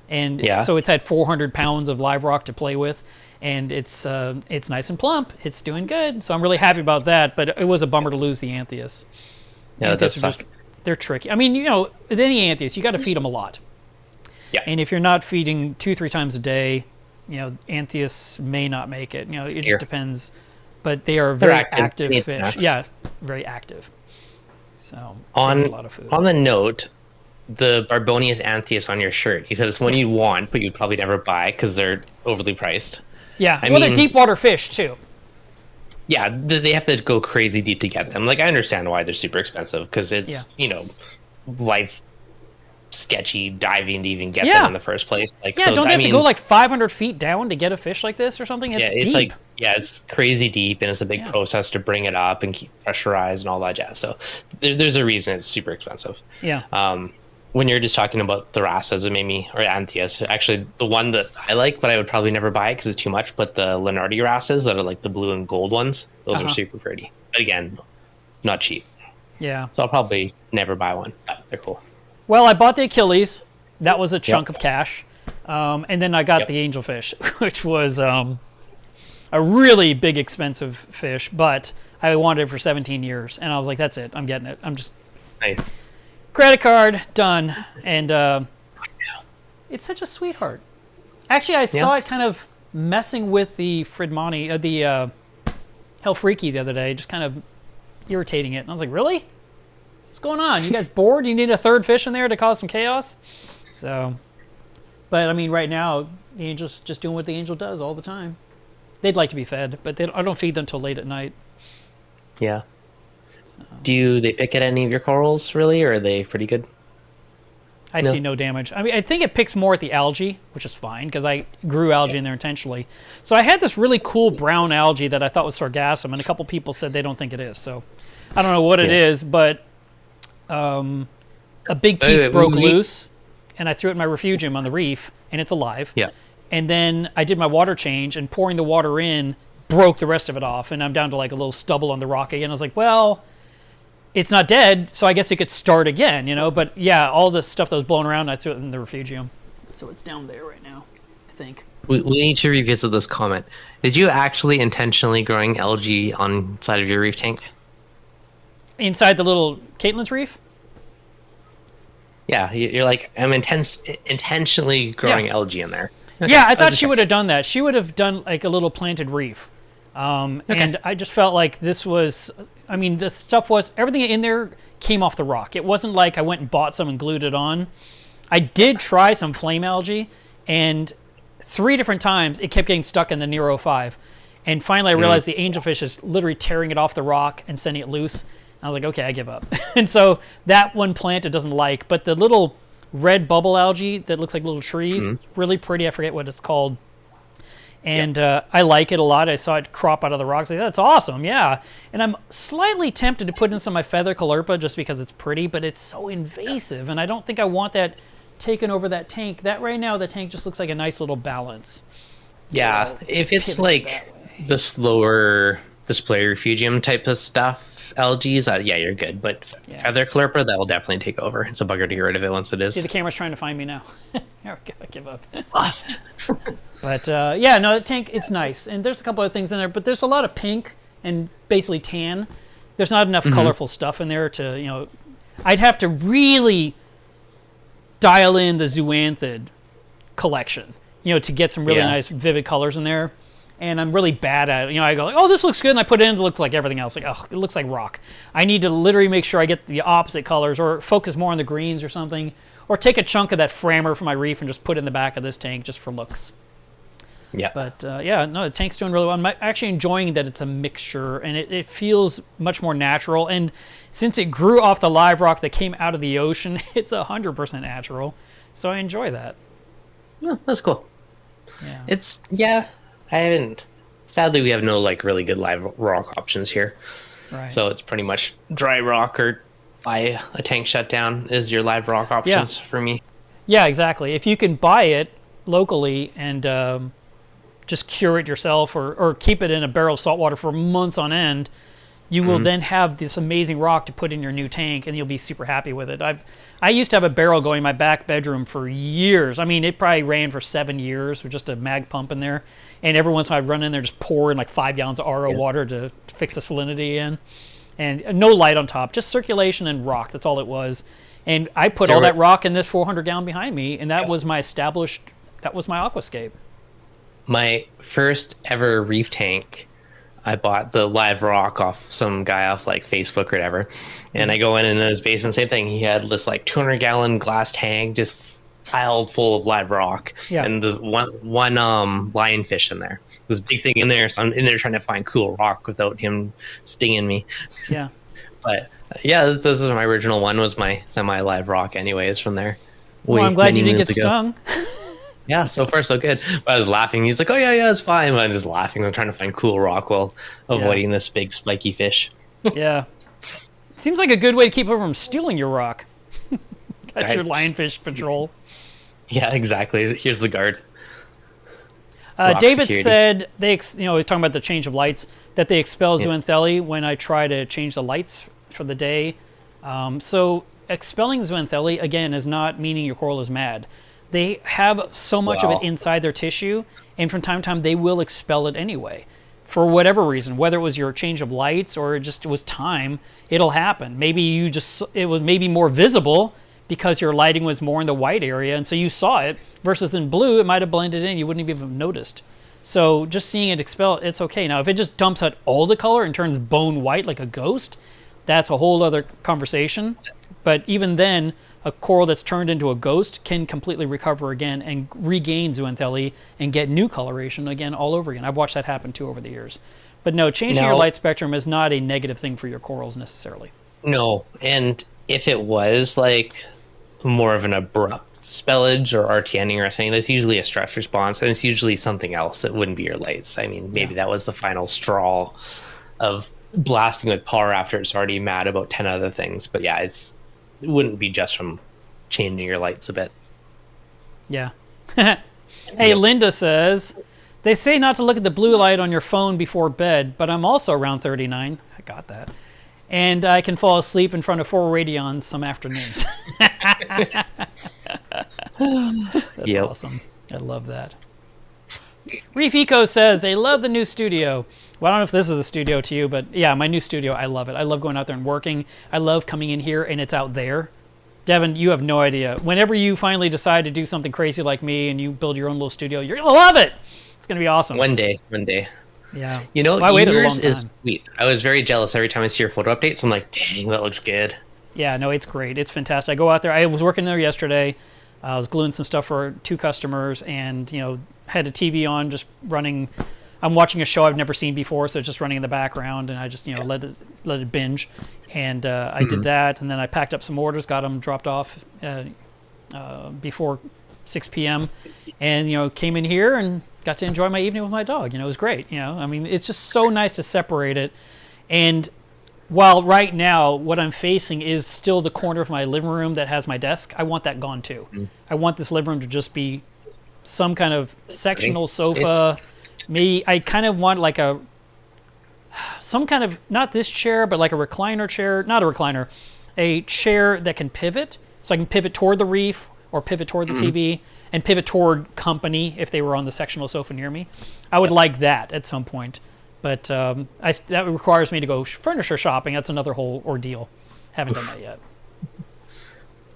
And so it's had 400 pounds of live rock to play with. And it's nice and plump. It's doing good. So I'm really happy about that. But it was a bummer to lose the Anthias.
Yeah, that does suck.
They're tricky. I mean, with any Anthias, you got to feed them a lot.
Yeah.
And if you're not feeding 2-3 times a day, Anthias may not make it. It just depends. But they are very active fish. Yeah, very active. So
on
a lot of food.
On the note, the Barbonius Anthias on your shirt, you said it's one you'd want, but you'd probably never buy because they're overly priced.
Yeah, they're deep water fish too.
Yeah, they have to go crazy deep to get them. Like, I understand why they're super expensive because it's, life sketchy diving to even get them in the first place. Like,
don't they have to go like 500 feet down to get a fish like this or something? It's deep.
It's crazy deep, and it's a big process to bring it up and keep pressurized and all that jazz. So there's a reason it's super expensive.
Yeah.
When you're just talking about the Rasas, it made me, or Anthias, actually the one that I like, but I would probably never buy it because it's too much, but the Lenardi Rasas that are like the blue and gold ones, those are super pretty. But again, not cheap.
Yeah.
So I'll probably never buy one, but they're cool.
Well, I bought the Achilles. That was a chunk of cash. And then I got the angelfish, which was a really big, expensive fish, but I wanted it for 17 years. And I was like, that's it. I'm getting it. I'm just...
Nice.
Credit card, done. And it's such a sweetheart. Actually, I saw it kind of messing with the Fridmani, the Helfriki the other day, just kind of irritating it. And I was like, really? What's going on? You guys bored? You need a third fish in there to cause some chaos? So, but I mean, right now, the angel's just doing what the angel does all the time. They'd like to be fed, but I don't feed them until late at night.
Yeah. Do they pick at any of your corals, really, or are they pretty good?
I see no damage. I mean, I think it picks more at the algae, which is fine, because I grew algae in there intentionally. So I had this really cool brown algae that I thought was sargassum, and a couple people said they don't think it is. So I don't know what it is, but a big piece broke loose, and I threw it in my refugium on the reef, and it's alive.
Yeah.
And then I did my water change, and pouring the water in broke the rest of it off, and I'm down to like a little stubble on the rock again. I was like, well... It's not dead, so I guess it could start again, But yeah, all the stuff that was blown around, I threw it in the refugium. So it's down there right now, I think.
We need to revisit this comment. Did you actually intentionally growing algae on side of your reef tank?
Inside the little Caitlin's reef?
Yeah, you're like, I'm intentionally growing algae in there. Okay.
Yeah, I thought she would have done that. She would have done like a little planted reef. And I just felt like this was... I mean, the stuff was... Everything in there came off the rock. It wasn't like I went and bought some and glued it on. I did try some flame algae, and 3 different times it kept getting stuck in the Nero 5. And finally I realized the angelfish is literally tearing it off the rock and sending it loose. And I was like, okay, I give up. And so that one plant it doesn't like. But the little red bubble algae that looks like little trees, really pretty. I forget what it's called. And I like it a lot. I saw it crop out of the rocks. I thought, that's awesome, yeah. And I'm slightly tempted to put in some of my feather caulerpa just because it's pretty, but it's so invasive, and I don't think I want that taking over that tank. That right now, the tank just looks like a nice little balance.
Yeah, if it's like the slower display refugium type of stuff, algae, yeah, you're good. But feather caulerpa, that will definitely take over. It's a bugger to get rid of it once it is.
See, the camera's trying to find me now. There we go, I give up.
Lost.
But yeah, no, the tank, it's nice. And there's a couple of things in there, but there's a lot of pink and basically tan. There's not enough colorful stuff in there to, I'd have to really dial in the zoanthid collection, to get some really nice vivid colors in there. And I'm really bad at it. I go like, oh, this looks good, and I put it in, it looks like everything else. Like, oh, it looks like rock. I need to literally make sure I get the opposite colors, or focus more on the greens or something, or take a chunk of that frammer from my reef and just put it in the back of this tank just for looks.
Yeah.
But yeah, no, the tank's doing really well. I'm actually enjoying that it's a mixture, and it feels much more natural. And since it grew off the live rock that came out of the ocean, it's 100% natural. So I enjoy that.
Yeah, that's cool.
Yeah.
I haven't. Sadly, we have no like really good live rock options here.
Right.
So it's pretty much dry rock or buy a tank shutdown is your live rock options for me.
Yeah, exactly. If you can buy it locally and just cure it yourself or keep it in a barrel of salt water for months on end, you will then have this amazing rock to put in your new tank, and you'll be super happy with it. I used to have a barrel going in my back bedroom for years. I mean, it probably ran for 7 years with just a mag pump in there. And every once in a while I'd run in there, just pour in like 5 gallons of RO water to fix the salinity in. And no light on top, just circulation and rock. That's all it was. And I put all that rock in this 400-gallon behind me, and that was my aquascape.
My first ever reef tank, I bought the live rock off some guy off like Facebook or whatever. And I go in his basement, same thing. He had this like 200-gallon glass tank just piled full of live rock.
Yeah.
And the one lionfish in there. This big thing in there. So I'm in there trying to find cool rock without him stinging me.
Yeah.
But yeah, this is my original one, was my semi-live rock anyways from there.
Well, I'm glad you didn't get stung.
Yeah, so far so good. But I was laughing. He's like, "Oh yeah, it's fine." But I'm just laughing. I'm trying to find cool rock while avoiding this big spiky fish.
Yeah, seems like a good way to keep them from stealing your rock. Got your lionfish patrol.
Yeah, exactly. Here's the guard.
David said he's talking about the change of lights, that they expel zooxanthellae when I try to change the lights for the day. So expelling zooxanthellae again is not meaning your coral is mad. They have so much of it inside their tissue, and from time to time they will expel it anyway. For whatever reason, whether it was your change of lights or it was time, it'll happen. Maybe it was maybe more visible because your lighting was more in the white area, and so you saw it, versus in blue, it might have blended in. You wouldn't even have noticed. So just seeing it expel, it's okay. Now, if it just dumps out all the color and turns bone white like a ghost, that's a whole other conversation. But even then, a coral that's turned into a ghost can completely recover again and regain zooxanthellae and get new coloration again all over again. I've watched that happen too over the years. But no, changing your light spectrum is not a negative thing for your corals necessarily.
No, and if it was like more of an abrupt spellage or RTNing or something, that's usually a stress response, and it's usually something else. It wouldn't be your lights. I mean, maybe that was the final straw of blasting with power after it's already mad about 10 other things. But yeah, it wouldn't be just from changing your lights a bit.
Yeah. Hey, Linda says, they say not to look at the blue light on your phone before bed, but I'm also around 39. I got that. And I can fall asleep in front of 4 radions some afternoons. That's awesome. I love that. Reef Eco says they love the new studio. Well, I don't know if this is a studio to you, but yeah, my new studio, I love it. I love going out there and working. I love coming in here and it's out there. Deven, you have no idea. Whenever you finally decide to do something crazy like me and you build your own little studio, you're going to love it. It's going to be awesome.
One day.
Yeah.
You know, yours is sweet. I was very jealous every time I see your photo updates. I'm like, dang, that looks good.
Yeah, no, it's great. It's fantastic. I go out there. I was working there yesterday. I was gluing some stuff for 2 customers and, had a TV on just running. I'm watching a show I've never seen before, so it's just running in the background, and I just, let it binge. And I did that, and then I packed up some orders, got them dropped off before 6 p.m. And, came in here and got to enjoy my evening with my dog. It was great. I mean, it's just so nice to separate it. And while right now what I'm facing is still the corner of my living room that has my desk, I want that gone too. I want this living room to just be some kind of sectional sofa. Maybe I kind of want like some kind of, not this chair, but like a recliner chair, not a recliner, a chair that can pivot. So I can pivot toward the reef or pivot toward the TV and pivot toward company if they were on the sectional sofa near me. I would like that at some point. But that requires me to go furniture shopping. That's another whole ordeal. Haven't done that yet.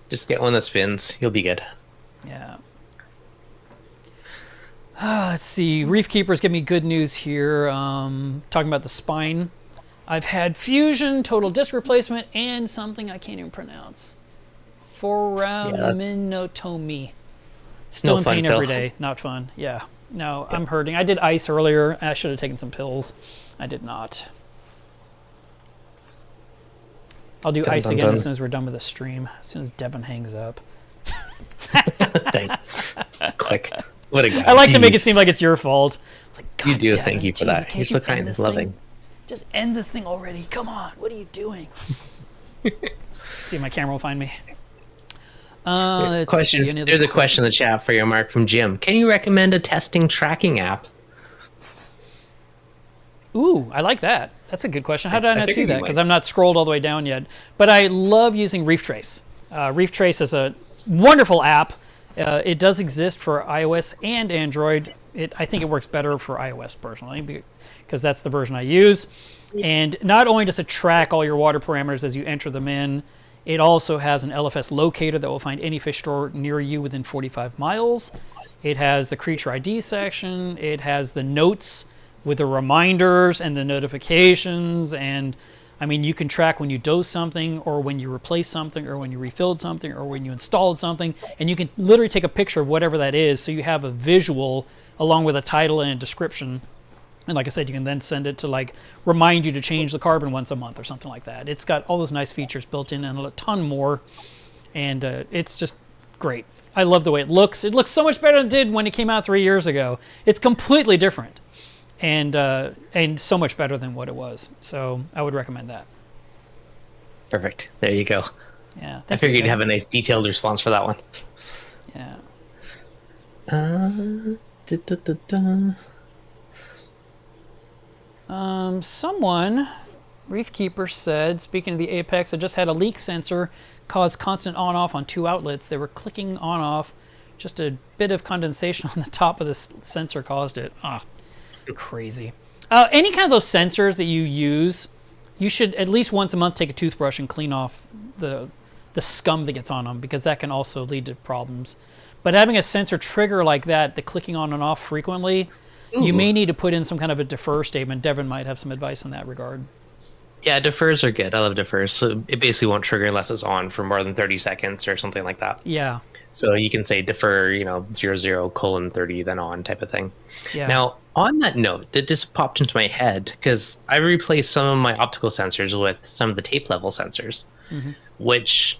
Just get one that spins. You'll be good.
Yeah. Let's see. Reef Keepers give me good news here. Talking about the spine. I've had fusion, total disc replacement, and something I can't even pronounce. Foraminotomy. Still in pain every day. Not fun. Yeah. No, I'm hurting. I did ice earlier. I should have taken some pills. I did not. I'll do ice again as soon as we're done with the stream. As soon as Deven hangs up.
Thanks. Click. What a guy.
I like to make it
Jeez.
seem like it's your fault. It's like,
You
God,
do.
Devin,
Thank you for
Jesus,
that.
can't
You're so
you end
kind and
this
loving.
thing? Just end this thing already. Come on. What are you doing? See if my camera will find me. Let's
Question.
see, any other
There's a question in the chat for you, Mark, from Jim. Can you recommend a testing tracking app?
Ooh, I like that. That's a good question. How did I not see
figured you
that? Because
might.
I'm not scrolled all the way down yet. But I love using Reef Trace. Reef Trace is a wonderful app. It does exist for iOS and Android. I think it works better for iOS personally because that's the version I use. And not only does it track all your water parameters as you enter them in, it also has an LFS locator that will find any fish store near you within 45 miles. It has the creature ID section. It has the notes with the reminders and the notifications. And I mean, you can track when you dose something or when you replace something or when you refilled something or when you installed something. And you can literally take a picture of whatever that is so you have a visual along with a title and a description. And like I said, you can then send it to like remind you to change the carbon once a month or something like that. It's got all those nice features built in and a ton more. And it's just great. I love the way it looks. It looks so much better than it did when it came out 3 years ago. It's completely different and so much better than what it was. So I would recommend that.
Perfect. There you go.
Yeah.
I figured you'd have a nice detailed response for that one.
Yeah. Someone, Reef Keeper said, speaking of the Apex, I just had a leak sensor cause constant on-off on 2 outlets. They were clicking on-off. Just a bit of condensation on the top of the sensor caused it. Ah, crazy. Any kind of those sensors that you use, you should at least once a month take a toothbrush and clean off the scum that gets on them, because that can also lead to problems. But having a sensor trigger like that, the clicking on and off frequently, you may need to put in some kind of a defer statement. Devin might have some advice in that regard.
Yeah, defers are good. I love defers. So it basically won't trigger unless it's on for more than 30 seconds or something like that.
Yeah.
So you can say defer, 00:30, then on type of thing.
Yeah.
Now, on that note, that just popped into my head because I replaced some of my optical sensors with some of the tape level sensors, which,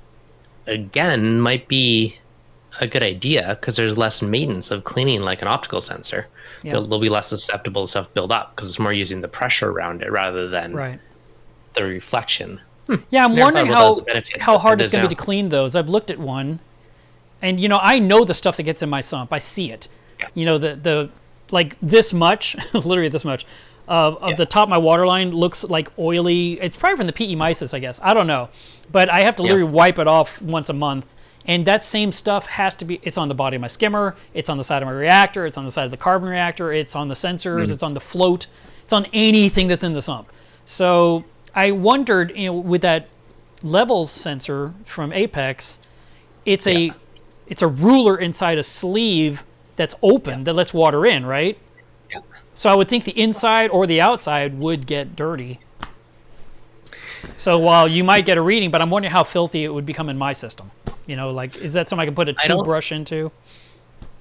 again, might be a good idea because there's less maintenance of cleaning like an optical sensor.
Yeah.
They'll be less susceptible to stuff build up because it's more using the pressure around it rather than
Right.
the reflection.
Yeah, I'm
Never
wondering
thought about that as a benefit,
how
but
hard
it
it's
is
going to be
now.
to clean those. I've looked at one, and I know the stuff that gets in my sump. I see it.
Yeah.
The like this much, literally this much, of the top of my water line looks like oily. It's probably from the PE mysis, I guess. I don't know, but I have to literally wipe it off once a month. And that same stuff has to be, it's on the body of my skimmer, it's on the side of my reactor, it's on the side of the carbon reactor, it's on the sensors, it's on the float, it's on anything that's in the sump. So I wondered, with that levels sensor from Apex, it's a ruler inside a sleeve that's open that lets water in, right?
Yeah.
So I would think the inside or the outside would get dirty. So while you might get a reading, but I'm wondering how filthy it would become in my system. Is that something I can put a toothbrush into?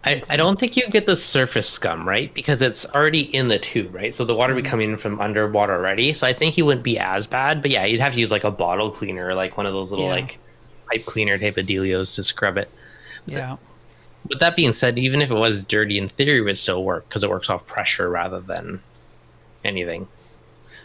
I don't think you get the surface scum, right? Because it's already in the tube, right? So the water would be coming in from underwater already. So I think you wouldn't be as bad. But yeah, you'd have to use like a bottle cleaner, like one of those little like pipe cleaner type of dealios to scrub it.
Yeah.
With that being said, even if it was dirty, in theory, it would still work because it works off pressure rather than anything.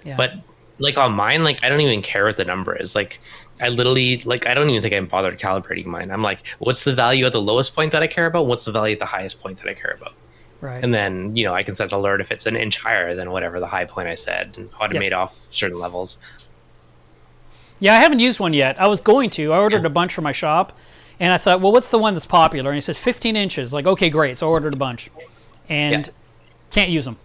Yeah.
But like on mine, like I don't even care what the number is. Like I literally, like I don't even think I'm bothered calibrating mine. I'm like, what's the value at the lowest point that I care about? What's the value at the highest point that I care about?
Right.
And then, I can set an alert if it's an inch higher than whatever the high point I said and automate off certain levels.
Yeah, I haven't used one yet. I was going to. I ordered a bunch for my shop, and I thought, well, what's the one that's popular? And it says 15 inches. Like, okay, great. So I ordered a bunch. And can't use them.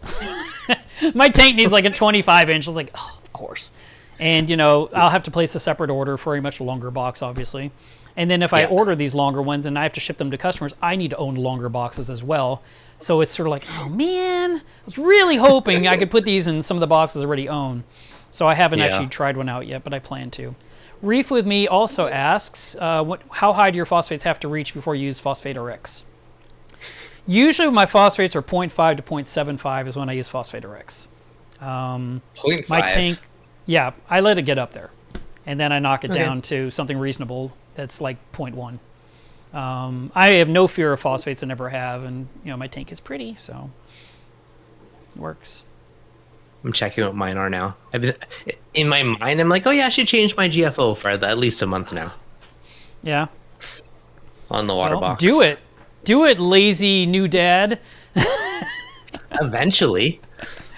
My tank needs like a 25 inch. I was like, oh, of course. And, I'll have to place a separate order for a much longer box, obviously. And then if I order these longer ones and I have to ship them to customers, I need to own longer boxes as well. So it's sort of like, oh, man, I was really hoping I could put these in some of the boxes I already own. So I haven't actually tried one out yet, but I plan to. Reef with Me also asks, how high do your phosphates have to reach before you use Phosphate RX? Usually my phosphates are 0.5 to 0.75 is when I use Phosphate RX.
0.5?
My tank, I let it get up there. And then I knock it down to something reasonable that's like 0.1. I have no fear of phosphates. I never have, and my tank is pretty, so it works.
I'm checking what mine are now. In my mind, I'm like, oh yeah, I should change my GFO for at least a month now.
Yeah.
On the water box.
Do it, lazy new dad.
Eventually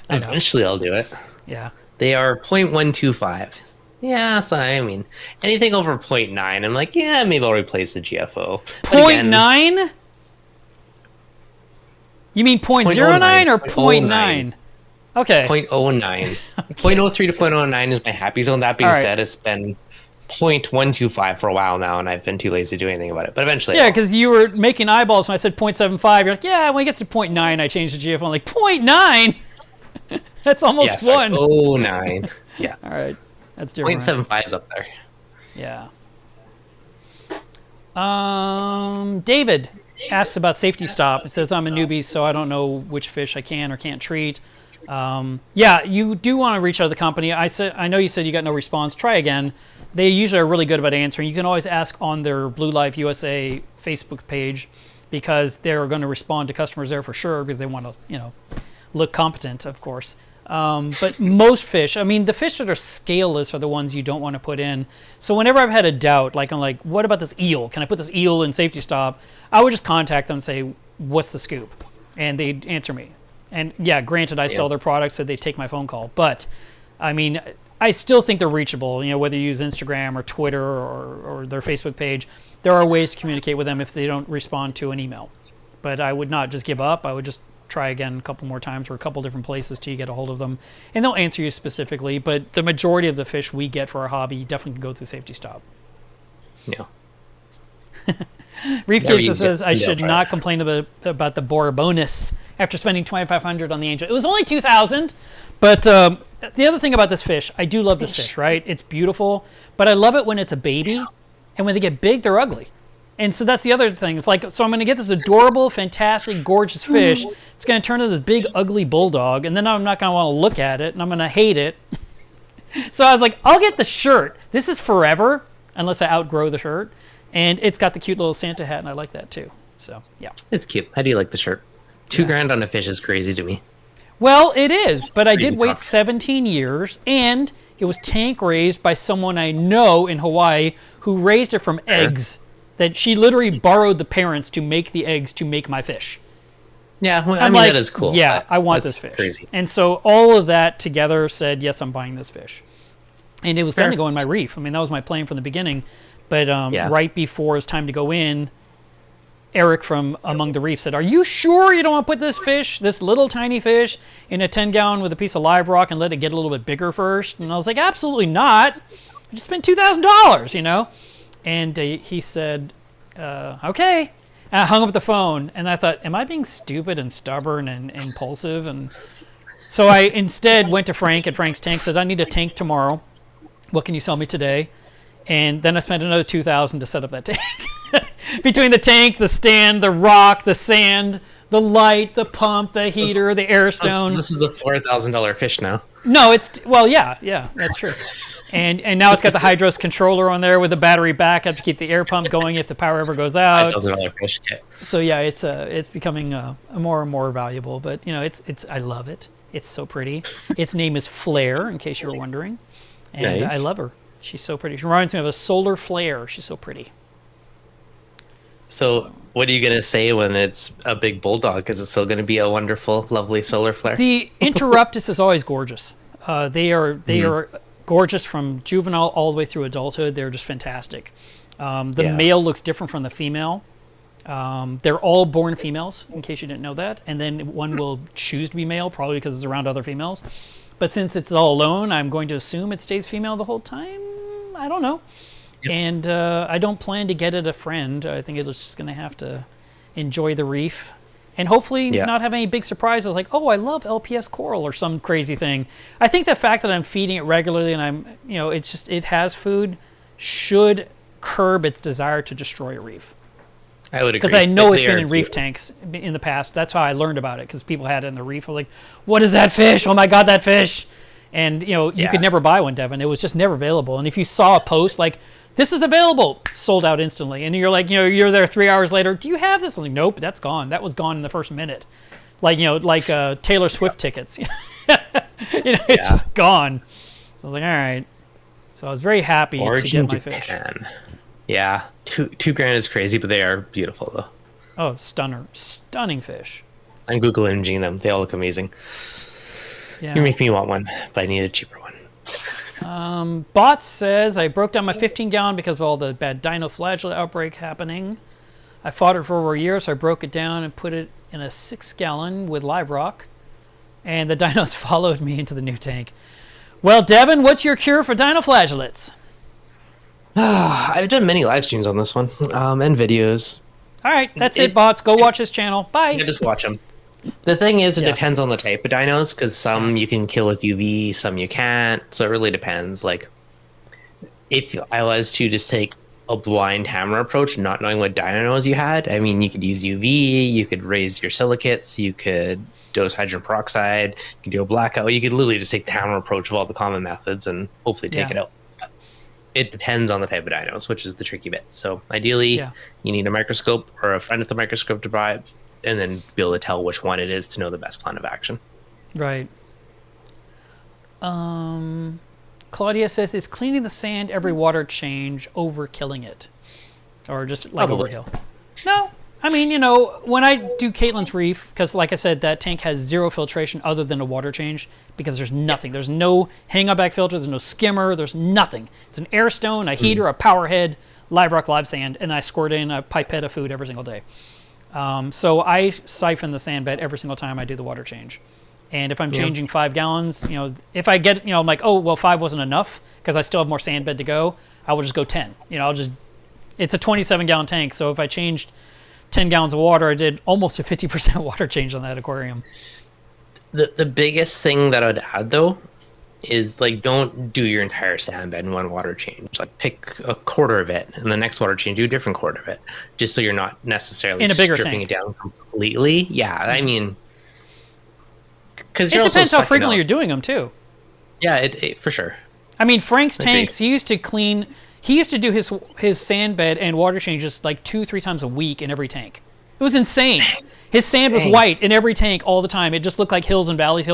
I'll do it.
Yeah.
They are 0.125. Yeah, so I mean, anything over 0.9, I'm like, yeah, maybe I'll replace the GFO.
0.9? You mean 0.09 or 0.9? Okay.
0.09. 0.03 to 0.09 is my happy zone. That being said, it's been 0.125 for a while now, and I've been too lazy to do anything about it. But eventually,
yeah, because you were making eyeballs when I said 0.75. You're like, yeah, when it gets to 0.9, I changed the GFO. I'm like, 0.9? That's almost one.
0.09. Yeah.
All right. That's different.
0.75 is up there.
Yeah. David asks about safety stop. It says I'm a newbie, so I don't know which fish I can or can't treat. Yeah, you do want to reach out to the company. I know you said you got no response. Try again. They usually are really good about answering. You can always ask on their Blue Life USA Facebook page because they're going to respond to customers there for sure because they want to, look competent, of course. But most fish, I mean, the fish that are scaleless are the ones you don't want to put in. So whenever I've had a doubt, like I'm like, what about this eel? Can I put this eel in safety stop? I would just contact them and say, what's the scoop? And they'd answer me. And yeah, granted, I sell their products, so they take my phone call. But I mean, I still think they're reachable. Whether you use Instagram or Twitter or their Facebook page, there are ways to communicate with them if they don't respond to an email. But I would not just give up. I would just try again a couple more times or a couple different places till you get a hold of them, and they'll answer you specifically. But the majority of the fish we get for our hobby definitely can go through safety stop.
Yeah.
Reef Case says I should not complain about the Bora bonus after spending $2,500 on the Angel. It was only $2,000, but the other thing about this fish, I do love this fish, right? It's beautiful, but I love it when it's a baby, and when they get big, they're ugly. And so that's the other thing. It's like, so I'm going to get this adorable, fantastic, gorgeous fish. It's going to turn into this big, ugly bulldog, and then I'm not going to want to look at it, and I'm going to hate it. So I was like, I'll get the shirt. This is forever, unless I outgrow the shirt. And it's got the cute little Santa hat, and I like that too. So, yeah.
It's cute. How do you like the shirt? $2,000 on a fish is crazy to me.
Well, it is, but I did wait 17 years, and it was tank raised by someone I know in Hawaii who raised it from eggs. That she literally borrowed the parents to make the eggs to make my fish.
Yeah, well, I mean, that is cool.
Yeah, I want this fish.
Crazy.
And so all of that together said, yes, I'm buying this fish. And it was going to go in my reef. I mean, that was my plan from the beginning. But right before it's time to go in, Eric from Among the Reef said, are you sure you don't want to put this fish, this little tiny fish, in a 10-gallon with a piece of live rock and let it get a little bit bigger first? And I was like, absolutely not. I just spent $2,000, And he said, okay. And I hung up the phone, and I thought, am I being stupid and stubborn and impulsive? And so I instead went to Frank at Frank's Tank, said, I need a tank tomorrow. What can you sell me today? And then I spent another $2,000 to set up that tank. Between the tank, the stand, the rock, the sand, the light, the pump, the heater, the air stone.
This is a $4,000 fish now.
No, yeah, that's true. And now it's got the Hydros controller on there with the battery backup to keep the air pump going if the power ever goes out.
$5,000 fish kit.
So yeah, it's becoming more and more valuable. But it's I love it. It's so pretty. Its name is Flare, in case you were wondering, and nice. I love her. She's so pretty. She reminds me of a solar flare. She's so pretty.
So what are you going to say when it's a big bulldog? Is it still going to be a wonderful, lovely solar flare?
The Interruptus is always gorgeous. They are gorgeous from juvenile all the way through adulthood. They're just fantastic. The male looks different from the female. They're all born females, in case you didn't know that. And then one will choose to be male, probably because it's around other females. But since it's all alone, I'm going to assume it stays female the whole time. I don't know. Yep. And I don't plan to get it a friend. I think it's just going to have to enjoy the reef. And hopefully not have any big surprises like, oh, I love LPS coral or some crazy thing. I think the fact that I'm feeding it regularly and it has food should curb its desire to destroy a reef.
I would agree.
Because I know it's been in reef tanks in the past. That's how I learned about it, because people had it in the reef. I was like, what is that fish? Oh my God, that fish. And, you could never buy one, Devin. It was just never available. And if you saw a post like, this is available, sold out instantly. And you're like, you're there 3 hours later. Do you have this? I'm like, nope, that's gone. That was gone in the first minute. Like, Taylor Swift tickets. It's just gone. So I was like, all right. So I was very happy to get my fish.
Yeah, $2,000 is crazy, but they are beautiful though.
Oh, stunning fish.
I'm Google imaging them. They all look amazing.
Yeah.
You make me want one, but I need a cheaper one.
Bot says, I broke down my 15-gallon because of all the bad dinoflagellate outbreak happening. I fought it for over a year, so I broke it down and put it in a 6-gallon with live rock. And the dinos followed me into the new tank. Well, Devin, what's your cure for dinoflagellates?
I've done many live streams on this one, and videos.
All right, that's it, bots. Go watch his channel. Bye.
Yeah, just watch them. The thing is, it depends on the type of dinos, because some you can kill with UV, some you can't. So it really depends. Like, if I was to just take a blind hammer approach, not knowing what dinos you had, I mean, you could use UV, you could raise your silicates, you could dose hydrogen peroxide, you could do a blackout. You could literally just take the hammer approach of all the common methods and hopefully take it out. It depends on the type of dinos, which is the tricky bit. So ideally, you need a microscope or a friend with a microscope to buy, and then be able to tell which one it is to know the best plan of action.
Right. Claudia says, is cleaning the sand every water change overkilling it? Or just like overkill? No. I mean, when I do Caitlin's Reef, because like I said, that tank has zero filtration other than a water change, because there's nothing. There's no hang-on back filter, there's no skimmer, there's nothing. It's an air stone, a heater, a power head, live rock, live sand, and I squirt in a pipette of food every single day. So I siphon the sand bed every single time I do the water change. And if I'm changing 5 gallons, if I get, I'm like, oh, well, 5 wasn't enough because I still have more sand bed to go, I will just go 10. It's a 27-gallon tank, so if I changed 10 gallons of water, I did almost a 50% water change on that aquarium.
The biggest thing that I would add, though, is like, don't do your entire sand bed in one water change. Like, pick a quarter of it, and the next water change, do a different quarter of it, just so you're not necessarily
in a bigger
stripping
tank.
it down completely. Yeah, I mean, because
it depends how frequently you're doing them, too.
Yeah, it for sure.
I mean, Frank's tanks, he used to do his sand bed and water changes like 2-3 times a week in every tank. It was insane. His sand was white in every tank all the time. It just looked like hills and valleys,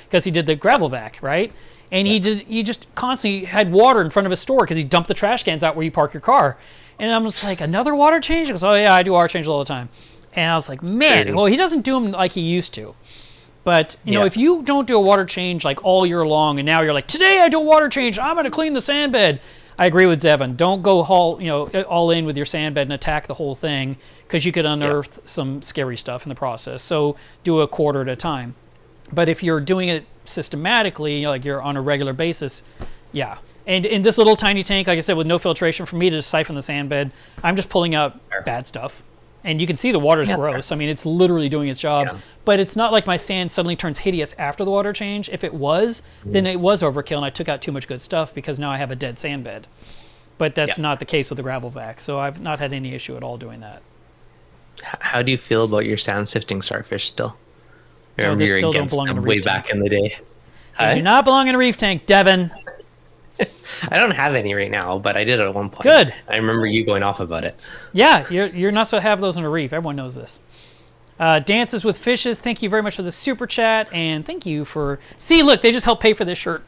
because he did the gravel vac, right? And he just constantly had water in front of his store because he dumped the trash cans out where you park your car. And I'm just like, another water change? He goes, oh yeah, I do water changes all the time. And I was like, man, well, he doesn't do them like he used to. But, if you don't do a water change like all year long, and now you're like, today I do a water change, I'm going to clean the sand bed. I agree with Deven. Don't go all in with your sand bed and attack the whole thing, because you could unearth some scary stuff in the process. So do a quarter at a time. But if you're doing it systematically, like you're on a regular basis, yeah. And in this little tiny tank, like I said, with no filtration, for me to siphon the sand bed, I'm just pulling out bad stuff. And you can see the water's gross. I mean, it's literally doing its job. Yeah. But it's not like my sand suddenly turns hideous after the water change. If it was, then it was overkill, and I took out too much good stuff because now I have a dead sand bed. But that's not the case with the gravel vac. So I've not had any issue at all doing that.
How do you feel about your sand sifting starfish still?
They still don't belong in a reef
way
tank.
Back in the day.
They do not belong in a reef tank, Devin.
I don't have any right now, but I did at one point.
Good.
I remember you going off about it.
Yeah, you're not supposed to have those in a reef. Everyone knows this. Dances with Fishes, thank you very much for the super chat, and thank you for... See, look, they just helped pay for this shirt.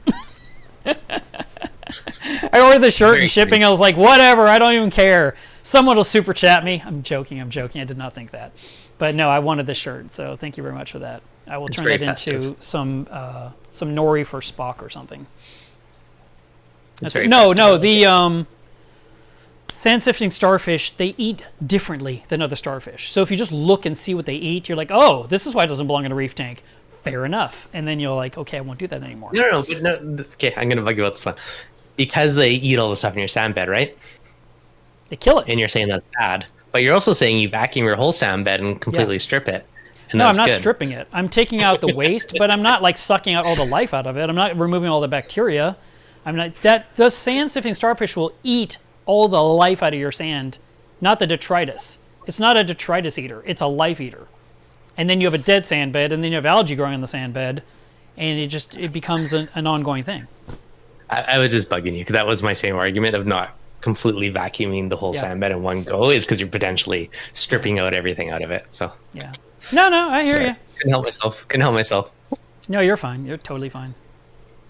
I ordered the shirt and shipping. I was like, whatever, I don't even care. Someone will super chat me. I'm joking. I did not think that. But no, I wanted the shirt, so thank you very much for that. I will turn it into some nori for Spock or something. The sand sifting starfish, they eat differently than other starfish. So if you just look and see what they eat, you're like, oh, this is why it doesn't belong in a reef tank. Fair enough. And then you're like, okay, I won't do that anymore.
No. Okay, I'm going to bug you about this one. Because they eat all the stuff in your sand bed, right?
They kill it.
And you're saying that's bad. But you're also saying you vacuum your whole sand bed and completely strip it. And
no, I'm not stripping it. I'm taking out the waste, but I'm not like sucking out all the life out of it. I'm not removing all the bacteria. The sand sifting starfish will eat all the life out of your sand, not the detritus. It's not a detritus eater. It's a life eater. And then you have a dead sand bed, and then you have algae growing on the sand bed, and it becomes an ongoing thing.
I was just bugging you because that was my same argument of not completely vacuuming the whole sand bed in one go, is because you're potentially stripping out everything out of it. So
yeah, no, I hear you.
Couldn't help myself.
No, you're fine. You're totally fine.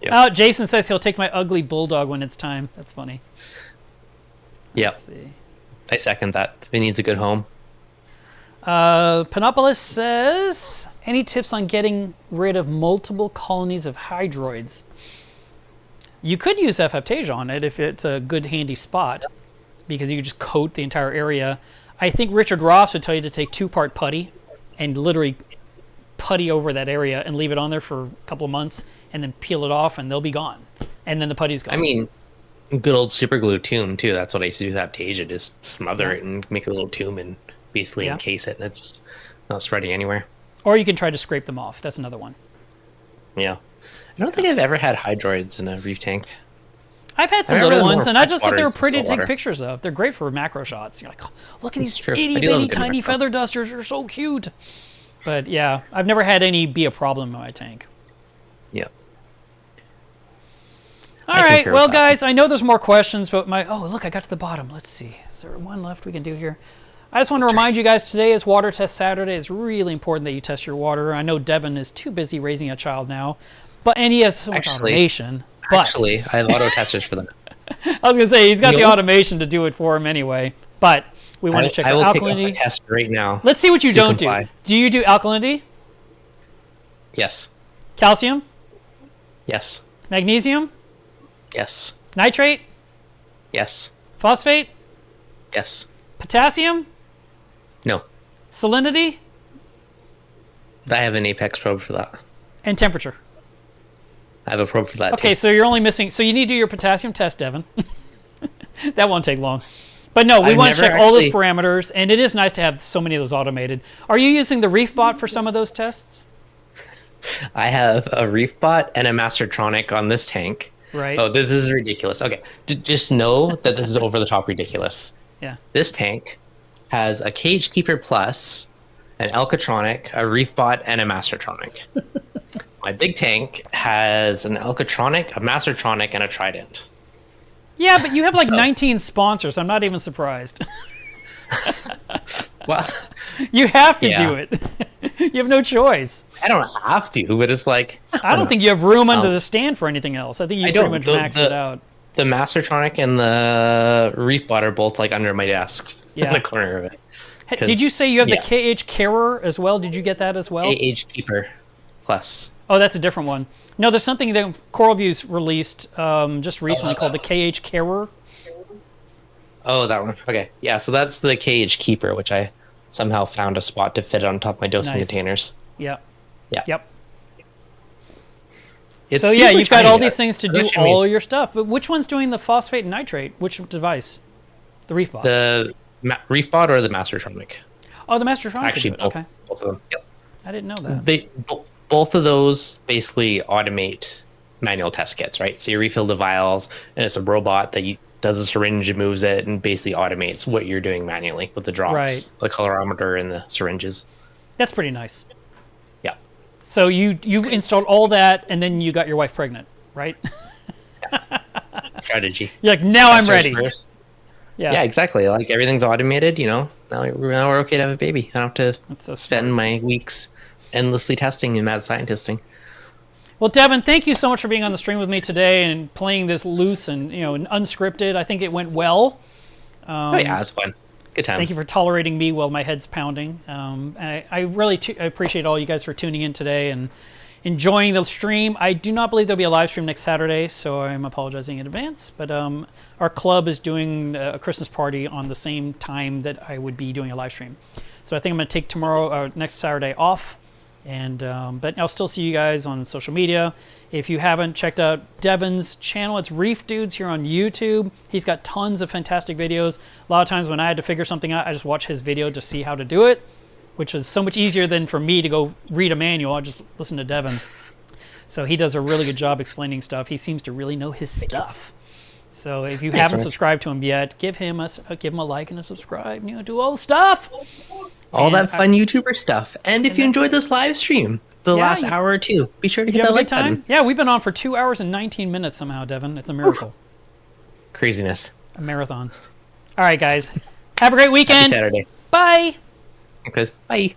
Yeah.
Jason says he'll take my ugly bulldog when it's time. That's funny.
Yeah,
See.
I second that. He needs a good home.
Panopolis says, any tips on getting rid of multiple colonies of hydroids? You could use F-Aptasia on it if it's a good handy spot, because you could just coat the entire area. I think Richard Ross would tell you to take 2-part putty and literally putty over that area and leave it on there for a couple of months and then peel it off and they'll be gone. And then the putty's gone.
I mean, good old super glue tomb too. That's what I used to do with Aptasia. Just smother it and make a little tomb and basically encase it, and it's not spreading anywhere.
Or you can try to scrape them off. That's another one.
Yeah. I don't think I've ever had hydroids in a reef tank.
I've had some little ones, and I just thought they were pretty to take pictures of. They're great for macro shots. You're like, oh, look at these itty bitty tiny feather dusters. They're so cute. But yeah, I've never had any be a problem in my tank.
Yeah.
All right, well, guys, I know there's more questions, but look, I got to the bottom. Let's see. Is there one left we can do here? I just want to remind you guys, today is Water Test Saturday. It's really important that you test your water. I know Deven is too busy raising a child now, and he has so much automation.
Actually, I have auto testers for them.
I was going to say, he's got the automation to do it for him anyway, but we want to check out alkalinity.
I will kick off a test right now.
Let's see what you don't do. Do you do alkalinity?
Yes.
Calcium?
Yes.
Magnesium?
Yes.
Nitrate?
Yes.
Phosphate?
Yes.
Potassium?
No.
Salinity?
I have an Apex probe for that.
And temperature?
I have a probe for that
Okay,
too.
so you're only missing... So you need to do your potassium test, Deven. That won't take long. But no, we want to check all those parameters, and it is nice to have so many of those automated. Are you using the Reef bot for some of those tests?
I have a Reef bot and a Mastertronic on this tank.
Right.
Oh, this is ridiculous. Okay, just know that this is over the top ridiculous.
Yeah.
This tank has a Cage Keeper Plus, an Alcatronic, a Reef bot, and a Mastertronic. My big tank has an Alcatronic, a Mastertronic, and a Trident.
Yeah, but you have like 19 sponsors. I'm not even surprised.
Well,
you have to do it. You have no choice.
I don't have to, but it's like...
I don't think you have room under the stand for anything else. I think you pretty much maxed it out.
The Mastertronic and the Reef bot are both like under my desk in the corner of it.
Did you say you have the KH Carer as well? Did you get that as well?
KH Keeper Plus.
Oh, that's a different one. No, there's something that CoralView's released just recently called the KH Carer.
Oh, that one. Okay. Yeah, so that's the KH Keeper, which I somehow found a spot to fit it on top of my dosing containers.
Yeah.
Yeah.
Yep.
It's
so yeah, you've got all these things to do all your stuff. But which one's doing the phosphate and nitrate? Which device? The Reef bot.
The Reef bot or the Mastertronic?
Oh, the Mastertronic.
Actually, both of them. Yep.
I didn't know that.
Both of those basically automate manual test kits, right? So you refill the vials, and it's a robot that does a syringe and moves it, and basically automates what you're doing manually with the drops, the colorimeter, and the syringes.
That's pretty nice.
Yeah.
So you installed all that, and then you got your wife pregnant, right?
Strategy.
You're like, now I'm ready.
First. Yeah, exactly. Like everything's automated, now we're okay to have a baby. I don't have to spend my weeks endlessly testing and mad scientisting.
Well, Deven, thank you so much for being on the stream with me today and playing this loose and unscripted. I think it went well.
Oh yeah, it's fun. Good times.
Thank you for tolerating me while my head's pounding. And I really appreciate all you guys for tuning in today and enjoying the stream. I do not believe there'll be a live stream next Saturday, so I'm apologizing in advance. But our club is doing a Christmas party on the same time that I would be doing a live stream. So I think I'm going to take next Saturday off. And but I'll still see you guys on social media. If you haven't checked out Deven's channel, it's Reef Dudes here on YouTube. He's got tons of fantastic videos. A lot of times when I had to figure something out, I just watch his video to see how to do it, which was so much easier than for me to go read a manual. I just listen to Deven. So he does a really good job explaining stuff. He seems to really know his stuff. So if you haven't subscribed to him yet, give him a like and a subscribe. Do all the stuff.
All that fun YouTuber stuff. And if you enjoyed this live stream, the
Yeah,
last hour or two. Be sure to hit
You have
that
a
like
good time?
button.
Yeah, we've been on for 2 hours and 19 minutes somehow, Devin. It's a miracle.
Craziness.
A marathon. All right, guys. Have a great
Happy
weekend.
Saturday.
Bye.
Because bye.